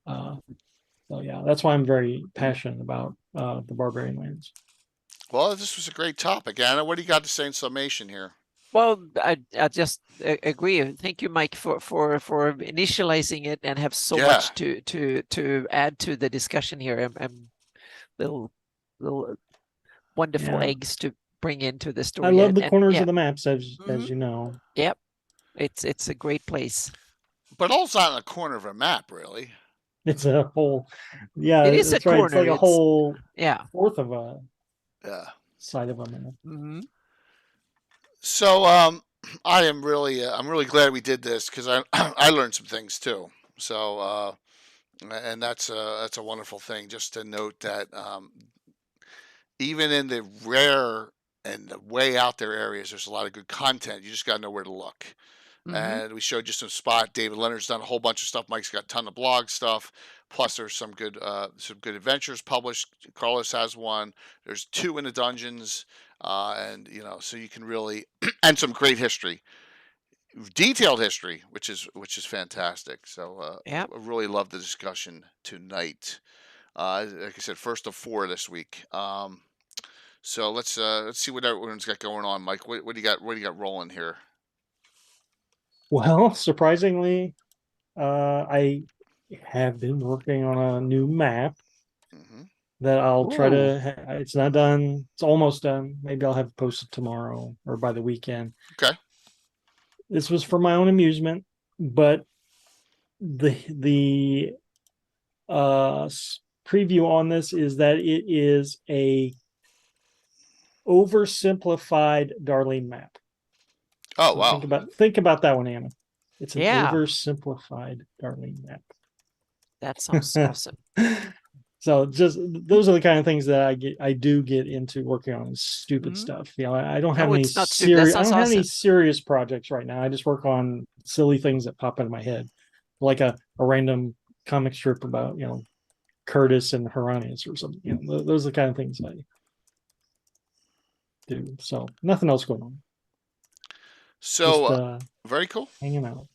So yeah, that's why I'm very passionate about the Barbarian Lands. Well, this was a great topic. Anna, what do you got to say in summation here? Well, I just agree. Thank you, Mike, for initializing it and have so much to add to the discussion here. I'm little wonderful eggs to bring into the story. I love the corners of the maps, as you know. Yep, it's a great place. But all's not in a corner of a map, really. It's a whole, it is a corner. It's like a whole fourth of a side of a map. So I'm really glad we did this because I learned some things too. So and that's a wonderful thing, just to note that even in the rare and the way out there areas, there's a lot of good content. You just got to know where to look. And we showed you some spot. David Leonard's done a whole bunch of stuff. Mike's got a ton of blog stuff. Plus, there's some good adventures published. Carlos has one. There's 2 in the dungeons, and so you can really and some great history, detailed history, which is fantastic. So I really love the discussion tonight. Like I said, first of 4 this week. So let's see what everyone's got going on. Mike, what do you got? What do you got rolling here? Well, surprisingly, I have been working on a new map that I'll try to. It's not done. It's almost done. Maybe I'll have it posted tomorrow or by the weekend. Okay. This was for my own amusement, but the preview on this is that it is a oversimplified Darlene map. Oh, so wow. Think about that one, Anna. It's an oversimplified Darlene map. That sounds awesome. So just those are the kind of things that I do get into working on stupid stuff. I don't have any serious any serious projects right now. I just work on silly things that pop into my head. Like a random comic strip about, Curtis and Hieronymus or something. Those are the kind of things I do. So nothing else going on. So just, very cool. Hanging out.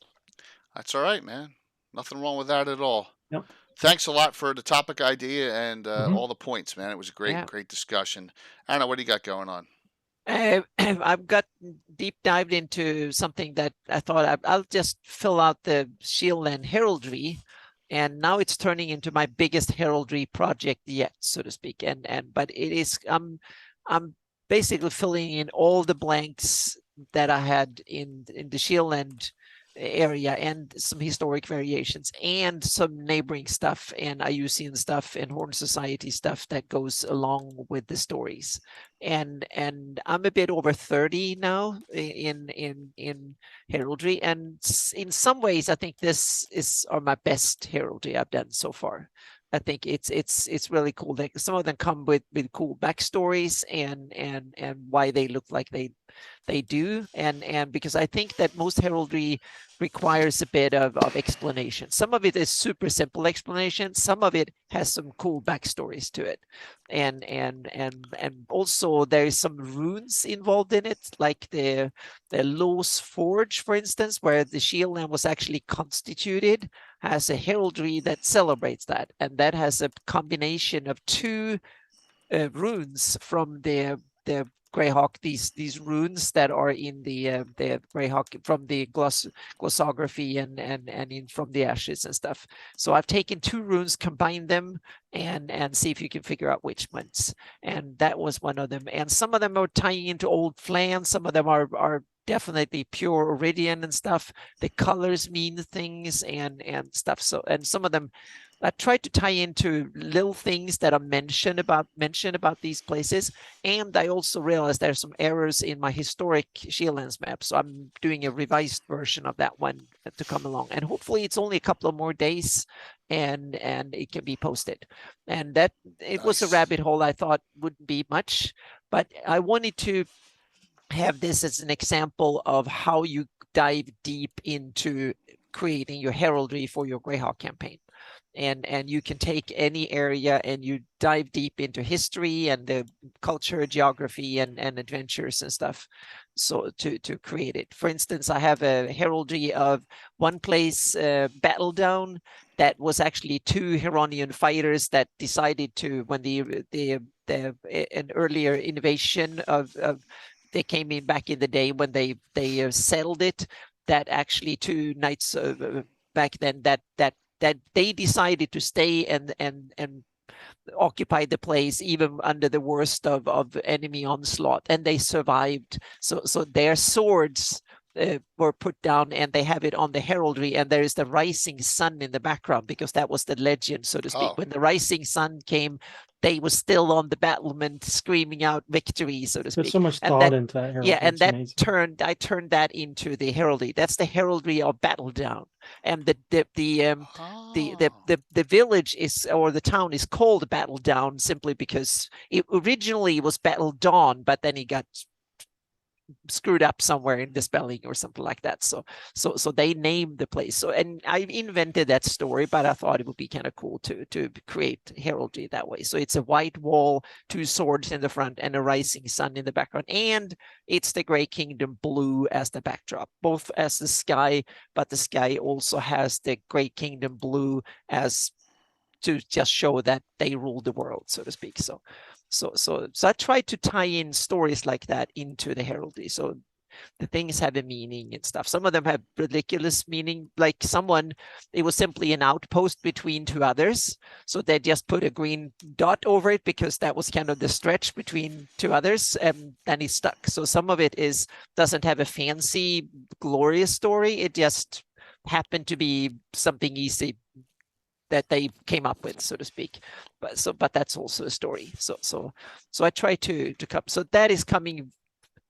That's all right, man. Nothing wrong with that at all. Yep. Thanks a lot for the topic idea and all the points, man. It was a great discussion. Anna, what do you got going on? I've got deep dived into something that I thought I'll just fill out the Shieldland heraldry, and now it's turning into my biggest heraldry project yet, so to speak. But it is I'm basically filling in all the blanks that I had in the Shieldland area and some historic variations and some neighboring stuff and Ayusian stuff and Horn Society stuff that goes along with the stories. And I'm a bit over 30 now in heraldry, and in some ways I think this are my best heraldry I've done so far. I think it's really cool. Like some of them come with cool backstories and why they look like they do, and because I think that most heraldry requires a bit of explanation. Some of it is super simple explanation. Some of it has some cool backstories to it, and also there is some runes involved in it, like the Los Forge, for instance, where the Shieldland was actually constituted, has a heraldry that celebrates that, and that has a combination of two runes from the Greyhawk, these runes that are in the Greyhawk from the glossography and in from the ashes and stuff. So I've taken two runes, combined them, and see if you can figure out which ones. And that was one of them. And some of them are tying into old Flan. Some of them are definitely pure Iridian and stuff. The colors mean things and stuff. So, and some of them I tried to tie into little things that are mentioned about these places, and I also realized there's some errors in my historic Shieldlands map, so I'm doing a revised version of that one to come along, and hopefully it's only a couple of more days, and it can be posted. And that it was a rabbit hole I thought wouldn't be much, but I wanted to have this as an example of how you dive deep into creating your heraldry for your Greyhawk campaign. And you can take any area and you dive deep into history and the culture, geography, and adventures and stuff. So to create it. For instance, I have a heraldry of one place, Battle Down, that was actually two Thillronian fighters that decided to, when an earlier invasion of they came in back in the day when they settled it, that actually two knights back then that they decided to stay and occupy the place even under the worst of enemy onslaught, and they survived. So their swords were put down, and they have it on the heraldry, and there is the rising sun in the background because that was the legend, so to speak. When the rising sun came, they were still on the battlement screaming out victory, so to speak. There's so much thought into that heraldry. Yeah, and I turned that into the heraldry. That's the heraldry of Battle Down. And the village is, or the town is called Battle Down simply because it originally was Battle Dawn, but then it got screwed up somewhere in the spelling or something like that. So they named the place. So, and I invented that story, but I thought it would be kind of cool to create heraldry that way. So it's a white wall, two swords in the front, and a rising sun in the background. And it's the Grey Kingdom blue as the backdrop, both as the sky, but the sky also has the Grey Kingdom blue as to just show that they rule the world, so to speak. So I try to tie in stories like that into the heraldry. So the things have a meaning and stuff. Some of them have ridiculous meaning, like it was simply an outpost between two others. So they just put a green dot over it because that was kind of the stretch between two others, and then it stuck. So some of it doesn't have a fancy, glorious story. It just happened to be something easy that they came up with, so to speak. But that's also a story. So I try to come. So that is coming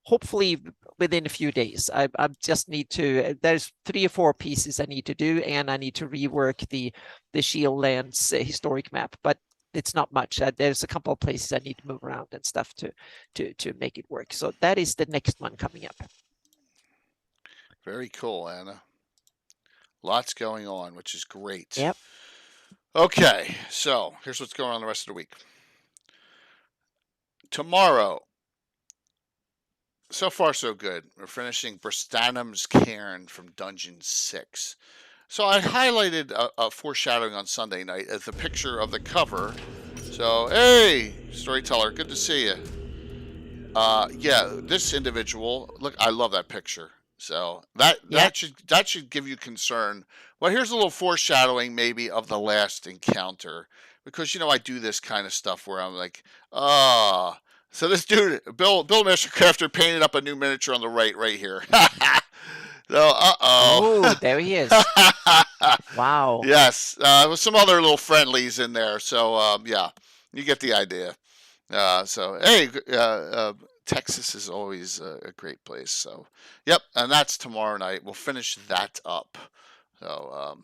hopefully within a few days. I just need to, there's 3 or 4 pieces I need to do, and I need to rework the Shieldlands historic map, but it's not much. There's a couple of places I need to move around and stuff to make it work. So that is the next one coming up. Very cool, Anna. Lots going on, which is great. Yep. Okay, so here's what's going on the rest of the week. Tomorrow, so far so good. We're finishing Bristanum's Cairn from Dungeon 6. So I highlighted a foreshadowing on Sunday night as the picture of the cover. So, hey, storyteller, good to see you. Yeah, this individual, look, I love that picture. So that should give you concern. Well, here's a little foreshadowing maybe of the last encounter, because I do this kind of stuff where I'm like, so this dude, Bill Mastercrafter painted up a new miniature on the right here. So, Oh, there he is. Wow. Yes, with some other little friendlies in there. So, yeah, you get the idea. So, hey, Texas is always a great place. So, yep, and that's tomorrow night. We'll finish that up. So,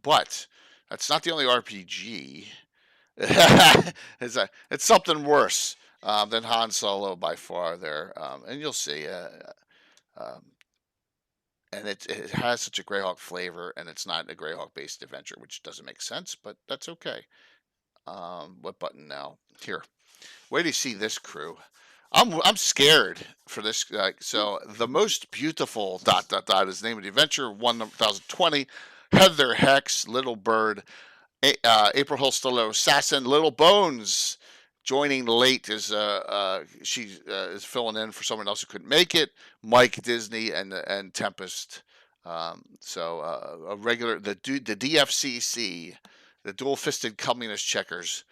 but that's not the only RPG. It's something worse than Han Solo by far there, and you'll see. Um, and it has such a Greyhawk flavor, and it's not a Greyhawk based adventure, which doesn't make sense, but that's okay. What button now? Here. Wait till you see this crew. I'm scared for this. So the most beautiful ... is the name of the adventure. 1020. Heather Hex, Little Bird, April Holstolo, Assassin, Little Bones. Joining late is she is filling in for someone else who couldn't make it. Mike Disney and Tempest. A regular the DFCC, the dual fisted communist checkers.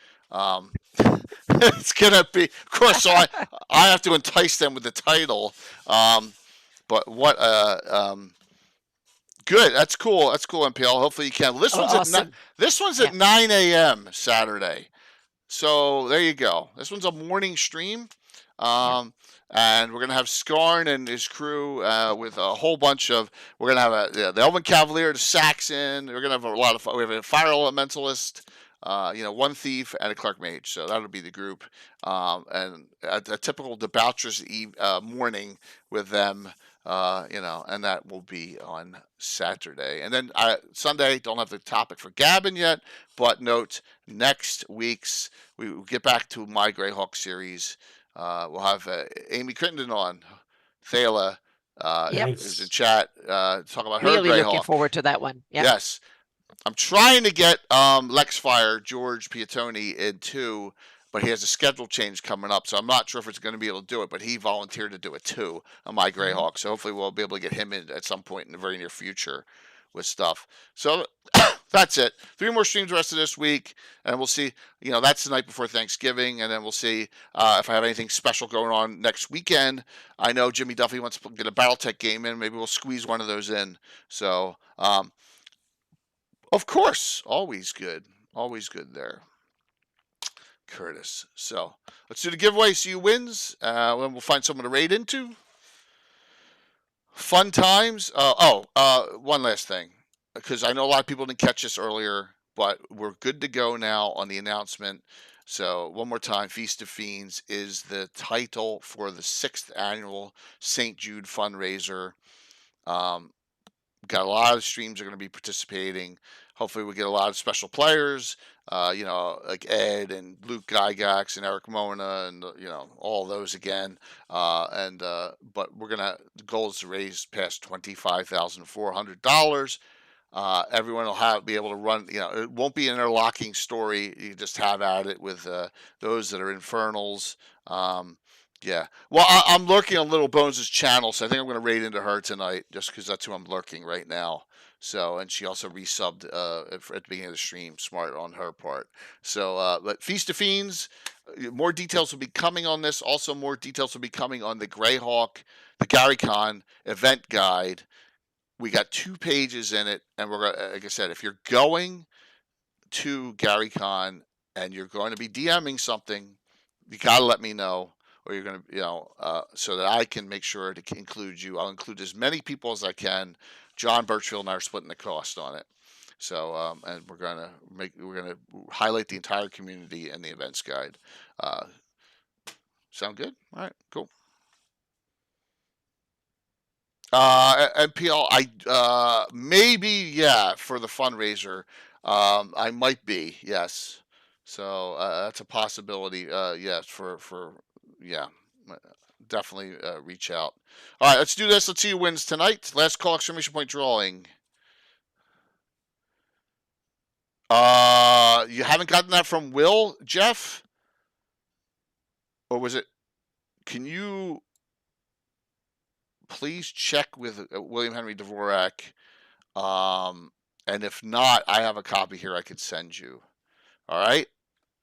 It's gonna be, of course. So I have to entice them with the title. But what good. That's cool. That's cool, MPL. Hopefully you can. This one's awesome. this one's at 9 a.m. Saturday. So there you go. This one's a morning stream. And we're going to have Skarn and his crew with a whole bunch of. We're going to have the Elven Cavalier, the Saxon. We're going to have a lot of. We have a Fire Elementalist, one Thief, and a Clark Mage. So that'll be the group. And a typical debaucherous morning with them. And that will be on Saturday. And then Sunday, don't have the topic for Gavin yet, but note next week's, we will get back to my Greyhawk series. We'll have Amy Crittenden on. Thela is in chat. Talk about her Greyhawk. Really looking forward to that one. Yep. Yes. I'm trying to get Lexfire, George Piatoni in too, but he has a schedule change coming up, so I'm not sure if it's going to be able to do it, but he volunteered to do it too on my Greyhawk, so hopefully we'll be able to get him in at some point in the very near future with stuff. So that's it. 3 more streams the rest of this week, and we'll see. That's the night before Thanksgiving, and then we'll see if I have anything special going on next weekend. I know Jimmy Duffy wants to get a BattleTech game in. Maybe we'll squeeze one of those in. So, of course, always good there. Curtis. So let's do the giveaway. See who wins. Then we'll find someone to raid into. Fun times. One last thing, because I know a lot of people didn't catch this earlier, but we're good to go now on the announcement. So one more time, Feast of Fiends is the title for the 6th annual St. Jude fundraiser. Got a lot of streams are going to be participating. Hopefully we get a lot of special players, like Ed and Luke Gygax and Eric Mona and, all those again. But the goal is to raise past $25,400. Everyone will be able to run, it won't be an interlocking story. You just have at it with those that are infernals. Yeah. Well, I'm lurking on Little Bones' channel, so I think I'm going to raid into her tonight just because that's who I'm lurking right now. So, and she also resubbed at the beginning of the stream. Smart on her part. So, but Feast of Fiends, more details will be coming on this. Also, more details will be coming on the Greyhawk, the GaryCon event guide. We got 2 pages in it, and we're going, like I said, if you're going to GaryCon and you're going to be DMing something, you got to let me know. Or you're going to, so that I can make sure to include you. I'll include as many people as I can. John Birchfield and I are splitting the cost on it. So, and we're going to highlight the entire community in the events guide. Sound good? All right, cool. MPL, maybe, for the fundraiser. I might be, yes. So, that's a possibility. Yes, definitely reach out. All right, let's do this. Let's see who wins tonight. Last call, exclamation point drawing. You haven't gotten that from Will, Jeff? Or was it? Can you please check with William Henry Dvorak? And if not, I have a copy here I could send you. All right.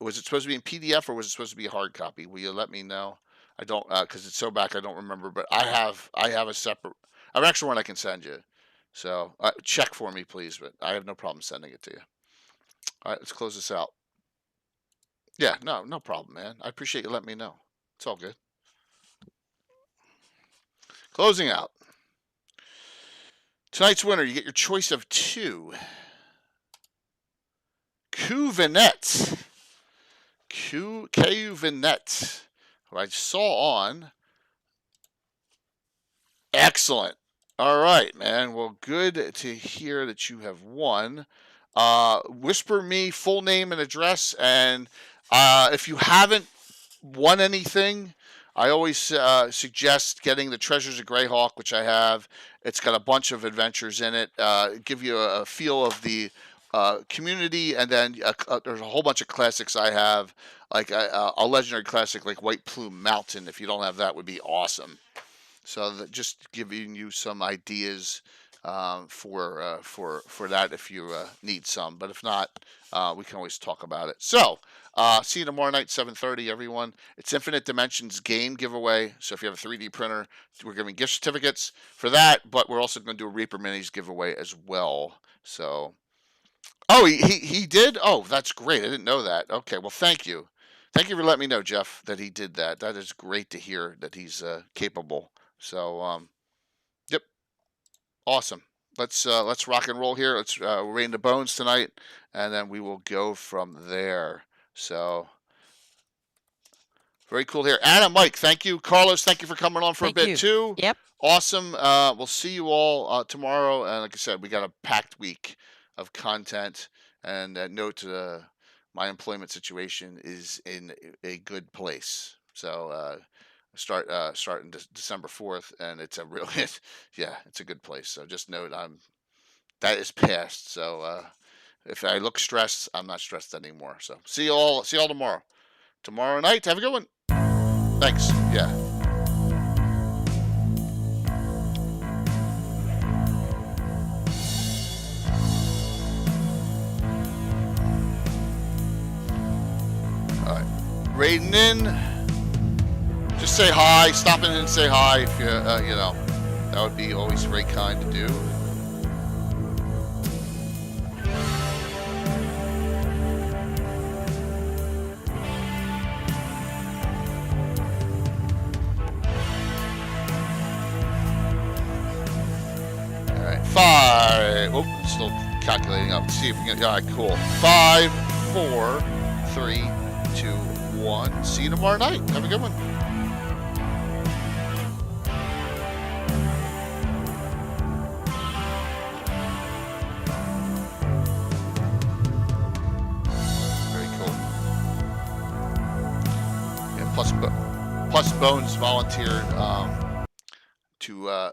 Was it supposed to be in PDF or was it supposed to be a hard copy? Will you let me know? I don't, because it's so back, I don't remember. But I have a separate. I have an extra one I can send you. So check for me, please. But I have no problem sending it to you. All right, let's close this out. Yeah, no problem, man. I appreciate you letting me know. It's all good. Closing out. Tonight's winner, you get your choice of 2. Cuvinet. Cuvinet. Who I saw on. Excellent. All right, man. Well, good to hear that you have won. Whisper me full name and address, and if you haven't won anything, I always suggest getting the Treasures of Greyhawk, which I have. It's got a bunch of adventures in it. Give you a feel of the community, and then there's a whole bunch of classics I have, like a legendary classic like White Plume Mountain. If you don't have that, would be awesome. So just giving you some ideas for that if you need some. But if not, we can always talk about it. So see you tomorrow night, 7:30, everyone. It's Infinite Dimensions game giveaway. So if you have a 3D printer, we're giving gift certificates for that. But we're also going to do a Reaper Minis giveaway as well. So, oh, he did? Oh, that's great. I didn't know that. Okay, well, thank you. Thank you for letting me know, Jeff, that he did that. That is great to hear that he's capable. So, yep, awesome. Let's rock and roll here. Let's rain the bones tonight, and then we will go from there. So, very cool here. Anna, Mike, thank you. Carlos, thank you for coming on for a bit too. Yep. Awesome. We'll see you all tomorrow. And like I said, we got a packed week of content. And note, my employment situation is in a good place. So. Starting December 4th, and it's a real it's a good place. So just note that is past. So if I look stressed, I'm not stressed anymore. So see you all tomorrow night. Have a good one. Thanks. Yeah. All right, raiding in. Just say hi. Stop in and say hi if you, that would be always very kind to do. All right, 5. Oh, still calculating up. Let's see if we can. All right, cool. 5, 4, 3, 2, 1. See you tomorrow night. Have a good one. Plus Bones volunteered to